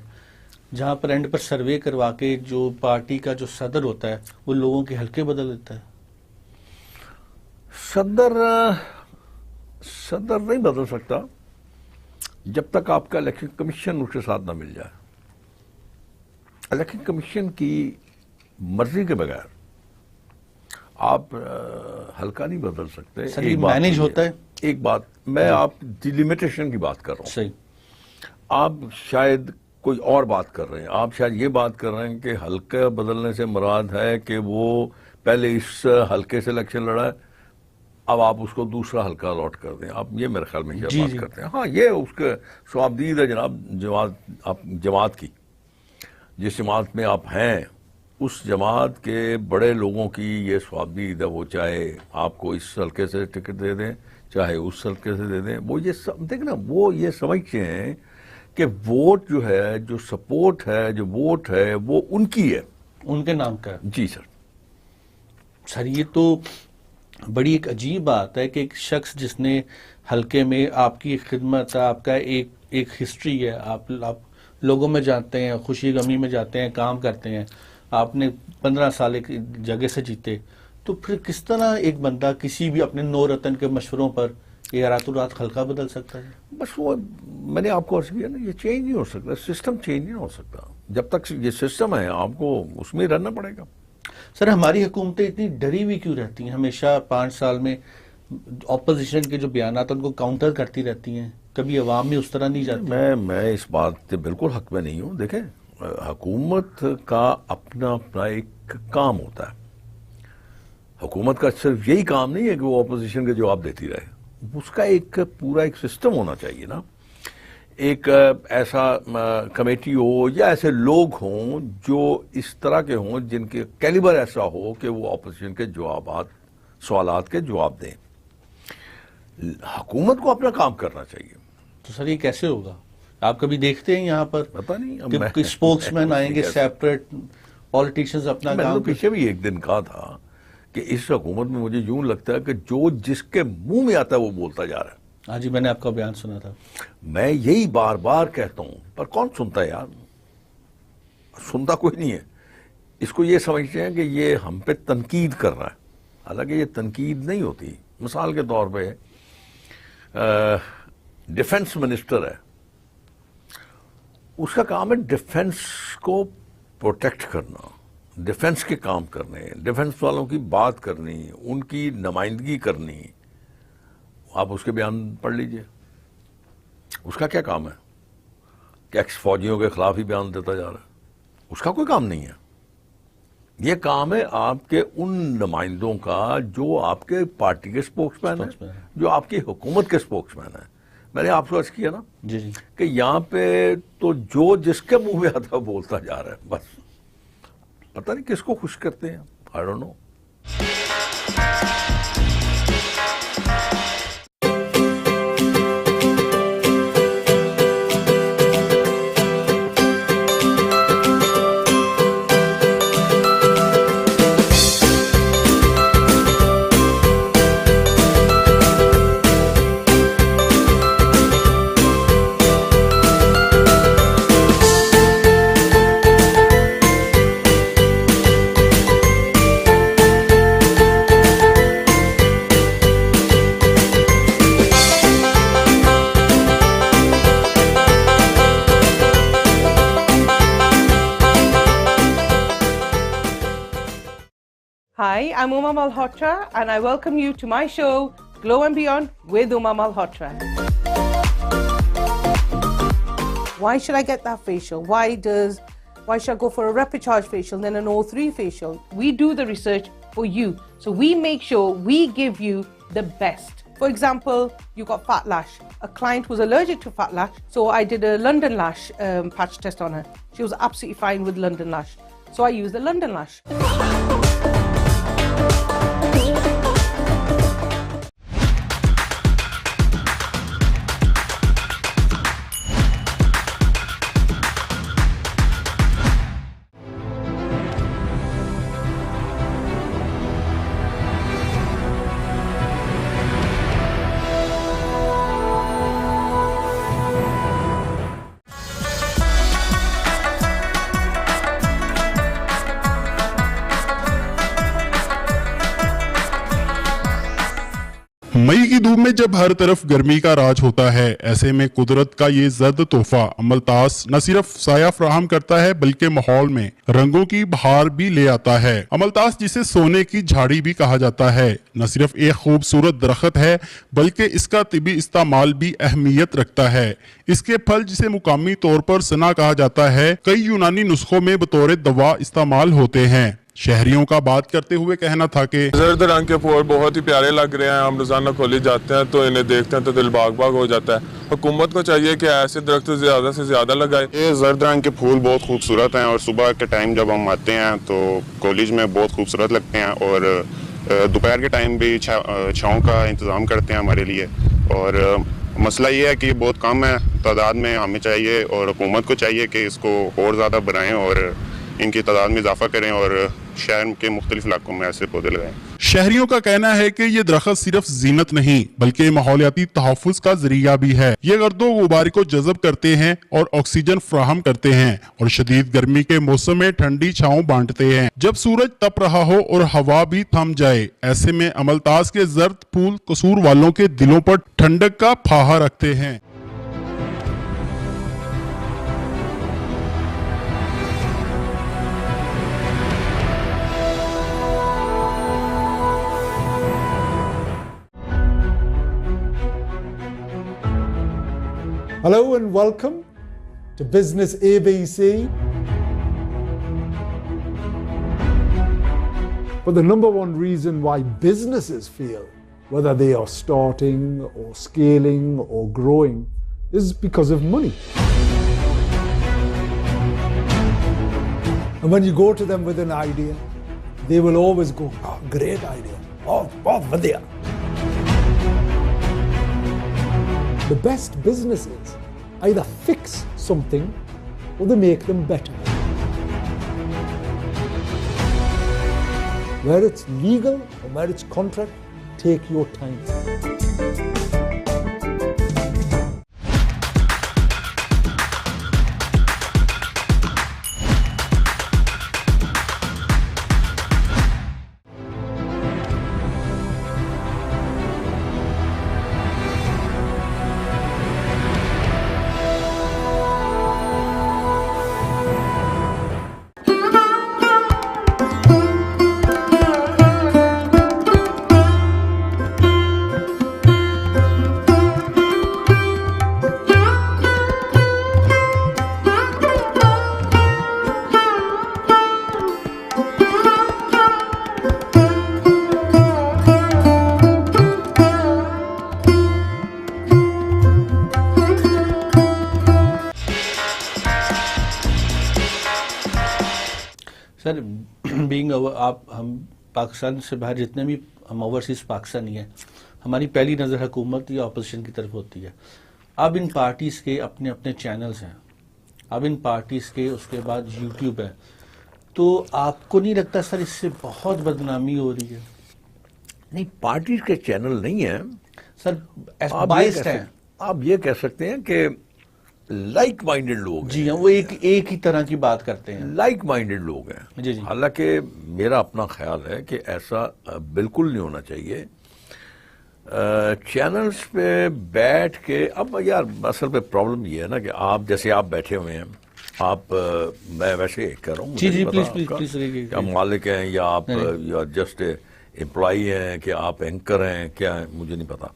جہاں پر اینڈ پر سروے کروا کے جو پارٹی کا جو صدر ہوتا ہے وہ لوگوں کے حلقے بدل دیتا ہے. صدر نہیں بدل سکتا جب تک آپ کا الیکشن کمیشن اس کے ساتھ نہ مل جائے. इलेक्शन कमीशन की मर्जी के बगैर आप हल्का नहीं बदल सकते। सर ये मैनेज होता है। एक बात मैं आप डिलिमिटेशन की बात कर रहा हूँ, सही। आप शायद कोई और बात कर रहे हैं, आप शायद ये बात कर रहे हैं कि हल्का बदलने से मुराद है कि वो पहले इस हल्के से इलेक्शन लड़ा है, अब आप उसको दूसरा हल्का अलॉट कर दें। आप ये मेरे ख्याल में ये बात करते हैं। हाँ, ये उसके स्वाबदीद है जनाब जमात की, जिस जमात में आप हैं उस जमात के बड़े लोगों की ये स्वाबदीद है। वो चाहे आपको इस हल्के से टिकट दे दें चाहे उस हल्के से दे दें, वो ये देख ना, वो ये समझते हैं कि वोट जो है, जो सपोर्ट है, जो वोट है वो उनकी है, उनके नाम का। जी सर। सर ये तो बड़ी एक अजीब बात है कि एक शख्स जिसने हल्के में आपकी खिदमत, आपका एक हिस्ट्री है, आप लोगों में जाते हैं, खुशी गमी में जाते हैं, काम करते हैं, आपने 15 साल एक जगह से जीते, तो फिर किस तरह एक बंदा किसी भी अपने नौ रतन के मशवरों पर ये रातों रात हल्का बदल सकता है? बस वो मैंने आपको अर्ज किया ना, ये चेंज नहीं हो सकता, सिस्टम चेंज नहीं हो सकता। जब तक ये सिस्टम है आपको उसमें रहना पड़ेगा। सर हमारी हुकूमतें इतनी डरी हुई क्यों रहती हैं? हमेशा 5 साल में ऑपोजिशन के जो बयान आते हैं उनको काउंटर करती रहती हैं, कभी अवाम में उस तरह नहीं जाती। मैं इस बात से बिल्कुल हक में नहीं हूँ। देखें, हुकूमत का अपना एक काम होता है। हुकूमत का सिर्फ यही काम नहीं है कि वो अपोजिशन के जवाब देती रहे, उसका एक पूरा एक सिस्टम होना चाहिए ना। एक ऐसा कमेटी हो या ऐसे लोग हों जो इस तरह के हों, जिनके कैलिबर ऐसा हो कि वो अपोजिशन के सवालात के जवाब दें। हुकूमत को अपना काम करना चाहिए। तो सर ये कैसे होगा? आप कभी देखते हैं यहाँ पर पता नहीं कि स्पोक्समैन आएंगे, सेपरेट पॉलिटिशियंस अपना मैंने काम तो पीछे भी एक दिन कहा था कि इस हुकूमत में मुझे यूं लगता है कि जो जिसके मुंह में आता है वो बोलता जा रहा है। हाँ जी, मैंने आपका बयान सुना था। मैं यही बार बार कहता हूं, पर कौन सुनता है यार? सुनता कोई नहीं है। इसको ये समझते हैं कि ये हम पे तनकीद कर रहा है, हालांकि ये तनकीद नहीं होती। मिसाल के तौर पे डिफेंस मिनिस्टर है, उसका काम है डिफेंस को प्रोटेक्ट करना, डिफेंस के काम करने, डिफेंस वालों की बात करनी, उनकी नुमाइंदगी करनी। आप उसके बयान पढ़ लीजिए, उसका क्या काम है कि एक्स फौजियों के खिलाफ ही बयान देता जा रहा है? उसका कोई काम नहीं है। ये काम है आपके उन नुमाइंदों का जो आपके पार्टी के स्पोक्समैन हैं, जो आपकी हुकूमत के स्पोक्समैन हैं। मैंने आपको अर्ज किया ना जी कि यहाँ पे तो जो जिसके मुंह में आता है बोलता जा रहा है। बस पता नहीं किसको खुश करते हैं, I don't know. Hi, I'm Uma Malhotra and I welcome you to my show, Glow and Beyond with Uma Malhotra. Why should I get that facial? Why should I go for a Repicharge facial then an O3 facial? We do the research for you. So we make sure we give you the best. For example, you got fat lash. A client was allergic to fat lash, so I did a London lash patch test on her. She was absolutely fine with London lash. So I used the London lash. मई की धूप में जब हर तरफ गर्मी का राज होता है, ऐसे में कुदरत का ये जर्द तोहफा अमलतास न सिर्फ साया फराहम करता है बल्कि माहौल में रंगों की बहार भी ले आता है। अमलतास जिसे सोने की झाड़ी भी कहा जाता है, न सिर्फ एक खूबसूरत दरख्त है बल्कि इसका तिबी इस्तेमाल भी अहमियत रखता है। इसके फल जिसे मुकामी तौर पर सना कहा जाता है, कई यूनानी नुस्खों में बतौर दवा इस्तेमाल होते हैं। शहरियों का बात करते हुए कहना था कि जर्द रंग के फूल बहुत ही प्यारे लग रहे हैं। हम रोजाना खोली जाते हैं तो इन्हें देखते हैं तो दिल बाग बाग हो जाता है। हुकूमत को चाहिए कि ऐसे दरख्त ज्यादा से ज्यादा लगाए। ये जर्द रंग के फूल बहुत खूबसूरत हैं और सुबह के टाइम जब हम आते हैं तो कॉलेज में बहुत खूबसूरत लगते हैं और दोपहर के टाइम भी छाँव का इंतज़ाम करते हैं हमारे लिए। और मसला ये है कि बहुत कम है तादाद में, हमें चाहिए और हुकूमत को चाहिए कि इसको और ज़्यादा बढ़ाएं और इनकी तादाद में इजाफा करें और शहर के मुख्तलिफ इलाकों में ऐसे पौधे लगाएं। शहरियों का कहना है कि ये दरख्त सिर्फ जीनत नहीं बल्कि माहौलियाती तहफ़्फ़ुज़ का जरिया भी है। ये गर्दो गुबार को जज़ब करते हैं और ऑक्सीजन फराहम करते हैं और शदीद गर्मी के मौसम में ठंडी छाँव बांटते हैं। जब सूरज तप रहा हो और हवा भी थम जाए, ऐसे में अमलतास के जर्द फूल कसूर वालों के दिलों पर ठंडक का फाहा रखते हैं। Hello and welcome to Business ABC. But the number one reason why businesses fail, whether they are starting or scaling or growing, is because of money. And when you go to them with an idea, they will always go, "Oh, great idea. Oh, vadya." The best businesses either fix something or they make them better. Where it's legal or where it's contract, take your time. Sir being आप हम पाकिस्तान से बाहर जितने भी हम overseas Pakistani हैं, हमारी पहली नज़र हुकूमत या अपोजिशन की तरफ होती है। अब इन पार्टीज़ के अपने अपने चैनल्स हैं, अब इन पार्टीज़ के उसके बाद यूट्यूब है, तो आपको नहीं लगता सर इससे बहुत बदनामी हो रही है? नहीं, पार्टीज के चैनल नहीं है सर, बाइस्ड हैं। आप ये कह सकते हैं कि लाइक माइंडेड लोग, जी हाँ, वो एक ही तरह की बात करते हैं, लाइक माइंडेड लोग हैं। जी जी। हालांकि मेरा अपना ख्याल है कि ऐसा बिल्कुल नहीं होना चाहिए। चैनल्स पे बैठ के, अब यार असल पे प्रॉब्लम ये है ना कि आप जैसे आप बैठे हुए हैं, आप मैं वैसे कह रहा हूँ, जी जी, प्लीज क्या मालिक हैं या आप या जस्ट एम्प्लॉई हैं कि आप एंकर हैं, क्या है मुझे नहीं पता।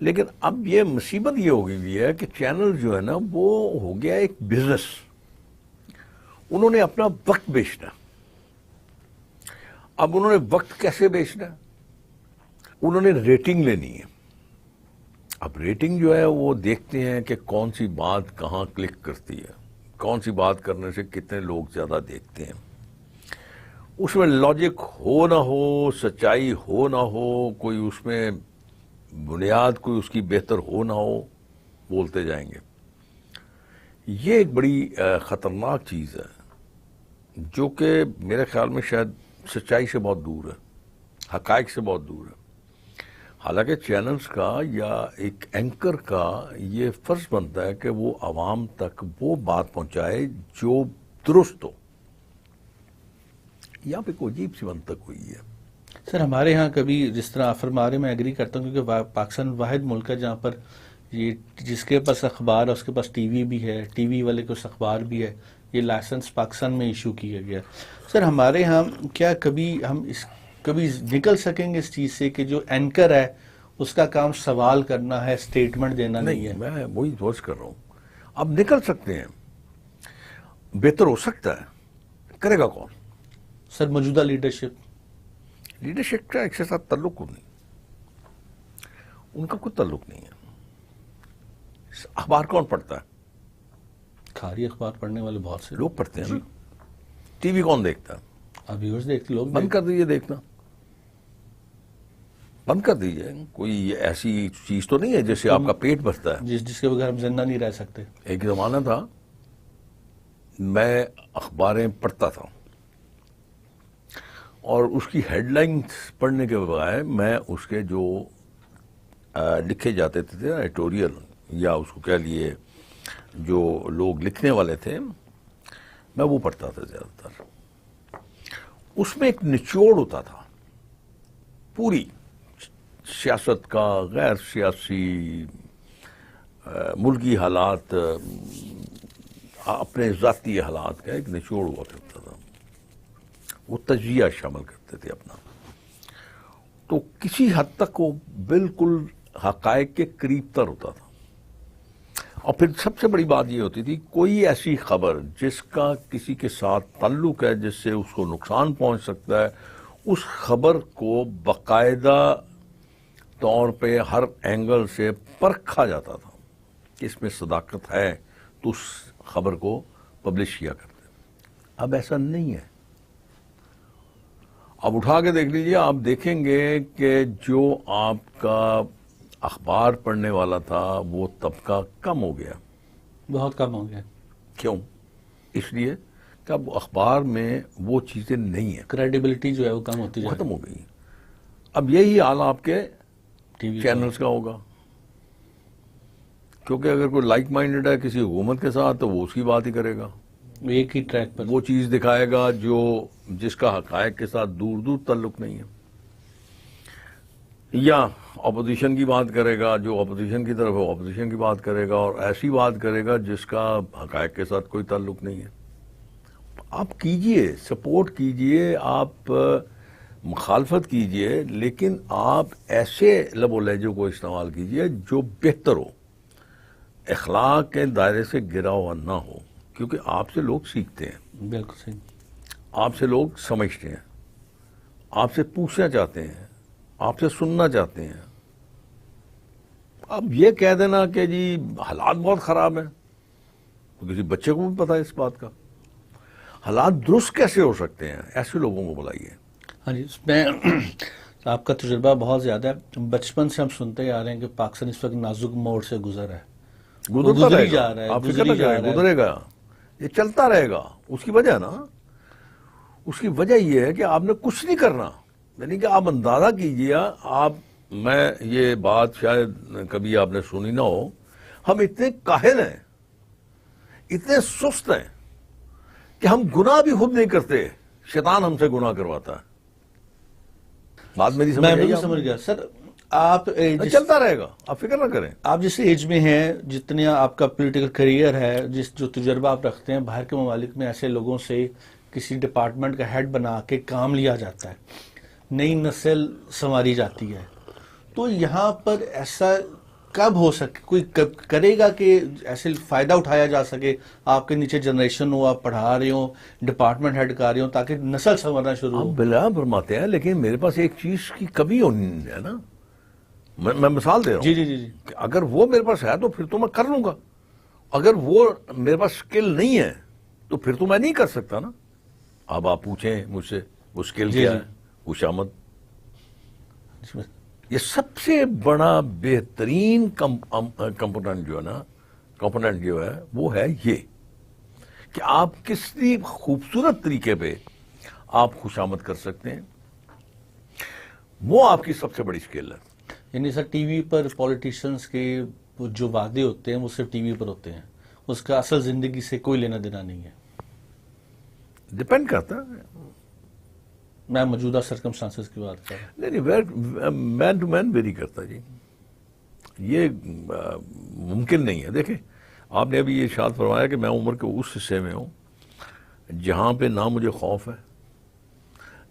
लेकिन अब ये मुसीबत ये हो गई है कि चैनल जो है ना वो हो गया एक बिजनेस। उन्होंने अपना वक्त बेचना। अब उन्होंने वक्त कैसे बेचना? उन्होंने रेटिंग लेनी है। अब रेटिंग जो है वो देखते हैं कि कौन सी बात कहाँ क्लिक करती है, कौन सी बात करने से कितने लोग ज़्यादा देखते हैं। उसमें लॉजिक हो ना हो, सच्चाई हो ना हो, कोई उसमें बुनियाद कोई उसकी बेहतर हो ना हो, बोलते जाएंगे। ये एक बड़ी ख़तरनाक चीज़ है जो कि मेरे ख्याल में शायद सच्चाई से बहुत दूर है, हक़ाइक़ से बहुत दूर है। हालांकि चैनल्स का या एक एंकर का ये फ़र्ज़ बनता है कि वो आवाम तक वो बात पहुंचाए जो दुरुस्त हो। यहाँ पे कोई अजीब सी मंतक हुई है। سر ہمارے ہاں کبھی جس طرح آپ فرما رہے میں ایگری کرتا ہوں کیونکہ پاکستان واحد ملک ہے جہاں پر یہ جس کے پاس اخبار ہے اس کے پاس ٹی وی بھی ہے, ٹی وی والے کے پاس اخبار بھی ہے. یہ لائسنس پاکستان میں ایشو کیا گیا. سر ہمارے ہاں کیا کبھی ہم کبھی نکل سکیں گے اس چیز سے کہ جو اینکر ہے اس کا کام سوال کرنا ہے, اسٹیٹمنٹ دینا نہیں ہے؟ میں وہی سوچ کر رہا ہوں. اب نکل سکتے ہیں, بہتر ہو سکتا ہے, کرے گا کون؟ سر موجودہ لیڈرشپ کا ایک سے ساتھ تعلق نہیں, ان کا کوئی تعلق نہیں ہے. اخبار کون پڑھتا ہے؟ کھاری اخبار پڑھنے والے بہت سے لوگ پڑھتے ہیں. ٹی وی کون دیکھتا ہے؟ اب ویورز دیکھتے, لوگ بند کر دیجئے دیکھنا, بند کر دیجئے. کوئی ایسی چیز تو نہیں ہے جس سے آپ کا پیٹ بھرتا ہے, جس کے بغیر ہم زندہ نہیں رہ سکتے. ایک زمانہ تھا میں اخباریں پڑھتا تھا اور اس کی ہیڈ لائنز پڑھنے کے بجائے میں اس کے جو لکھے جاتے تھے ایڈیٹوریل یا اس کو کہہ لیے جو لوگ لکھنے والے تھے, میں وہ پڑھتا تھا زیادہ تر. اس میں ایک نچوڑ ہوتا تھا پوری سیاست کا, غیر سیاسی, ملکی حالات, اپنے ذاتی حالات کا ایک نچوڑ ہوا کرتا تھا. وہ تجزیہ شامل کرتے تھے اپنا, تو کسی حد تک وہ بالکل حقائق کے قریب تر ہوتا تھا. اور پھر سب سے بڑی بات یہ ہوتی تھی کوئی ایسی خبر جس کا کسی کے ساتھ تعلق ہے, جس سے اس کو نقصان پہنچ سکتا ہے, اس خبر کو باقاعدہ طور پہ ہر اینگل سے پرکھا جاتا تھا کہ اس میں صداقت ہے تو اس خبر کو پبلش کیا کرتے. اب ایسا نہیں ہے. اب اٹھا کے دیکھ لیجئے, آپ دیکھیں گے کہ جو آپ کا اخبار پڑھنے والا تھا وہ طبقہ کم ہو گیا, بہت کم ہو گیا. کیوں؟ اس لیے کہ اب اخبار میں وہ چیزیں نہیں ہیں, کریڈیبلٹی جو ہے وہ کم ہوتی ختم ہو گئی. اب یہی حال آپ کے ٹی وی چینلز کا ہوگا, کیونکہ اگر کوئی لائک مائنڈڈ ہے کسی حکومت کے ساتھ تو وہ اس کی بات ہی کرے گا, ایک ہی ٹریک پر وہ چیز دکھائے گا جس کا حقائق کے ساتھ دور دور تعلق نہیں ہے. یا اپوزیشن کی بات کرے گا, جو اپوزیشن کی طرف ہے وہ اپوزیشن کی بات کرے گا, اور ایسی بات کرے گا جس کا حقائق کے ساتھ کوئی تعلق نہیں ہے. آپ کیجئے, سپورٹ کیجئے, آپ مخالفت کیجئے, لیکن آپ ایسے لب و لہجوں کو استعمال کیجئے جو بہتر ہو, اخلاق کے دائرے سے گرا ہوا نہ ہو, کیونکہ آپ سے لوگ سیکھتے ہیں. بالکل صحیح. آپ سے لوگ سمجھتے ہیں, آپ سے پوچھنا چاہتے ہیں, آپ سے سننا چاہتے ہیں. اب یہ کہہ دینا کہ جی حالات بہت خراب ہیں, تو کسی بچے کو بھی پتا ہے اس بات کا. حالات درست کیسے ہو سکتے ہیں؟ ایسے لوگوں کو بلائیے. ہاں جی, اس میں آپ کا تجربہ بہت زیادہ ہے. بچپن سے ہم سنتے آ رہے ہیں کہ پاکستان اس وقت نازک موڑ سے گزر ہے, گزرتا جا رہا ہے, آپ فکر نہ کریں, گزرے گا, یہ چلتا رہے گا. اس کی وجہ نا, اس کی وجہ یہ ہے کہ آپ نے کچھ نہیں کرنا. یعنی کہ آپ اندازہ کیجئے, میں یہ بات شاید کبھی آپ نے سنی نہ ہو, ہم اتنے کاہل ہیں, اتنے سست ہیں کہ ہم گناہ بھی خود نہیں کرتے, شیطان ہم سے گناہ کرواتا ہے. بات میری سمجھ گیا. سر آپ چلتا رہے گا, آپ فکر نہ کریں. آپ جس ایج میں ہیں, جتنے آپ کا پولیٹیکل کریئر ہے, جو تجربہ آپ رکھتے ہیں, باہر کے ممالک میں ایسے لوگوں سے کسی ڈپارٹمنٹ کا ہیڈ بنا کے کام لیا جاتا ہے, نئی نسل سنواری جاتی ہے, تو یہاں پر ایسا کب ہو سکے, کوئی کرے گا کہ ایسے فائدہ اٹھایا جا سکے, آپ کے نیچے جنریشن ہو, آپ پڑھا رہے ہوں, ڈپارٹمنٹ ہیڈ کر رہے ہوں, تاکہ نسل سنورنا شروع ہو؟ بلا فرماتے ہیں, لیکن میرے پاس ایک چیز کی کمی ہونی ہے نا. میں مثال دے رہا ہوں. جی جی جی جی. اگر وہ میرے پاس ہے تو پھر تو میں کر لوں گا, اگر وہ میرے پاس سکل نہیں ہے تو پھر تو میں نہیں کر سکتا نا. اب آپ پوچھیں مجھ سے وہ سکل کیا ہے, خوشامد. یہ سب سے بڑا بہترین کمپوننٹ جو ہے وہ ہے یہ کہ آپ کسی خوبصورت طریقے پہ آپ خوشامد کر سکتے ہیں. وہ آپ کی سب سے بڑی سکل ہے. یعنی سر ٹی وی پر پولیٹیشنز کے جو وعدے ہوتے ہیں وہ صرف ٹی وی پر ہوتے ہیں, اس کا اصل زندگی سے کوئی لینا دینا نہیں ہے. ڈپینڈ کرتا ہے. میں موجودہ سرکمسٹانسز کی بات کر رہا ہوں. نہیں مین ٹو مین ویری کرتا جی, یہ ممکن نہیں ہے. دیکھیں آپ نے ابھی یہ ارشاد فرمایا کہ میں عمر کے اس حصے میں ہوں جہاں پہ نہ مجھے خوف ہے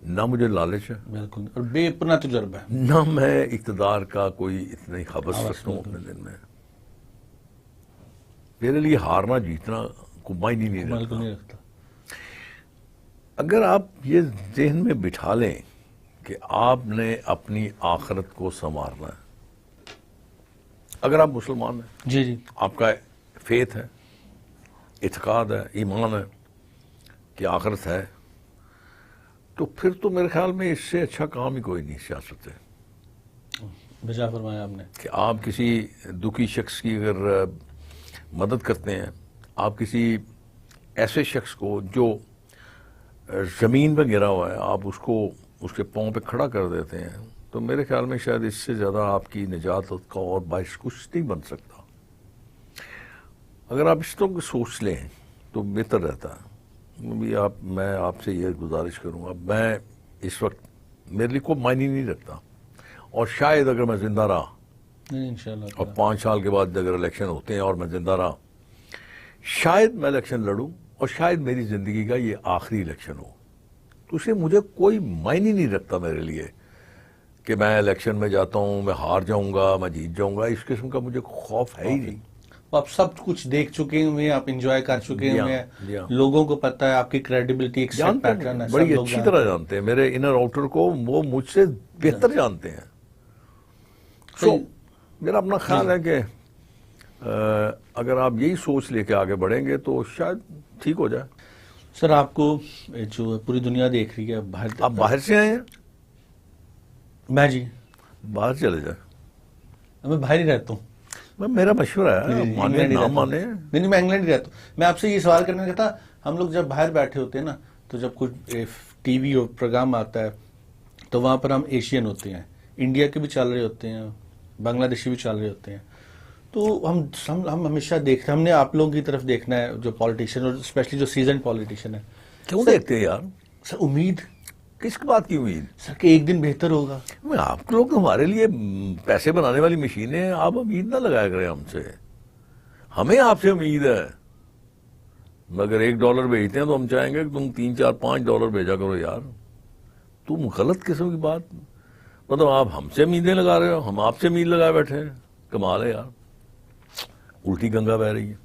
نہ مجھے لالچ ہے, بالکل, اور بے پناہ تجربہ ہے, نہ میں اقتدار کا کوئی اتنا ہی حوث رکھتا ہوں اپنے دل میں. میرے لیے ہارنا جیتنا کوئی معنی نہیں رکھتا. اگر آپ یہ ذہن میں بٹھا لیں کہ آپ نے اپنی آخرت کو سنوارنا ہے, اگر آپ مسلمان ہیں, جی جی, آپ کا فیتھ ہے, اعتقاد ہے, ایمان ہے کہ آخرت ہے, تو پھر تو میرے خیال میں اس سے اچھا کام ہی کوئی نہیں سیاست ہے. بجا فرمایا آپ نے کہ آپ کسی دکھی شخص کی اگر مدد کرتے ہیں, آپ کسی ایسے شخص کو جو زمین پہ گرا ہوا ہے آپ اس کو اس کے پاؤں پہ کھڑا کر دیتے ہیں, تو میرے خیال میں شاید اس سے زیادہ آپ کی نجات کا اور باعث کچھ نہیں بن سکتا. اگر آپ اس طرح سوچ لیں تو بہتر رہتا ہے. میں آپ سے یہ گزارش کروں گا, میں اس وقت میرے لیے کوئی معنی نہیں رکھتا, اور شاید اگر میں زندہ رہا انشاءاللہ, اور 5 سال کے بعد اگر الیکشن ہوتے ہیں اور میں زندہ رہا, شاید میں الیکشن لڑوں اور شاید میری زندگی کا یہ آخری الیکشن ہو, تو اسے مجھے کوئی معنی نہیں رکھتا میرے لیے کہ میں الیکشن میں جاتا ہوں, میں ہار جاؤں گا, میں جیت جاؤں گا. اس قسم کا مجھے خوف ہے ہی نہیں. آپ سب کچھ دیکھ چکے ہوئے ہیں, آپ انجوائے کر چکے ہوئے ہیں, لوگوں کو پتہ ہے آپ کی کریڈیبلٹی ایک سیٹ پیٹرن ہے, بڑی اچھی طرح جانتے ہیں میرے انر آؤٹر کو, وہ مجھ سے بہتر جانتے ہیں. سو میرا اپنا خیال ہے کہ اگر آپ یہی سوچ لے کے آگے بڑھیں گے تو شاید ٹھیک ہو جائے. سر آپ کو جو پوری دنیا دیکھ رہی ہے, آپ باہر سے آئے ہیں؟ میں جی باہر چلے جائیں. میں باہر ہی رہتا ہوں. میرا مشورہ ہے, مانے نہ مانے. نہیں, میں انگلینڈ ہی رہتا ہوں. میں آپ سے یہ سوال کرنے کا تھا, ہم لوگ جب باہر بیٹھے ہوتے ہیں نا, تو جب کوئی ٹی وی اور پروگرام آتا ہے تو وہاں پر ہم ایشین ہوتے ہیں, انڈیا کے بھی چل رہے ہوتے ہیں, بنگلہ دیشی بھی چل رہے ہوتے ہیں, تو ہم ہمیشہ دیکھتے ہیں, ہم نے آپ لوگوں کی طرف دیکھنا ہے جو پالیٹیشین, اور اسپیشلی جو سیزن پالیٹیشین ہے. کیوں دیکھتے ہیں یار؟ سر امید, کس بات کی امید؟ سر کہ ایک دن بہتر ہوگا. آپ لوگ ہمارے لیے پیسے بنانے والی مشینیں ہیں, آپ امید نہ لگایا کریں ہم سے. ہمیں آپ سے امید ہے, مگر $1 بھیجتے ہیں تو ہم چاہیں گے کہ تم 3, 4, $5 بھیجا کرو یار. تم غلط قسم کی بات, مطلب آپ ہم سے امیدیں لگا رہے ہو, ہم آپ سے امید لگائے بیٹھے ہیں. کمال ہے یار, الٹی گنگا بہ رہی ہے.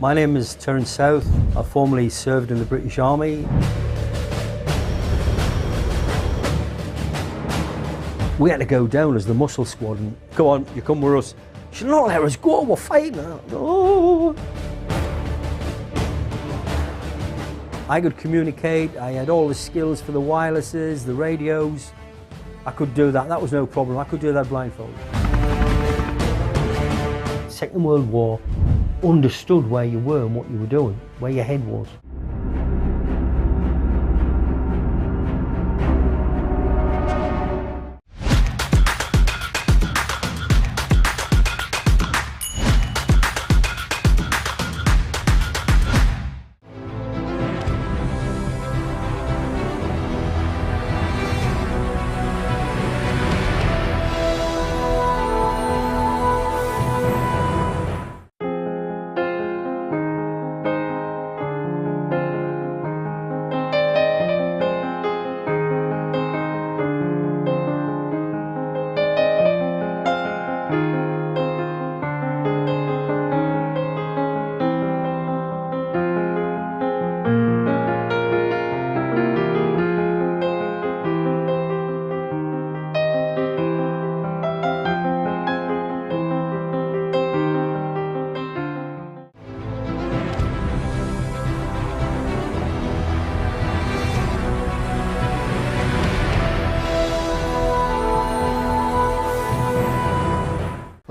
My name is Terence South. I formerly served in the British Army. We had to go down as the muscle squad and come on, you come with us. She said, not let us go, we're fighting. Oh. I could communicate, I had all the skills for the wirelesses, the radios. I could do that, that was no problem. I could do that blindfolded. Second World War, understood where you were and what you were doing, where your head was.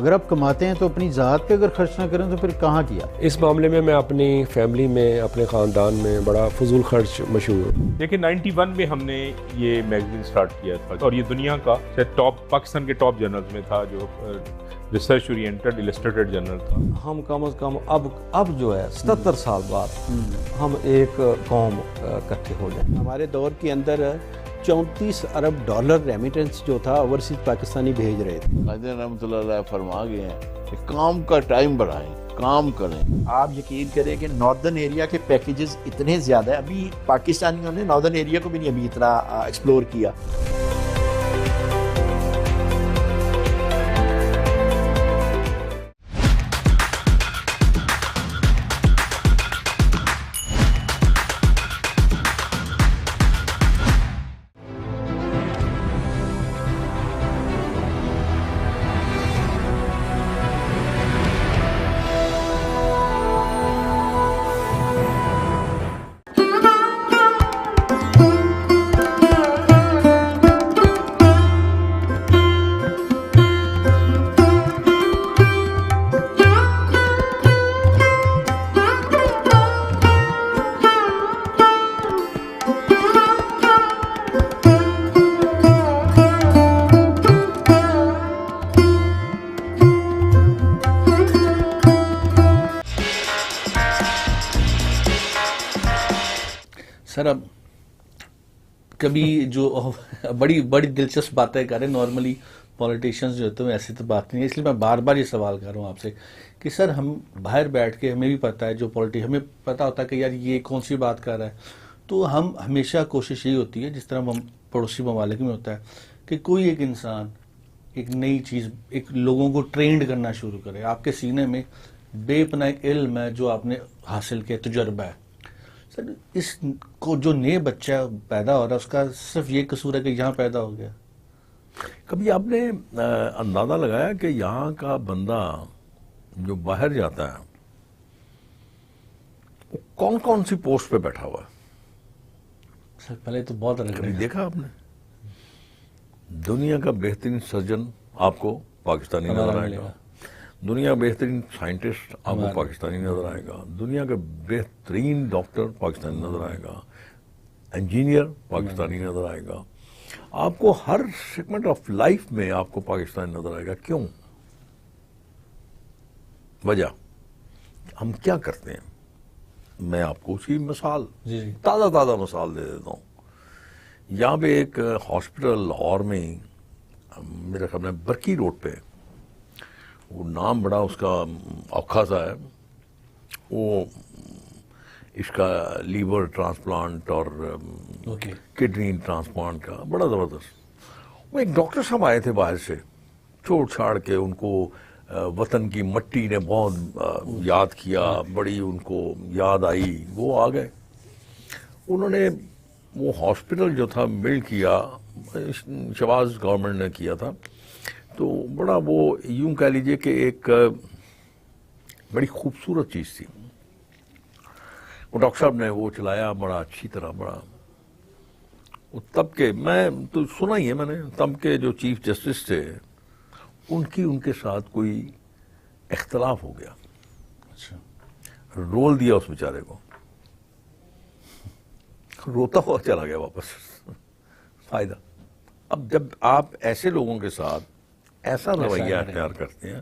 اگر آپ کماتے ہیں تو اپنی ذات پہ اگر خرچ نہ کریں تو پھر کہاں کیا؟ اس معاملے میں اپنی فیملی میں اپنے خاندان میں بڑا فضول خرچ مشہور ہوں. دیکھیں 91 میں ہم نے یہ میگزین سٹارٹ کیا تھا اور یہ دنیا کا ٹاپ پاکستان کے ٹاپ جرنلز میں تھا جو ریسرچ اورینٹڈ السٹریٹڈ جرنل تھا. ہم کم از کم اب جو ہے 77 سال بعد ہم ایک قوم اکٹھے ہو جائیں. ہمارے دور کے اندر 34 ارب ڈالر ریمیٹنس جو تھا اوورسیز پاکستانی بھیج رہے تھے. قائدین رحمۃ اللہ علیہ فرما گئے ہیں کہ کام کا ٹائم بڑھائیں, کام کریں. آپ یقین کریں کہ ناردرن ایریا کے پیکیجز اتنے زیادہ ہیں, ابھی پاکستانیوں نے ناردرن ایریا کو بھی نہیں ابھی اتنا ایکسپلور کیا. سر اب کبھی جو بڑی دلچسپ باتیں کریں, نارملی پولیٹیشینز جو ہوتے ہیں ایسی تو بات نہیں ہے, اس لیے میں بار بار یہ سوال کر رہا ہوں آپ سے کہ سر ہم باہر بیٹھ کے ہمیں بھی پتہ ہے جو ہمیں پتہ ہوتا ہے کہ یار یہ کون سی بات کر رہا ہے, تو ہم ہمیشہ کوشش یہی ہوتی ہے جس طرح ہم پڑوسی ممالک میں ہوتا ہے کہ کوئی ایک انسان ایک نئی چیز ایک لوگوں کو ٹرینڈ کرنا شروع کرے. آپ کے سینے میں بے پناہ علم ہے جو آپ نے حاصل کیا, تجربہ ہے. سر اس کو جو نئے بچہ پیدا ہو رہا ہے اس کا صرف یہ قصور ہے کہ یہاں پیدا ہو گیا. کبھی آپ نے اندازہ لگایا کہ یہاں کا بندہ جو باہر جاتا ہے وہ کون کون سی پوسٹ پہ بیٹھا ہوا ہے؟ سر پہلے تو بہت کبھی دیکھا آپ نے دنیا کا بہترین سرجن آپ کو پاکستانی نظر آئے گا, دنیا کا بہترین سائنٹسٹ آپ کو پاکستانی نظر آئے گا, دنیا کا بہترین ڈاکٹر پاکستانی نظر آئے گا, انجینئر پاکستانی نظر آئے گا. آپ کو ہر سیگمنٹ آف لائف میں آپ کو پاکستانی نظر آئے گا. کیوں؟ وجہ ہم کیا کرتے ہیں. میں آپ کو اسی مثال تازہ مثال دے دیتا ہوں. یہاں پہ ایک ہاسپٹل لاہور میں میرے خیال میں برکی روڈ پہ, وہ نام بڑا اس کا اوکھا سا ہے, وہ اس کا لیور ٹرانسپلانٹ اور کڈنی ٹرانسپلانٹ کا بڑا زبردست. وہ ایک ڈاکٹر صاحب آئے تھے باہر سے, چھوڑ چھاڑ کے ان کو وطن کی مٹی نے بہت یاد کیا, بڑی ان کو یاد آئی, وہ آ گئے. انہوں نے وہ ہاسپٹل جو تھا بلڈ کیا, شہباز گورنمنٹ نے کیا تھا, تو بڑا وہ یوں کہہ لیجئے کہ ایک بڑی خوبصورت چیز تھی. وہ ڈاکٹر صاحب نے وہ چلایا بڑا اچھی طرح, بڑا وہ تب کے, میں تو سنا ہی ہے میں نے, تب کے جو چیف جسٹس تھے ان کے ساتھ کوئی اختلاف ہو گیا, رول دیا اس بیچارے کو, روتا ہوا چلا گیا واپس. فائدہ اب جب آپ ایسے لوگوں کے ساتھ ایسا رویہ اختیار کرتے ہیں.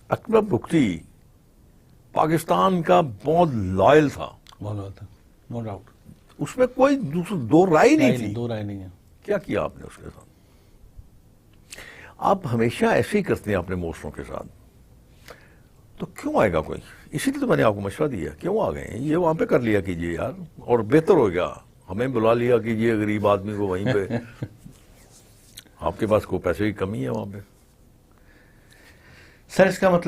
اکبر بگٹی پاکستان کا بہت لائل تھا, نو ڈاؤٹ, اس میں کوئی دو رائے نہیں تھی. دو رائے نہیں ہے. کیا کیا آپ نے اس کے ساتھ؟ آپ ہمیشہ ایسے ہی کرتے ہیں اپنے موسروں کے ساتھ, تو کیوں آئے گا کوئی؟ اسی لیے تو میں نے آپ کو مشورہ دیا, کیوں آ گئے ہیں, یہ وہاں پہ کر لیا کیجئے یار, اور بہتر ہو گیا. ہمیں بلا لیا کیجئے غریب آدمی کو وہیں پہ, آپ کے پاس کوئی پیسے کی کمی ہے وہاں پہ. سر اس کا مطلب